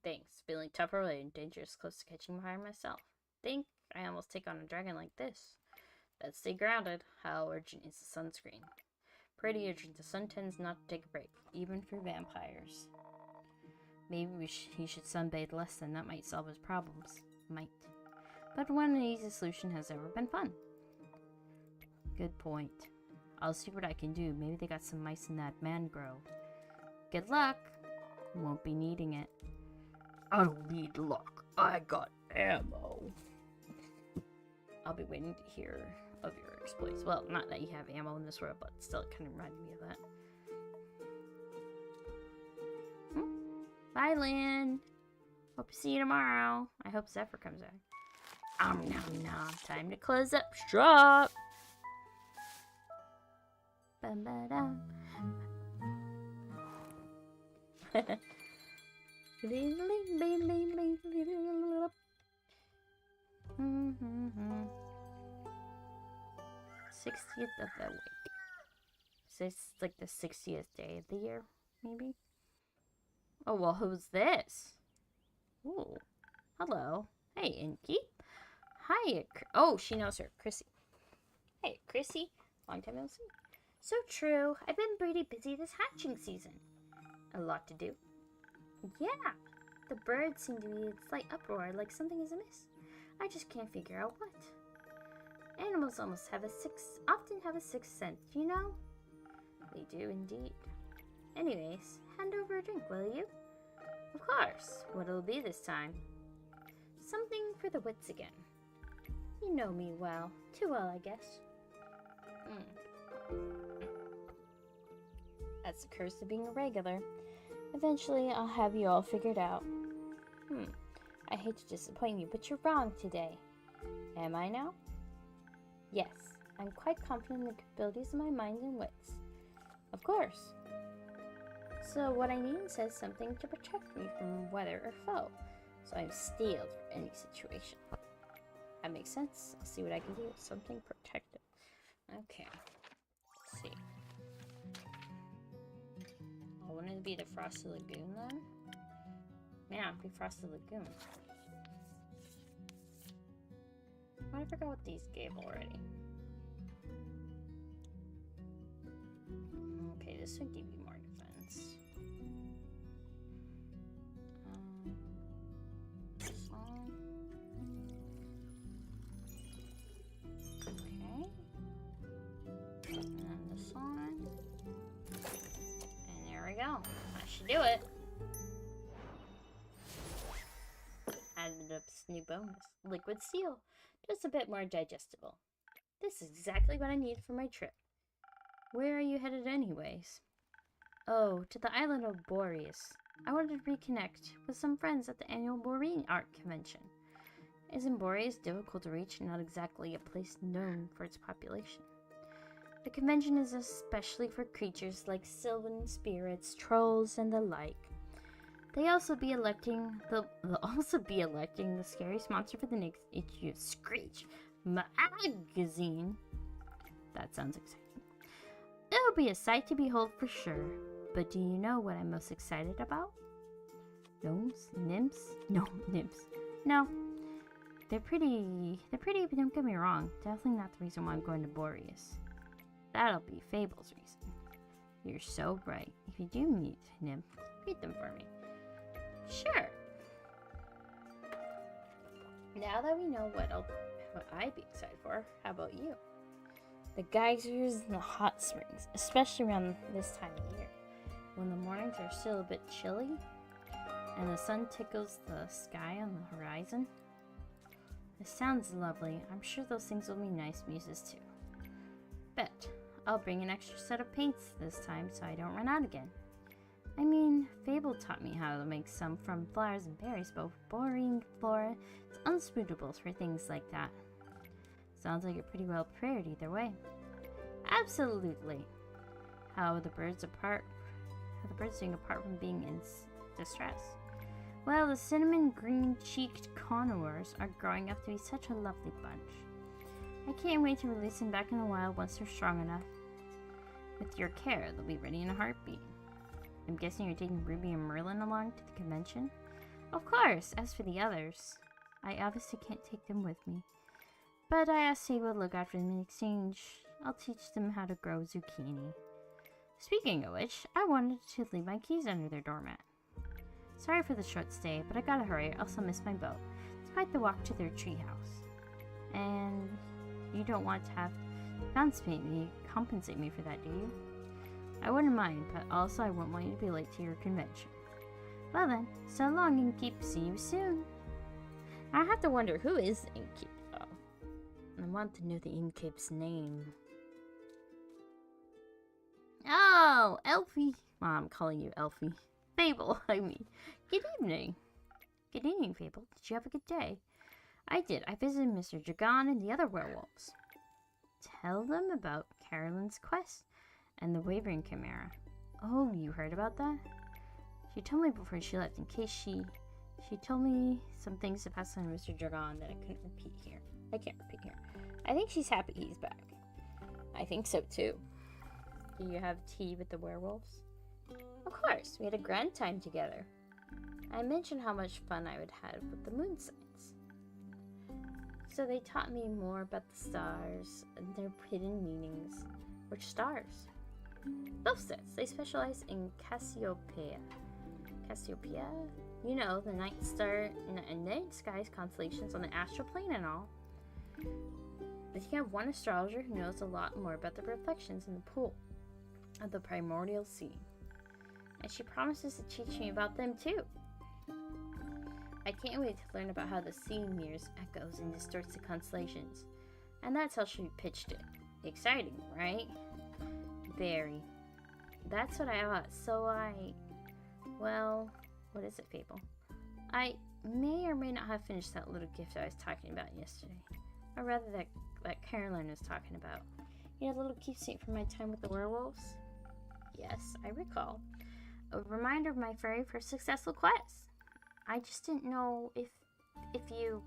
Thanks. Feeling tough already and dangerous, close to catching fire myself. Think I almost take on a dragon like this. Let's stay grounded. How urgent is the sunscreen? Pretty urgent. The sun tends not to take a break, even for vampires. Maybe he should sunbathe less, then that might solve his problems. Might. But one easy solution has ever been fun. Good point. I'll see what I can do. Maybe they got some mice in that mangrove. Good luck. Won't be needing it. I don't need luck. I got ammo. I'll be waiting to hear of your exploits. Well, not that you have ammo in this world, but still it kind of reminded me of that. Bye, Lynn. Hope to see you tomorrow. I hope Zephyr comes back. Nom nom. Time to close up shop. Bum-ba-dum. 60th of the week. So it's like the 60th day of the year, maybe? Oh, well, who's this? Ooh. Hello. Hey, Inky. Hi. Oh, she knows her. Chrissy. Hey, Chrissy. Long time no see. So true. I've been pretty busy this hatching season. A lot to do. Yeah. The birds seem to be in slight uproar, like something is amiss. I just can't figure out what. Animals almost often have a sixth sense, you know? They do indeed. Anyways, hand over a drink, will you? Of course. What'll it be this time? Something for the wits again. You know me well. Too well, I guess. That's the curse of being a regular. Eventually, I'll have you all figured out. I hate to disappoint you, but you're wrong today. Am I now? Yes, I'm quite confident in the abilities of my mind and wits. Of course. So what I need says something to protect me from weather or foe. so I'm steeled for any situation. That makes sense. I'll see what I can do. Something protective. Okay. Let's see. Oh, wouldn't it be the Frosty Lagoon then? Yeah, it'd be Frosty Lagoon. I forgot what these gave already. Okay, this would give you more defense. This one. Okay. And then this one. And there we go. That should do it. Added up this new bonus. Liquid seal. Just a bit more digestible. This is exactly what I need for my trip. Where are you headed anyways? Oh, to the island of Boreas. I wanted to reconnect with some friends at the annual Borean Art Convention. Isn't Boreas difficult to reach and not exactly a place known for its population? The convention is especially for creatures like sylvan spirits, trolls, and the like. They'll also be electing the scariest monster for the next issue of Screech magazine. That sounds exciting. It'll be a sight to behold for sure. But do you know what I'm most excited about? Gnomes? Nymphs? No, nymphs. No. They're pretty, but don't get me wrong. Definitely not the reason why I'm going to Boreas. That'll be Fable's reason. You're so right. If you do meet a nymph, meet them for me. Sure. Now that we know what I'd be excited for, how about you? The geysers and the hot springs, especially around this time of year, when the mornings are still a bit chilly and the sun tickles the sky on the horizon. It sounds lovely. I'm sure those things will be nice muses too. Bet. I'll bring an extra set of paints this time so I don't run out again. I mean, Fable taught me how to make some from flowers and berries, but boring flora is unsuitable for things like that. Sounds like you're pretty well prepared either way. Absolutely. How are the birds doing apart from being in distress? Well, the cinnamon green-cheeked conures are growing up to be such a lovely bunch. I can't wait to release them back in the wild once they're strong enough. With your care, they'll be ready in a heartbeat. I'm guessing you're taking Ruby and Merlin along to the convention? Of course! As for the others, I obviously can't take them with me. But I asked Sable to look after them in exchange. I'll teach them how to grow zucchini. Speaking of which, I wanted to leave my keys under their doormat. Sorry for the short stay, but I gotta hurry, I also missed my boat, despite the walk to their treehouse. And you don't want to have to compensate me for that, do you? I wouldn't mind, but also I wouldn't want you to be late to your convention. Well then, so long, Innkeep. See you soon. I have to wonder, who is the Innkeep, though? I want to know the Innkeep's name. Oh, Elfie. Well, I'm calling you Elfie. Fable, I mean. Good evening. Good evening, Fable. Did you have a good day? I did. I visited Mr. Dragon and the other werewolves. Tell them about Carolyn's quest and the Wavering Chimera. Oh, you heard about that? She told me before she left, in case she told me some things to pass on to Mr. Dragon that I couldn't repeat here. I can't repeat here. I think she's happy he's back. I think so too. Do you have tea with the werewolves? Of course, we had a grand time together. I mentioned how much fun I would have with the moon signs. So they taught me more about the stars and their hidden meanings. Which stars? Solstice. They specialize in Cassiopeia. Cassiopeia? You know, the night star and night skies, constellations on the astral plane and all. But you have one astrologer who knows a lot more about the reflections in the pool of the primordial sea. And she promises to teach me about them too. I can't wait to learn about how the sea mirrors echoes and distorts the constellations. And that's how she pitched it. Exciting, right? Very. That's what I thought. So well, what is it, Fable? I may or may not have finished that little gift I was talking about yesterday. Or rather that Caroline was talking about. You know, the little keepsake from my time with the werewolves? Yes, I recall. A reminder of my very first successful quest. I just didn't know if you...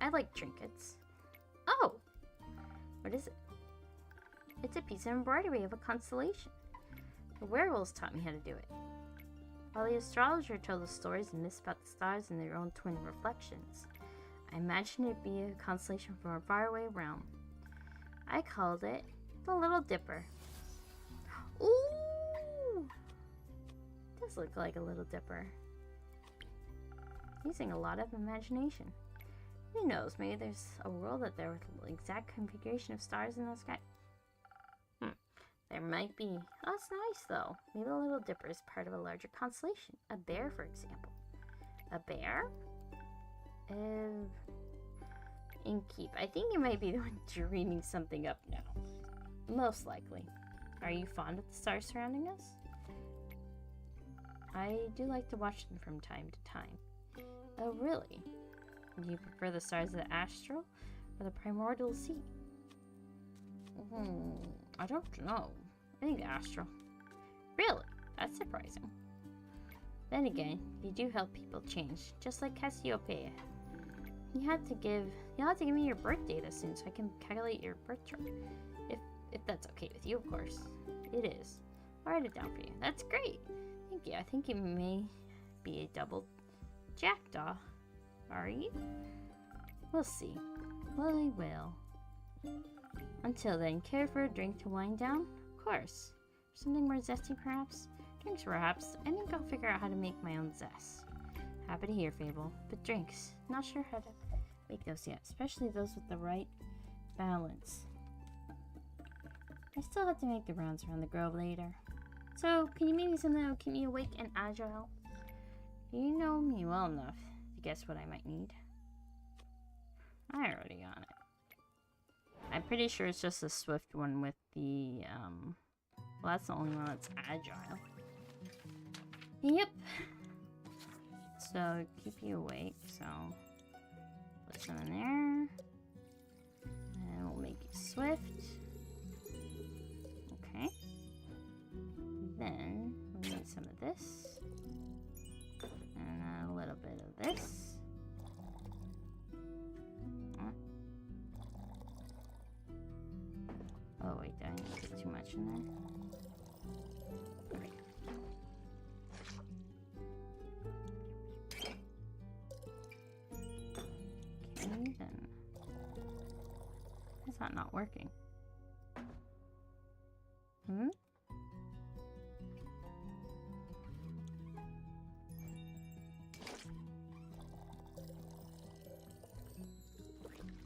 I like trinkets. Oh! What is it? It's a piece of embroidery of a constellation. The werewolves taught me how to do it. While the astrologer told us stories and myths about the stars and their own twin reflections, I imagined it'd be a constellation from a faraway realm. I called it the Little Dipper. Ooh! It does look like a Little Dipper. Using a lot of imagination. Who knows, maybe there's a world out there with the exact configuration of stars in the sky. There might be. Oh, that's nice though. Maybe the Little Dipper is part of a larger constellation. A bear, for example. A bear? Inkeep. I think you might be the one dreaming something up now. Most likely. Are you fond of the stars surrounding us? I do like to watch them from time to time. Oh, really? Do you prefer the stars of the astral or the primordial sea? I don't know. I think astral. Really? That's surprising. Then again, you do help people change, just like Cassiopeia. You'll have to give me your birth data soon so I can calculate your birth chart. If that's okay with you, of course. It is. I'll write it down for you. That's great. Thank you. I think you may be a double jackdaw. Are you? We'll see. Well, I will. Until then, care for a drink to wind down? Of course. Something more zesty, perhaps? Drinks, perhaps. I think I'll figure out how to make my own zest. Happy to hear, Fable. But drinks. Not sure how to make those yet, especially those with the right balance. I still have to make the rounds around the grove later. So, can you make me something that will keep me awake and agile? You know me well enough to guess what I might need. I already got it. I'm pretty sure it's just a swift one with the, well, that's the only one that's agile. Yep. So, keep you awake, so put some in there. And we'll make you swift. Okay. Then, we need some of this. And a little bit of this. Oh wait, did I get too much in there? Okay, then. Is that not working?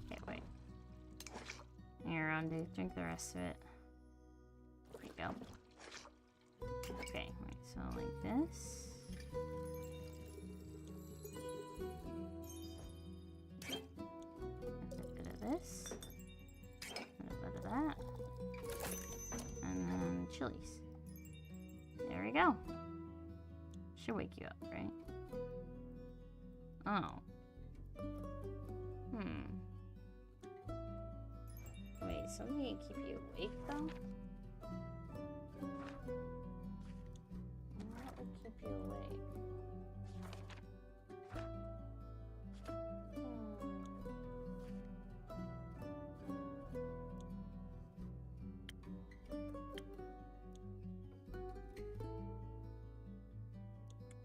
Okay, wait. Here, on to drink the rest of it. There we go. Okay, wait, so like this. A bit of this. And a bit of that. And then chilies. There we go. Should wake you up, right? Oh. Wait, something to keep you awake though? What would keep you awake?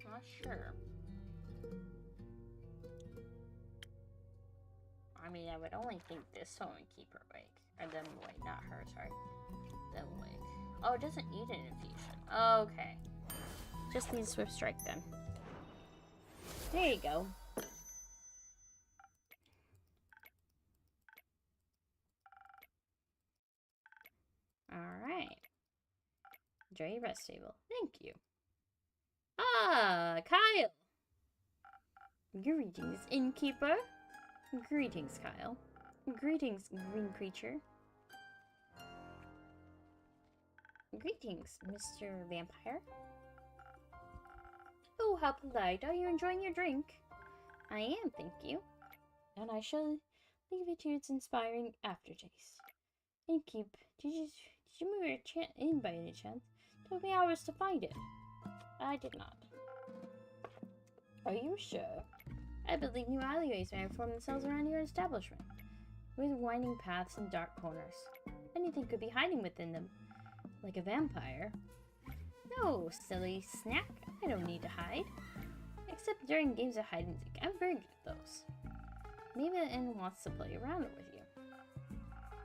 Not sure. I mean, I would only think this one would keep her awake. Or them awake, not her, sorry. Them awake. Oh, it doesn't need an infusion. Okay. Just needs Swift Strike then. There you go. Alright. Enjoy your rest, Table. Thank you. Ah, Kyle! Greetings, innkeeper. Greetings, Kyle. Greetings, green creature. Greetings, Mr. Vampire. Oh, how polite. Are you enjoying your drink? I am, thank you. And I shall leave it to its inspiring aftertaste. Innkeep, did you move your in by any chance? It took me hours to find it. I did not. Are you sure? I believe new alleyways may form themselves around your establishment, with winding paths and dark corners. Anything could be hiding within them, like a vampire. No, silly snack. I don't need to hide. Except during games of hide and seek. I'm very good at those. Maybe the inn wants to play around with you.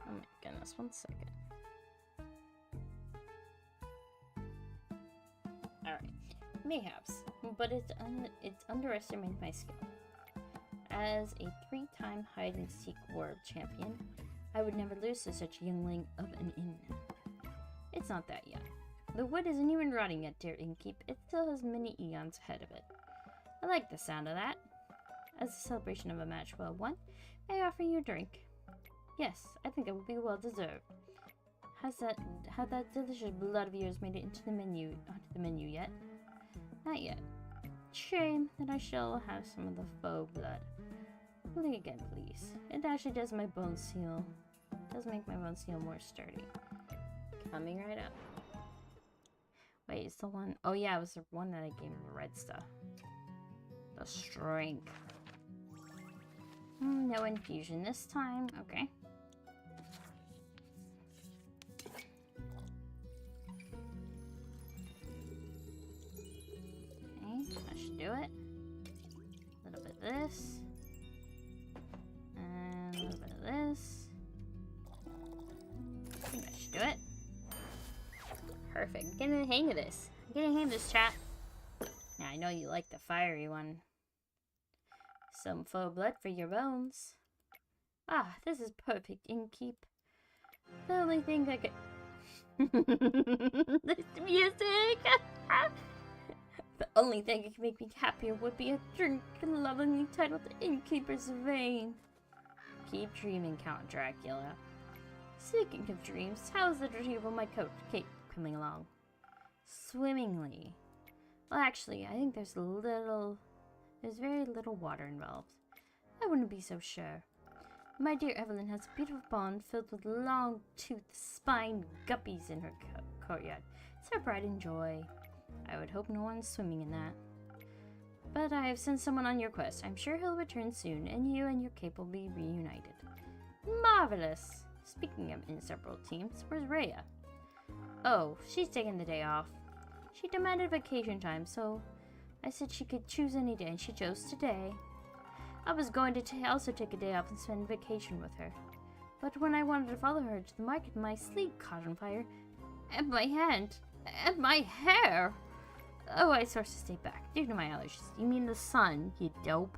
Oh my goodness, 1 second. Alright, mayhaps, but it's underestimated my skill. As a 3-time hide-and-seek world champion, I would never lose to such a youngling of an inn. It's not that young. The wood isn't even rotting yet, dear innkeep. It still has many eons ahead of it. I like the sound of that. As a celebration of a match well won, I offer you a drink. Yes, I think it would be well deserved. Have that delicious blood of yours made it onto the menu yet? Not yet. Shame that I shall have some of the faux blood. Play again, please. It actually does make my bones feel more sturdy. Coming right up. Wait, it's the one. Oh yeah, it was the one that I gave him the red stuff. The strength. No infusion this time. Okay. That should do it. A little bit of this. And a little bit of this. I think that should do it. Perfect. Getting the hang of this. Getting the hang of this, chat. Now, I know you like the fiery one. Some faux blood for your bones. Ah, this is perfect, innkeep. The only thing I could... This music! The only thing that could make me happier would be a drink lovingly titled Innkeeper's Vein. Keep dreaming, Count Dracula. Speaking of dreams, how's the retrieval of my cape coming along? Swimmingly. Well, actually, I think there's very little water involved. I wouldn't be so sure. My dear Evelyn has a beautiful pond filled with long-toothed, spined guppies in her courtyard. It's her pride and joy. I would hope no one's swimming in that. But I have sent someone on your quest. I'm sure he'll return soon, and you and your cape will be reunited. Marvelous! Speaking of inseparable teams, where's Rhea? Oh, she's taking the day off. She demanded vacation time, so I said she could choose any day, and she chose today. I was going to also take a day off and spend vacation with her. But when I wanted to follow her to the market, my sleeve caught on fire, and my hand, and my hair. Oh, I forced to stay back due to my allergies. You mean the sun, you dope?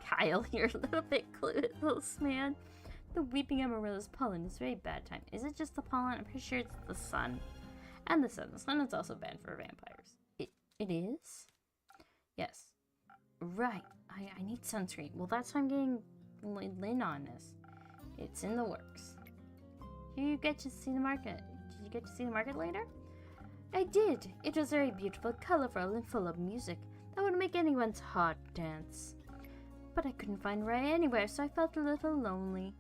Kyle, you're a little bit clueless, man. The weeping Amarillo's pollen is very bad time. Is it just the pollen? I'm pretty sure it's the sun. And the sun. The sun is also bad for vampires. It is? Yes. Right. I need sunscreen. Well, that's why I'm getting Lynn on this. It's in the works. Did you get to see the market? Did you get to see the market later? I did. It was very beautiful, colorful, and full of music that would make anyone's heart dance. But I couldn't find Ray anywhere, so I felt a little lonely.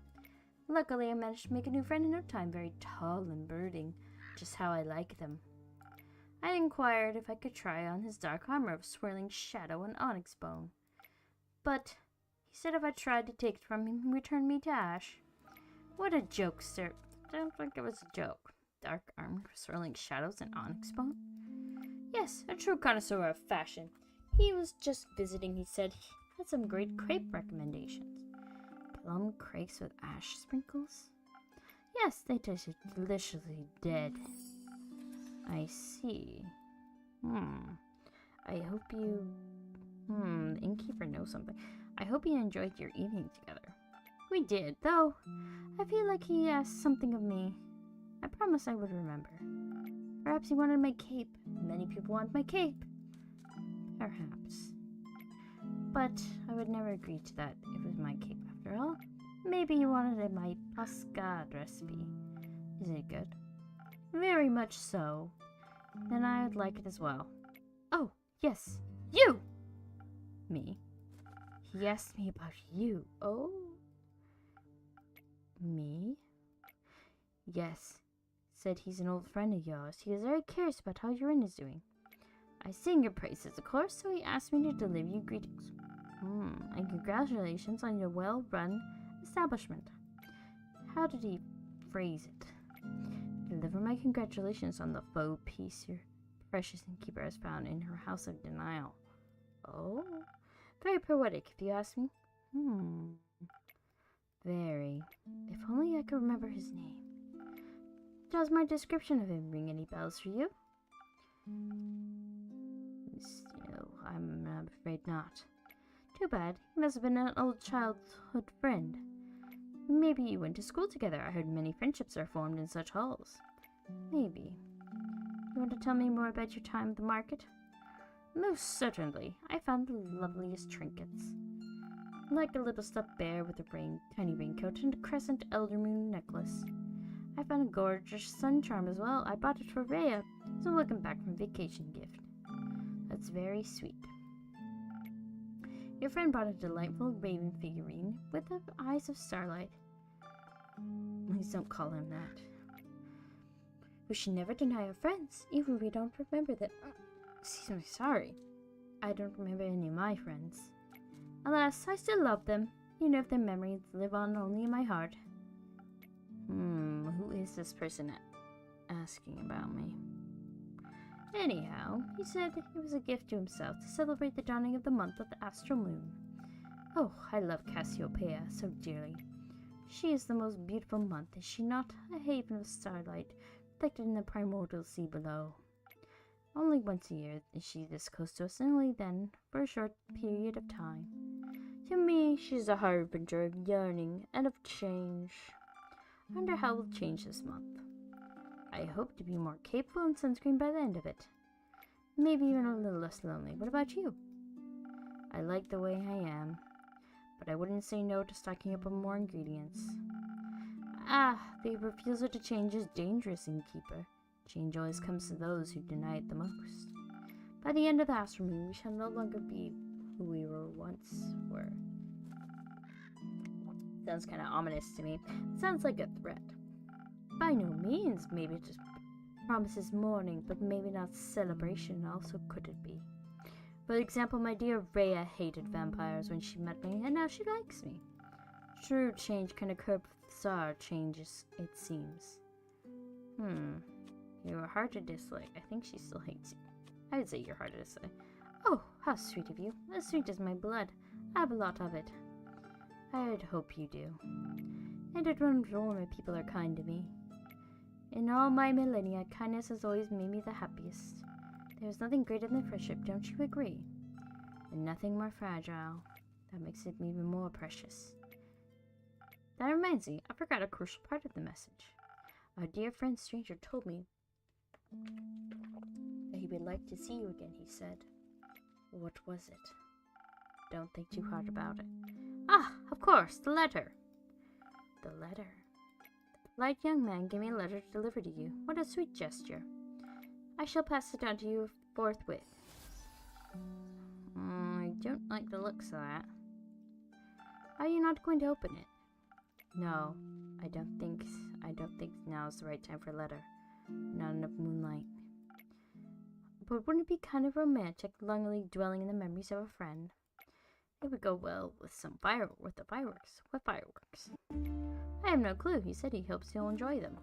Luckily, I managed to make a new friend in no time, very tall and brooding, just how I like them. I inquired if I could try on his dark armor of swirling shadow and onyx bone. But he said if I tried to take it from him, he'd return me to ash. What a jokester. I don't think it was a joke. Dark armor, swirling shadows, and onyx bone? Yes, a true connoisseur of fashion. He was just visiting, he said. He had some great crepe recommendations. Plum crepes with ash sprinkles? Yes, they tasted deliciously dead. I see. I hope you... the innkeeper knows something. I hope you enjoyed your evening together. We did, though. I feel like he asked something of me. I promised I would remember. Perhaps he wanted my cape. Many people want my cape. Perhaps. But I would never agree to that if it was my cape after all. Maybe he wanted my pascade recipe. Is it good? Very much so. Then I would like it as well. Oh, yes. You! Me? He asked me about you. Oh? Me? Yes. Said he's an old friend of yours. He is very curious about how your inn is doing. I sing your praises, of course, so he asked me to deliver you greetings. And congratulations on your well-run establishment. How did he phrase it? Deliver my congratulations on the faux piece your precious innkeeper has found in her house of denial. Oh, very poetic, if you ask me. Very. If only I could remember his name. Does my description of him ring any bells for you? No, I'm afraid not. Too bad. He must have been an old childhood friend. Maybe you went to school together. I heard many friendships are formed in such halls. Maybe. You want to tell me more about your time at the market? Most certainly. I found the loveliest trinkets. Like a little stuffed bear with a tiny raincoat and a crescent elder moon necklace. I found a gorgeous sun charm as well. I bought it for Rhea as a welcome back from vacation gift. That's very sweet. Your friend brought a delightful raven figurine with the eyes of starlight. Please don't call him that. We should never deny our friends, even if we don't remember them. Excuse me, sorry. I don't remember any of my friends. Alas, I still love them, even if their memories live on only in my heart. Who is this person asking about me? Anyhow, he said it was a gift to himself to celebrate the dawning of the month of the astral moon. Oh, I love Cassiopeia so dearly. She is the most beautiful month, is she not? A haven of starlight, reflected in the primordial sea below. Only once a year is she this close to us, and only then for a short period of time. To me, she's a harbinger of yearning and of change. I wonder how we'll change this month. I hope to be more capable in sunscreen by the end of it. Maybe even a little less lonely. What about you? I like the way I am, but I wouldn't say no to stocking up on more ingredients. The refusal to change is dangerous, innkeeper. Change always comes to those who deny it the most. By the end of the astral moon, we shall no longer be who we once were. Sounds kind of ominous to me. It sounds like a threat. By no means. Maybe it just promises mourning, but maybe not celebration also could it be. For example, my dear Rhea hated vampires when she met me, and now she likes me. True change can occur with bizarre changes, it seems. You are hard to dislike. I think she still hates you. I would say you're hard to dislike. Oh, how sweet of you. As sweet as my blood. I have a lot of it. I'd hope you do. And it runs warm when people are kind to me. In all my millennia, kindness has always made me the happiest. There's nothing greater than friendship, don't you agree? And nothing more fragile. That makes it even more precious. That reminds me, I forgot a crucial part of the message. Our dear friend Stranger told me that he would like to see you again, he said. What was it? Don't think too hard about it. Of course, the letter. The letter. The polite young man gave me a letter to deliver to you. What a sweet gesture. I shall pass it on to you forthwith. I don't like the looks of that. Are you not going to open it? No, I don't think now is the right time for a letter. Not enough moonlight. But wouldn't it be kind of romantic, longingly dwelling in the memories of a friend? It would go well with the fireworks. What fireworks? I have no clue. He said he hopes you'll enjoy them.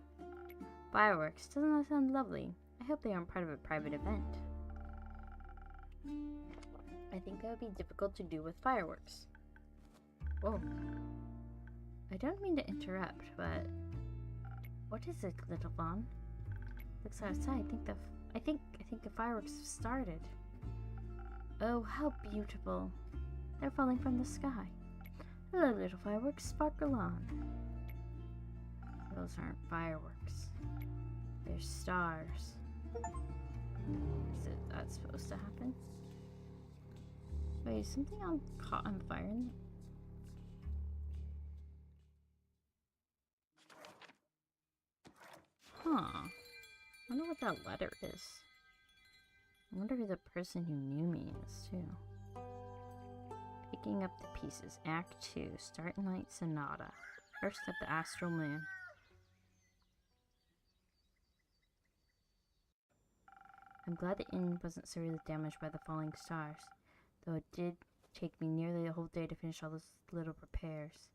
Fireworks? Doesn't that sound lovely? I hope they aren't part of a private event. I think that would be difficult to do with fireworks. Whoa. I don't mean to interrupt, but what is it, little Fawn? Looks outside. I think the fireworks have started. Oh, how beautiful. They're falling from the sky. Hello, little fireworks. Sparkle on. Those aren't fireworks. They're stars. Is that supposed to happen? Wait, is something caught on fire in I wonder what that letter is. I wonder who the person who knew me is, too. Picking up the pieces. Act 2. Start Night Sonata. First at the Astral Moon. I'm glad the inn wasn't severely damaged by the falling stars, though it did take me nearly a whole day to finish all those little repairs.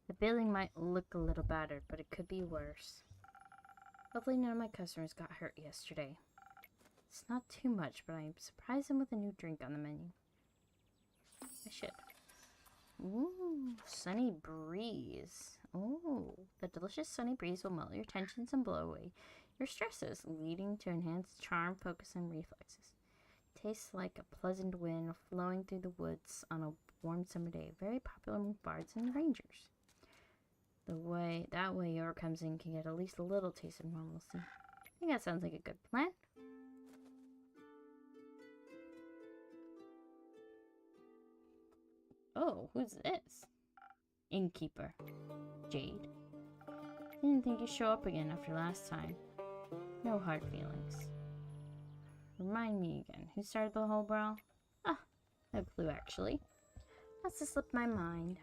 The building might look a little battered, but it could be worse. Hopefully none of my customers got hurt yesterday. It's not too much, but I surprised them with a new drink on the menu. I should. Ooh, sunny breeze. Ooh, the delicious sunny breeze will melt your tensions and blow away your stresses, leading to enhanced charm, focus, and reflexes. Tastes like a pleasant wind flowing through the woods on a warm summer day. Very popular with bards and rangers. That way whoever comes in can get at least a little taste of normalcy. I think that sounds like a good plan. Oh, who's this? Innkeeper. Jade. Didn't think you'd show up again after last time. No hard feelings. Remind me again, who started the whole brawl? Ah, no clue actually. Must have slipped my mind.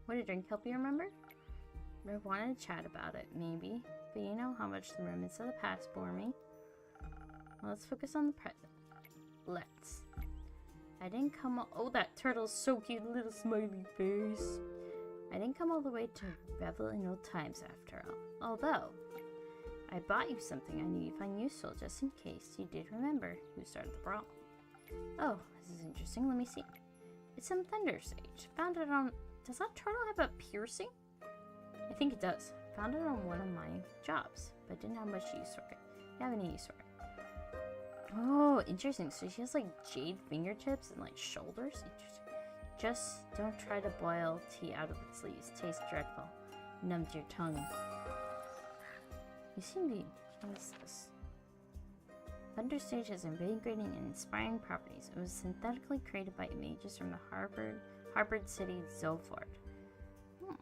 Would a drink help you remember? I wanted to chat about it, maybe. But you know how much the remnants of the past bore me. Well, let's focus on the present. Let's. I didn't come oh, that turtle's so cute, little smiley face. I didn't come all the way to revel in old times after all. Although, I bought you something I knew you'd find useful just in case you did remember who started the brawl. Oh, this is interesting. Let me see. It's some thunder sage. Found it on... Does that turtle have a piercing? I think it does. Found it on one of my jobs, but didn't have much use for it. Didn't have any use for it. Oh, interesting. So she has like jade fingertips and like shoulders. Interesting. Just don't try to boil tea out of its leaves. Tastes dreadful. Numbs your tongue. You seem to be... What is this? Thunder Sage has invigorating and inspiring properties. It was synthetically created by mages from the harbored city Zoford. You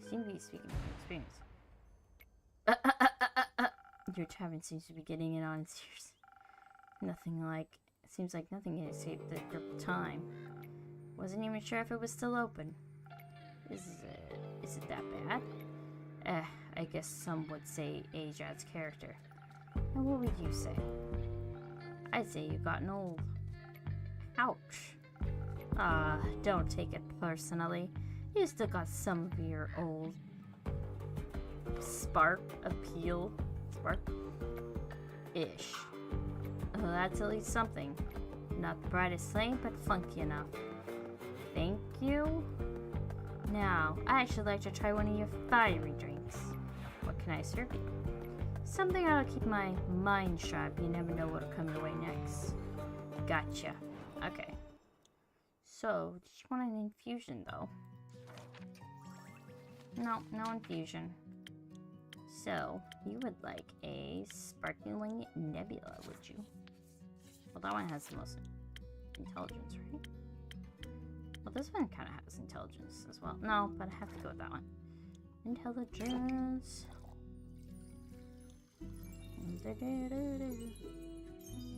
seem to be speaking from experience. Your tavern seems to be getting in on its ears. It seems like nothing can escape the grip of time. Wasn't even sure if it was still open. Is it that bad? I guess some would say age adds character. And what would you say? I'd say you've gotten old. Ouch. Don't take it personally. You still got some of your old spark appeal. Spark-ish. Oh, that's at least something. Not the brightest flame, but funky enough. Thank you. Now, I actually like to try one of your fiery drinks. What can I serve you? Something that'll keep my mind sharp. You never know what'll come your way next. Gotcha. Okay. So, did you want an infusion, though? No infusion. So, you would like a sparkling nebula, would you? Well, that one has the most intelligence, right? Well, this one kind of has intelligence as well. No, but I have to go with that one. Intelligence.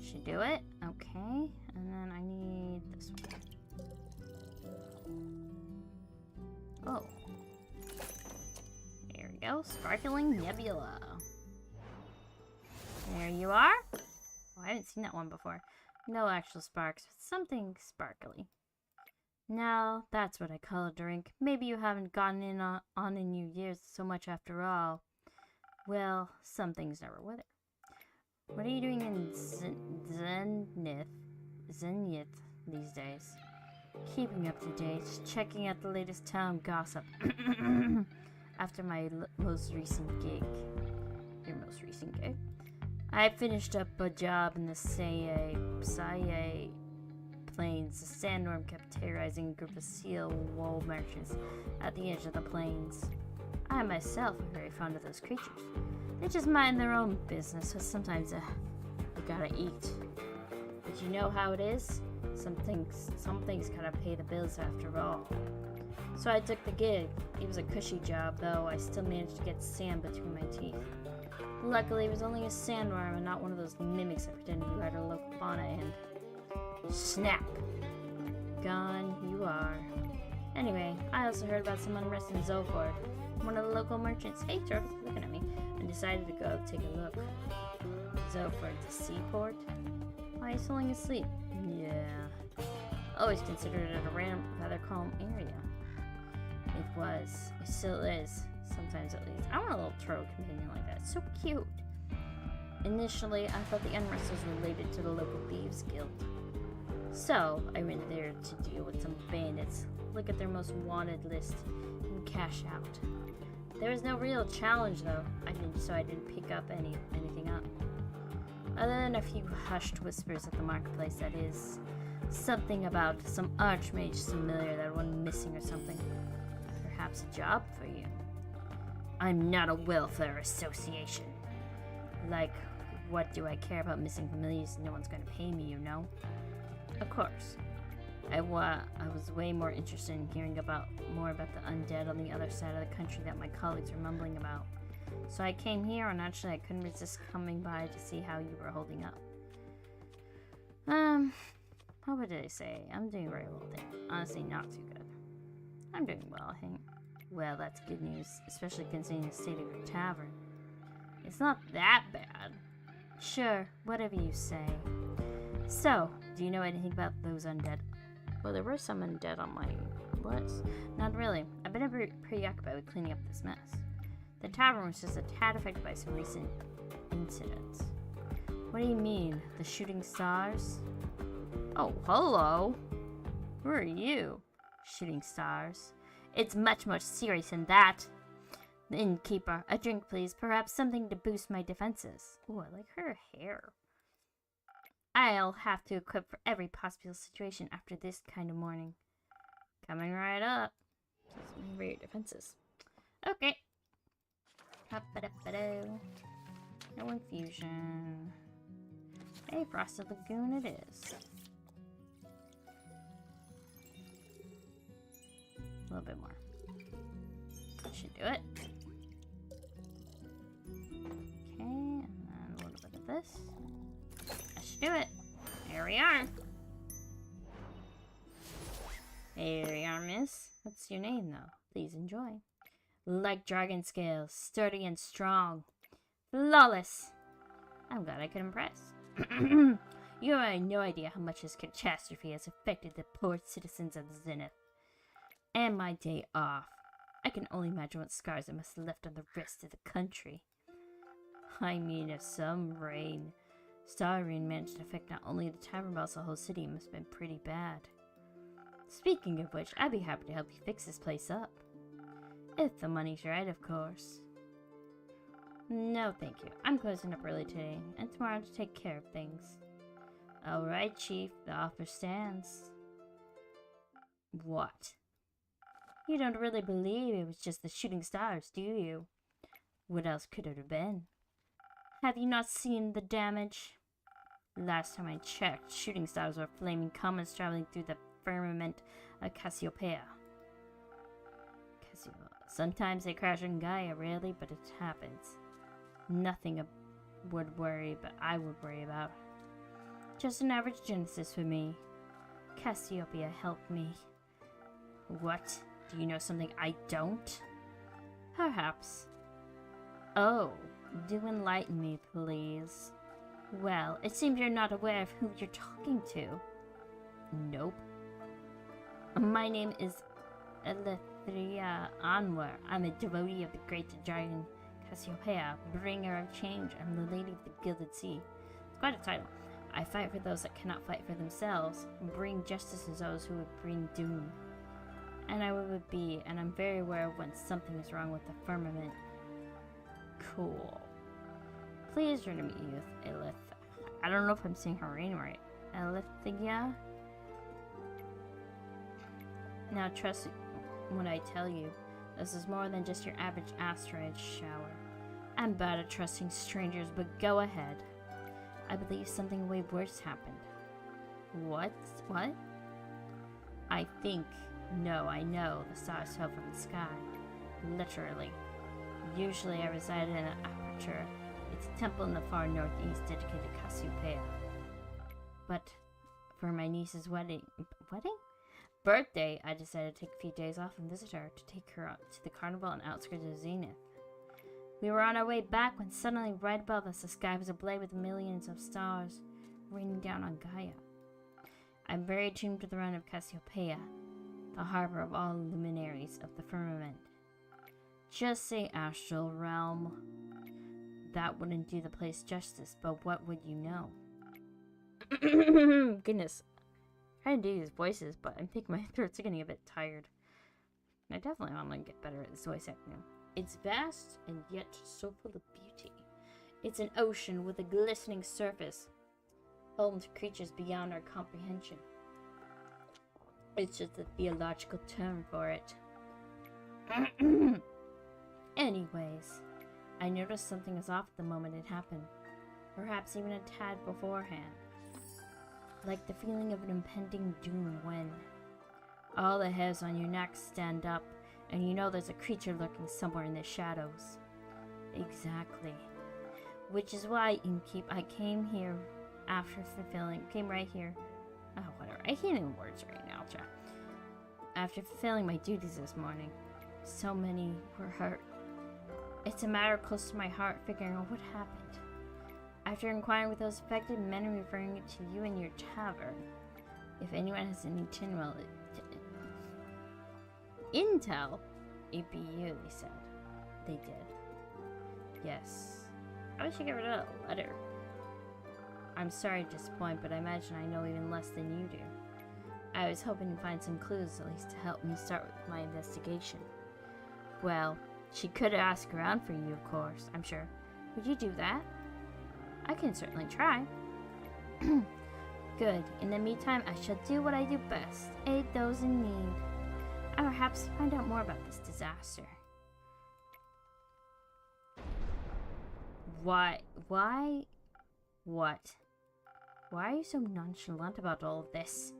Should do it. Okay. And then I need this one. Oh. There we go. Sparkling Nebula. There you are. Oh, I haven't seen that one before. No actual sparks, but something sparkly. Now, that's what I call a drink. Maybe you haven't gotten in on in your years so much after all. Well, some things never wither. What are you doing in Zenith these days? Keeping up to date, checking out the latest town gossip. After my most recent gig. Your most recent gig? I finished up a job in the Saye Plains. The sandstorm kept terrorizing a group of seal wool merchants at the edge of the plains. I myself am very fond of those creatures. They just mind their own business, but sometimes you gotta eat. But you know how it is? Some things gotta pay the bills after all. So I took the gig. It was a cushy job, though. I still managed to get sand between my teeth. Luckily, it was only a sandworm and not one of those mimics that pretended to write a local fauna and... Snap! Gone you are. Anyway, I also heard about some unrest in Zoford. One of the local merchants, hey Turtle, looking at me, and decided to go take a look. So for the seaport? Why is falling asleep? Yeah. Always considered it a random, rather calm area. It was. It still is. Sometimes at least. I want a little turtle companion like that. It's so cute. Initially, I thought the unrest was related to the local thieves guild. So, I went there to deal with some bandits, look at their most wanted list, and cash out. There was no real challenge though, I didn't pick up anything up. Other than a few hushed whispers at the marketplace, that is. Something about some archmage familiar that went missing or something. Perhaps a job for you. I'm not a welfare association. Like, what do I care about missing familiars? No one's gonna pay me, you know? Of course. I was way more interested in hearing more about the undead on the other side of the country that my colleagues were mumbling about. So I came here, and actually I couldn't resist coming by to see how you were holding up. What did I say? I'm doing very well there. Honestly, not too good. I'm doing well, I think. Well, that's good news, especially considering the state of your tavern. It's not that bad. Sure, whatever you say. So, do you know anything about those undead? Well, there were some undead on my list. Not really. I've been preoccupied with cleaning up this mess. The tavern was just a tad affected by some recent incidents. What do you mean? The shooting stars? Oh, hello. Who are you? Shooting stars. It's much more serious than that. The innkeeper, a drink please, perhaps something to boost my defenses. Ooh, I like her hair. I'll have to equip for every possible situation after this kind of morning. Coming right up. Something for your defenses. Okay. No infusion. A frosted lagoon it is. A little bit more. That should do it. Okay, and then a little bit of this. That should do it. There we are. There we are, miss. What's your name, though? Please enjoy. Like dragon scales, sturdy and strong. Flawless. I'm glad I could impress. You have no idea how much this catastrophe has affected the poor citizens of Zenith. And my day off. I can only imagine what scars it must have left on the rest of the country. I mean, if some star rain managed to affect not only the tavern but also the whole city, it must have been pretty bad. Speaking of which, I'd be happy to help you fix this place up. If the money's right, of course. No, thank you. I'm closing up early today, and tomorrow to take care of things. Alright, Chief, the offer stands. What? You don't really believe it was just the shooting stars, do you? What else could it have been? Have you not seen the damage? Last time I checked, shooting stars were flaming comets traveling through the firmament of Cassiopeia. Sometimes they crash on Gaia, rarely, but it happens. Nothing I would worry about. Just an average Genesis for me. Cassiopeia helped me. What? Do you know something I don't? Perhaps. Oh, do enlighten me, please. Well, it seems you're not aware of who you're talking to. Nope. My name is Elethria Anwar. I'm a devotee of the great dragon Cassiopeia, bringer of change. I'm the lady of the gilded sea. It's quite a title. I fight for those that cannot fight for themselves, and bring justice to those who would bring doom. And I'm very aware of when something is wrong with the firmament. Cool. Pleasure to meet you, Elith. I don't know if I'm saying her name right. Elithia? Now trust when I tell you, this is more than just your average asteroid shower. I'm bad at trusting strangers, but go ahead. I believe something way worse happened. What? What? I know the stars fell from the sky. Literally. Usually I reside in an aperture. It's a temple in the far northeast dedicated to Cassiopeia. But for my niece's birthday, I decided to take a few days off and visit her, to take her out to the carnival and outskirts of Zenith. We were on our way back when suddenly right above us the sky was ablaze with millions of stars raining down on Gaia. I'm very attuned to the run of Cassiopeia, the harbor of all luminaries of the firmament. Just say astral realm. That wouldn't do the place justice, but what would you know? Goodness. I try to do these voices, but I think my throat's getting a bit tired. I definitely want to get better at this voice acting. It's vast and yet so full of beauty. It's an ocean with a glistening surface, home to creatures beyond our comprehension. It's just a theological term for it. Anyways, I noticed something was off the moment it happened. Perhaps even a tad beforehand. Like the feeling of an impending doom when all the hairs on your neck stand up and you know there's a creature lurking somewhere in the shadows. Exactly. Which is why, Innkeep, I came right here. Oh, whatever. I can't even words right now, Jack. After fulfilling my duties this morning, so many were hurt. It's a matter close to my heart figuring out what happened. After inquiring with those affected, men are referring it to you and your tavern. If anyone has any intel, it'd be you, they said. They did. Yes. I wish I could write a letter. I'm sorry to disappoint, but I imagine I know even less than you do. I was hoping to find some clues, at least to help me start with my investigation. Well, she could ask around for you, of course, I'm sure. Would you do that? I can certainly try. Good. In the meantime, I shall do what I do best. Aid those in need. And perhaps find out more about this disaster. What? Why are you so nonchalant about all of this?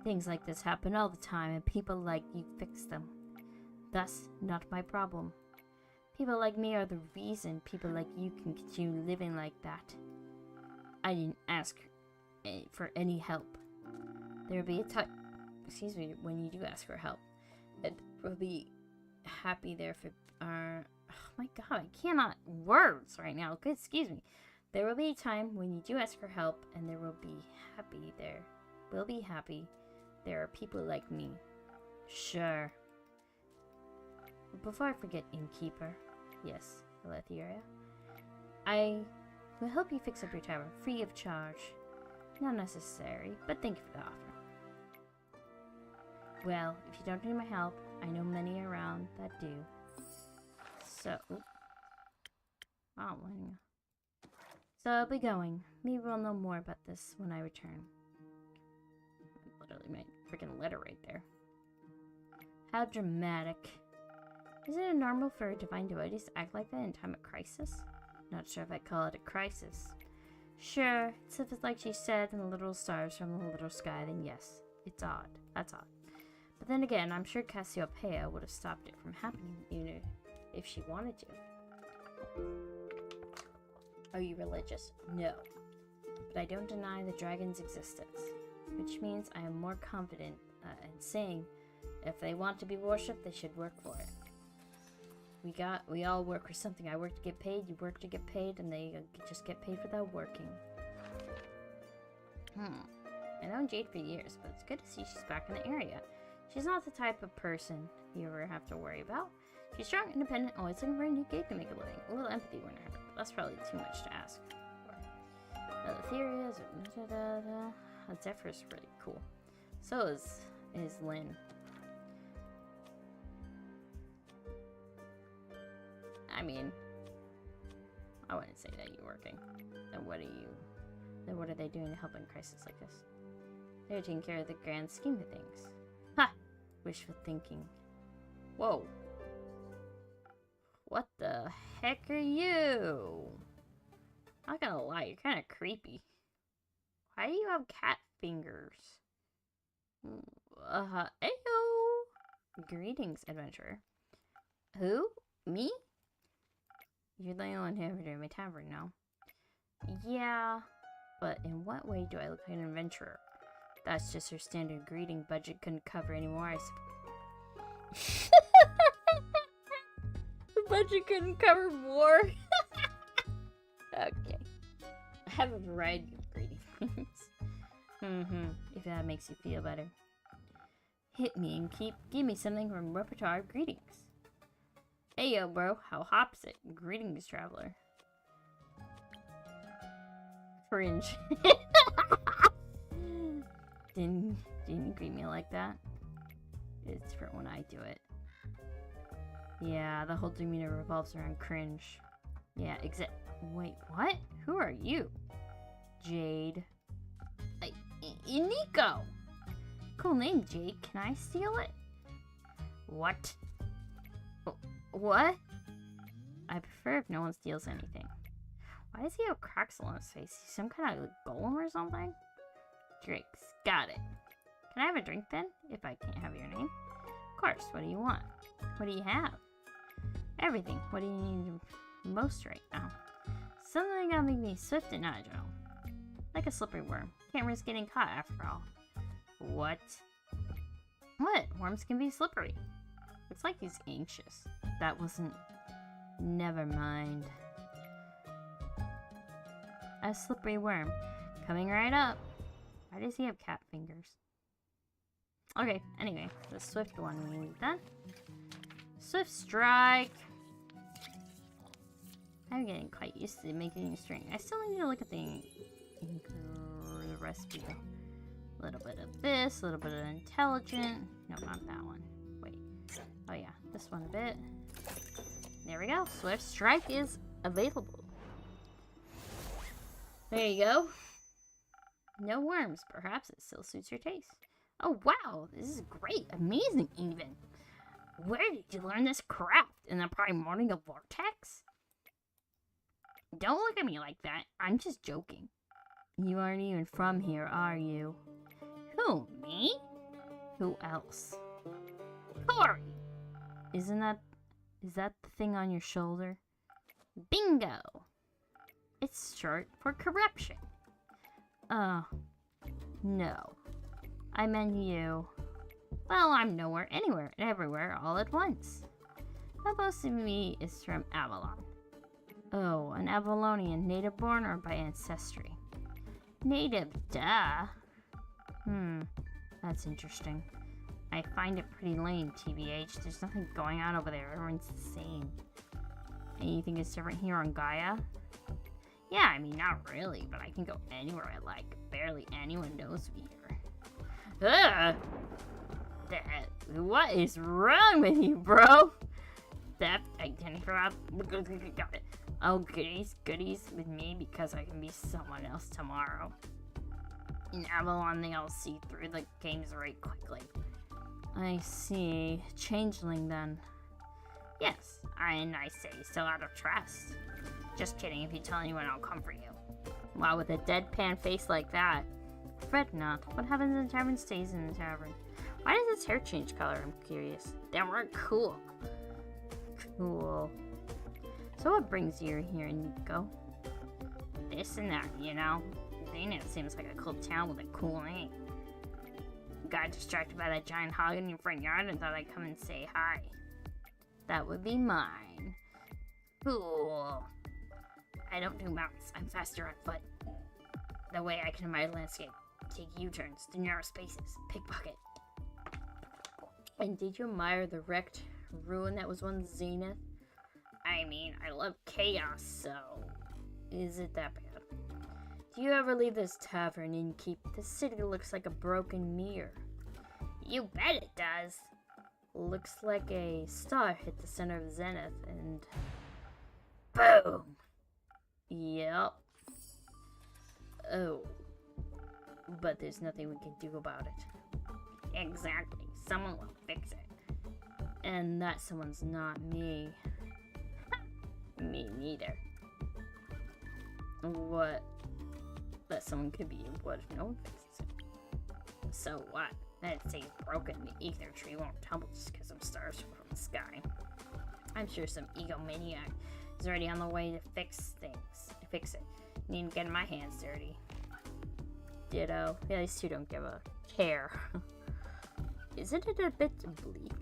Things like this happen all the time, and people like you fix them. Thus, not my problem. People like me are the reason people like you can continue living like that. I didn't ask for any help. There will be a time, when you do ask for help. It will be happy there for oh my god, I cannot words right now. Excuse me. There will be a time when you do ask for help, and there will be happy there. We'll be happy. There are people like me. Sure. Before I forget, Innkeeper. Yes, Alethea. I will help you fix up your tavern, free of charge. Not necessary, but thank you for the offer. Well, if you don't need my help, I know many around that do. So, So I'll be going. Maybe we'll know more about this when I return. Literally my freaking letter right there. How dramatic. Isn't it normal for divine devotees to act like that in time of crisis? Not sure if I'd call it a crisis. Sure, if it's like she said in the little stars from the little sky, then yes, it's odd. That's odd. But then again, I'm sure Cassiopeia would have stopped it from happening, even if she wanted to. Are you religious? No. But I don't deny the dragon's existence, which means I am more confident in saying if they want to be worshipped, they should work for it. We all work for something. I work to get paid, you work to get paid, and they just get paid without working. I known Jade for years, but it's good to see she's back in the area. She's not the type of person you ever have to worry about. She's strong, independent, always looking for a new gig to make a living. A little empathy wouldn't hurt, but that's probably too much to ask for. The theory is... Zephyr's really cool. So is Lynn. I mean, I wouldn't say that you're working. Then what are they doing to help in a crisis like this? They're taking care of the grand scheme of things. Ha! Wishful thinking. Whoa. What the heck are you? Not gonna lie, you're kind of creepy. Why do you have cat fingers? Ayo! Greetings, adventurer. Who? Me? You're the only one who ever did my tavern now. Yeah, but in what way do I look like an adventurer? That's just her standard greeting. Budget couldn't cover anymore, I suppose. The magic couldn't cover more. Okay. I have a variety of greetings. If that makes you feel better. Hit me and give me something from repertoire of greetings. Hey yo bro, how hops it? Greetings traveler. Cringe. Didn't greet me like that. It's different when I do it. Yeah, the whole demeanor revolves around cringe. Yeah, wait, what? Who are you? Jade. Nico! Cool name, Jade. Can I steal it? What? What? I prefer if no one steals anything. Why does he have cracks on his face? He's some kind of golem or something? Drinks. Got it. Can I have a drink then? If I can't have your name? Of course. What do you want? What do you have? Everything. What do you need most right now? Something that'll make me swift and agile. Like a slippery worm. Can't risk getting caught after all. What? What? Worms can be slippery. Looks like he's anxious. That wasn't... Never mind. A slippery worm. Coming right up. Why does he have cat fingers? Okay, anyway. The swift one we need then. Swift strike. I'm getting quite used to making a string. I still need to look at the recipe. A little bit of this, a little bit of intelligent. No, not that one. Wait. Oh yeah, this one a bit. There we go. Swift strike is available. There you go. No worms. Perhaps it still suits your taste. Oh wow, this is great. Amazing even. Where did you learn this craft? In the primordial vortex? Don't look at me like that. I'm just joking. You aren't even from here, are you? Who, me? Who else? Corey! Is that the thing on your shoulder? Bingo! It's short for corruption. No. I meant you. Well, I'm nowhere, anywhere, and everywhere all at once. Now most of me is from Avalon. Oh, an Avalonian, native born or by ancestry? Native, duh. That's interesting. I find it pretty lame, TBH. There's nothing going on over there. Everyone's the same. Anything is different here on Gaia? Yeah, I mean, not really, but I can go anywhere I like. Barely anyone knows me here. Ugh! What is wrong with you, bro? Theft, identity fraud. Got it. Oh, goodies with me because I can be someone else tomorrow. In Avalon, they all see through the games right quickly. I see. Changeling, then. Yes, I say still out of trust. Just kidding, if you tell anyone, I'll come for you. Wow, with a deadpan face like that. Fret not. What happens in the tavern stays in the tavern. Why does his hair change color? I'm curious. Damn, we're cool. Cool. So what brings you here, Nico? This and that, you know? Zenith seems like a cool town with a cool name. Got distracted by that giant hog in your front yard and thought I'd come and say hi. That would be mine. Cool. I don't do mounts. I'm faster on foot. The way I can admire landscape. Take U-turns, do narrow spaces, pickpocket. And did you admire the wrecked ruin that was once Zenith? I mean, I love chaos, so... Is it that bad? Do you ever leave this tavern and keep... The city looks like a broken mirror. You bet it does. Looks like a star hit the center of Zenith and... Boom! Yep. Oh. But there's nothing we can do about it. Exactly. Someone will fix it. And that someone's not me. Me neither. What? That someone could be. What if no one fixes it? So what? That stays broken. The ether tree won't tumble just because some stars fall from the sky. I'm sure some egomaniac is already on the way to fix things. To fix it. Need to get my hands dirty. Ditto. Yeah, these two don't give a care. Isn't it a bit bleak?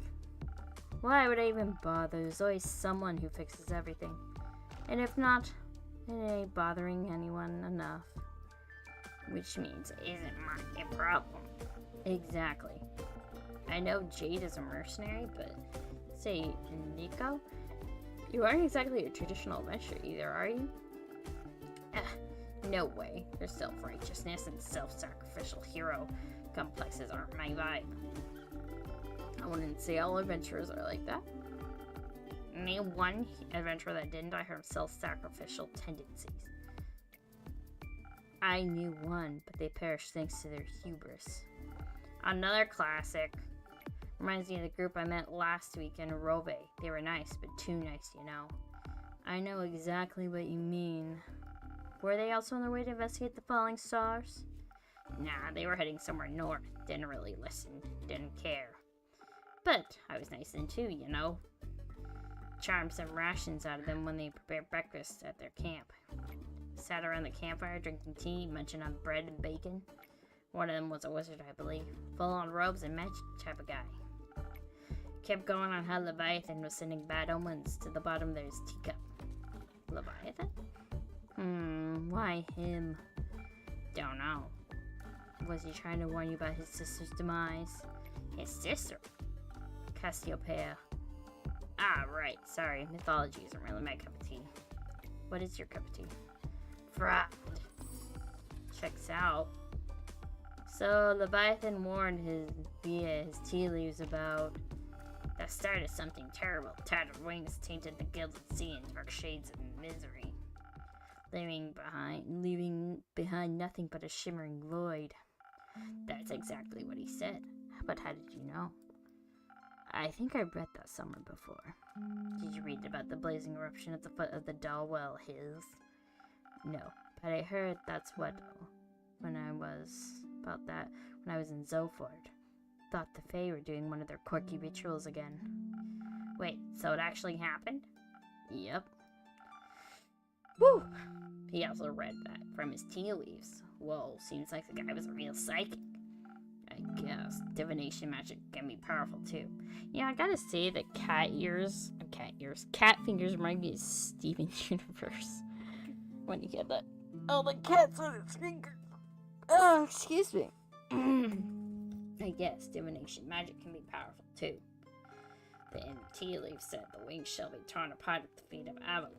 Why would I even bother? There's always someone who fixes everything. And if not, it ain't bothering anyone enough. Which means it isn't my problem. Exactly. I know Jade is a mercenary, but say, Nico, you aren't exactly a traditional adventurer either, are you? No way. Your self-righteousness and self-sacrificial hero complexes aren't my vibe. I wouldn't say all adventurers are like that. Name one adventurer that didn't die from self-sacrificial tendencies. I knew one, but they perished thanks to their hubris. Another classic. Reminds me of the group I met last week in Rove. They were nice, but too nice, you know. I know exactly what you mean. Were they also on their way to investigate the falling stars? Nah, they were heading somewhere north. Didn't really listen. Didn't care. But I was nice then too, you know. Charmed some rations out of them when they prepared breakfast at their camp. Sat around the campfire drinking tea, munching on bread and bacon. One of them was a wizard, I believe. Full on robes and magic type of guy. Kept going on how Leviathan was sending bad omens to the bottom of his teacup. Leviathan? Why him? Don't know. Was he trying to warn you about his sister's demise? His sister? Cassiopeia. Ah, right. Sorry, mythology isn't really my cup of tea. What is your cup of tea? Fraud. Checks out. So, Leviathan warned via his tea leaves about the start of something terrible. Tattered wings tainted the gilded sea in dark shades of misery, leaving behind nothing but a shimmering void. That's exactly what he said. But how did you know? I think I read that somewhere before. Did you read about the blazing eruption at the foot of the Dalwell Hills? No, but I heard that's what when I was in Zoford. Thought the Fae were doing one of their quirky rituals again. Wait, so it actually happened? Yep. Whew! He also read that from his tea leaves. Whoa, seems like the guy was a real psychic. I guess. Divination magic can be powerful too. Yeah, I gotta say that cat fingers remind me of Steven Universe. When you get that. Oh, the cat's on its fingers. Oh, excuse me. I guess divination magic can be powerful too. The tea leaf said the wings shall be torn apart at the feet of Avalon,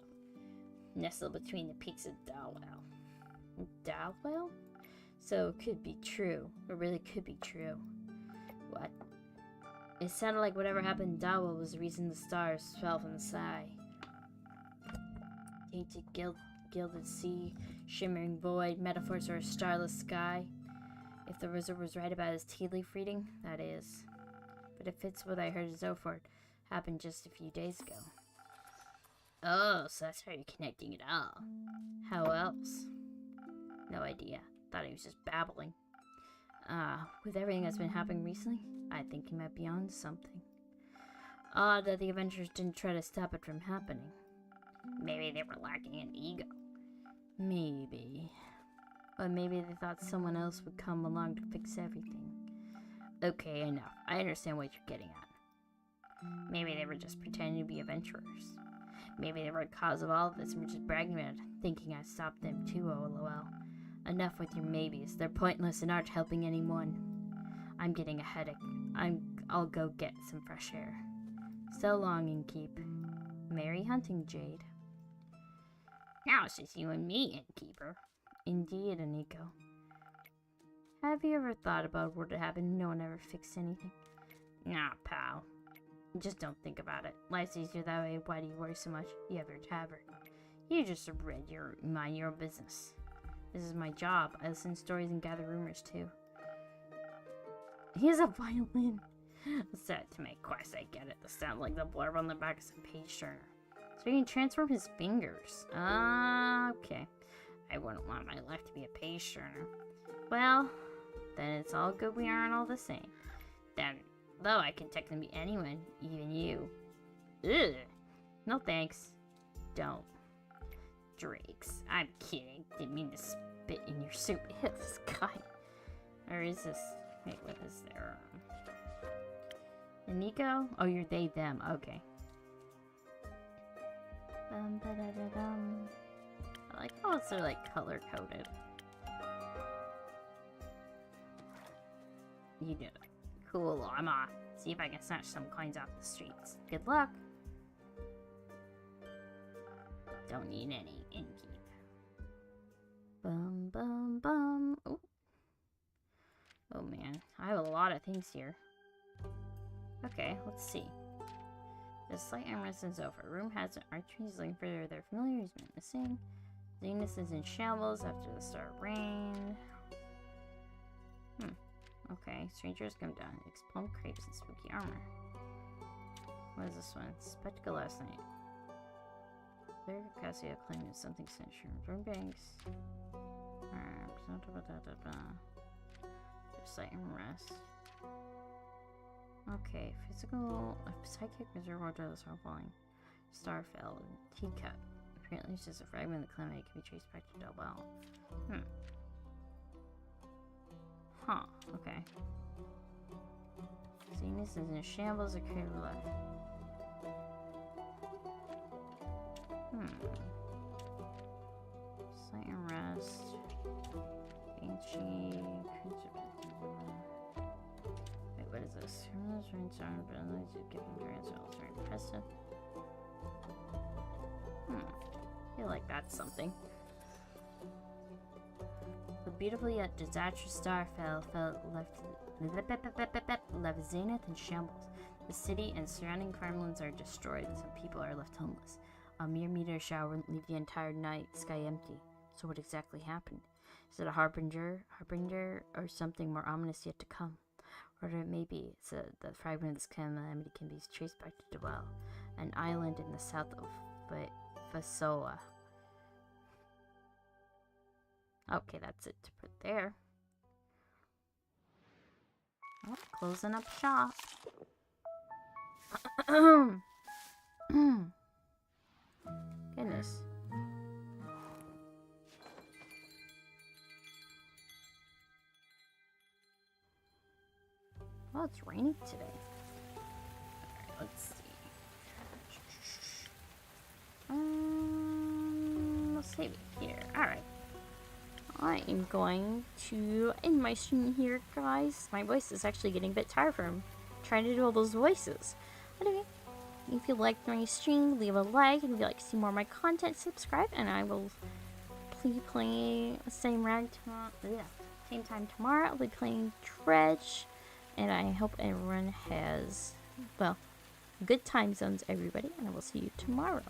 nestled between the peaks of Dalwell. Dalwell? So it could be true. It really could be true. What? It sounded like whatever happened in Dalwell was the reason the stars fell from the sky. Tainted gilded sea, shimmering void, metaphors for a starless sky. If the wizard was right about his tea leaf reading, that is. But it fits what I heard in Zoford happened just a few days ago. Oh, so that's how you're connecting it all. How else? No idea. Thought he was just babbling. With everything that's been happening recently, I think he might be on something. Odd that the Avengers didn't try to stop it from happening. Maybe they were lacking in ego. Maybe. Or maybe they thought someone else would come along to fix everything. Okay, enough. I understand what you're getting at. Maybe they were just pretending to be adventurers. Maybe they were the cause of all of this and were just bragging about it, thinking I stopped them too, lol. Enough with your maybes. They're pointless and aren't helping anyone. I'm getting a headache. I'll go get some fresh air. So long, Innkeep. Merry hunting, Jade. Now it's just you and me, Innkeeper. Indeed, Aniko. Have you ever thought about what would happen if no one ever fixed anything? Nah, pal. Just don't think about it. Life's easier that way. Why do you worry so much? You have your tavern. You just mind your own business. This is my job. I listen to stories and gather rumors too. He has a violin. Set to my quest, I get it. The sound like the blurb on the back of some page turner. So he can transform his fingers. Okay. I wouldn't want my life to be a page turner. Well, then it's all good we aren't all the same. Then, though I can technically be anyone, even you. Ugh. No thanks. Don't. Drakes. I'm kidding. Didn't mean to spit in your soup. This guy. Or is this... Wait, what is there? And Nico? Oh, you're they, them. Okay. Bum-ba-da-da-dum. I like how it's like color-coded. You did it. Cool, I'm off. See if I can snatch some coins off the streets. Good luck. Don't need any inkeep. Bum bum bum. Oh. Oh man, I have a lot of things here. Okay, let's see. The slight armrest is over. Room has an archery looking for their familiar who's been missing. Zenith is in shambles after the start of rain. Okay, strangers come down. Plum crepes and spooky armor. What is this one? Spectacle last night. Their Cassia claimed something sinister. Burn banks. Slight armrest. Okay, physical, psychic, miserable, wardrobes are falling. Starfell, teacup. Apparently, it's just a fragment of the calamity can be traced back to Del Well. Huh, okay. Zenith is in shambles, a creature left. Slight arrest. Banshee. Wait, what is this? Criminals ranks are abilities to give them grants are also impressive. I feel like that's something. The beautifully yet disastrous star left Zenith in shambles. The city and surrounding farmlands are destroyed and some people are left homeless. A mere meteor shower wouldn't leave the entire night sky empty. So what exactly happened? Is it a harbinger, or something more ominous yet to come? Whatever it may be, the fragment of this calamity can be traced back to Dwell, an island in the south of Fasoa. Okay, that's it to put there. Oh, closing up shop. Goodness. Well, it's raining today. Alright, let's see. Let's save it here. Alright. I am going to end my stream here, guys. My voice is actually getting a bit tired from trying to do all those voices. Anyway, if you liked my stream, leave a like, and if you'd like to see more of my content, subscribe, and I will be playing same time tomorrow. I'll be playing Dredge, and I hope everyone has, well, good time zones, everybody, and I will see you tomorrow.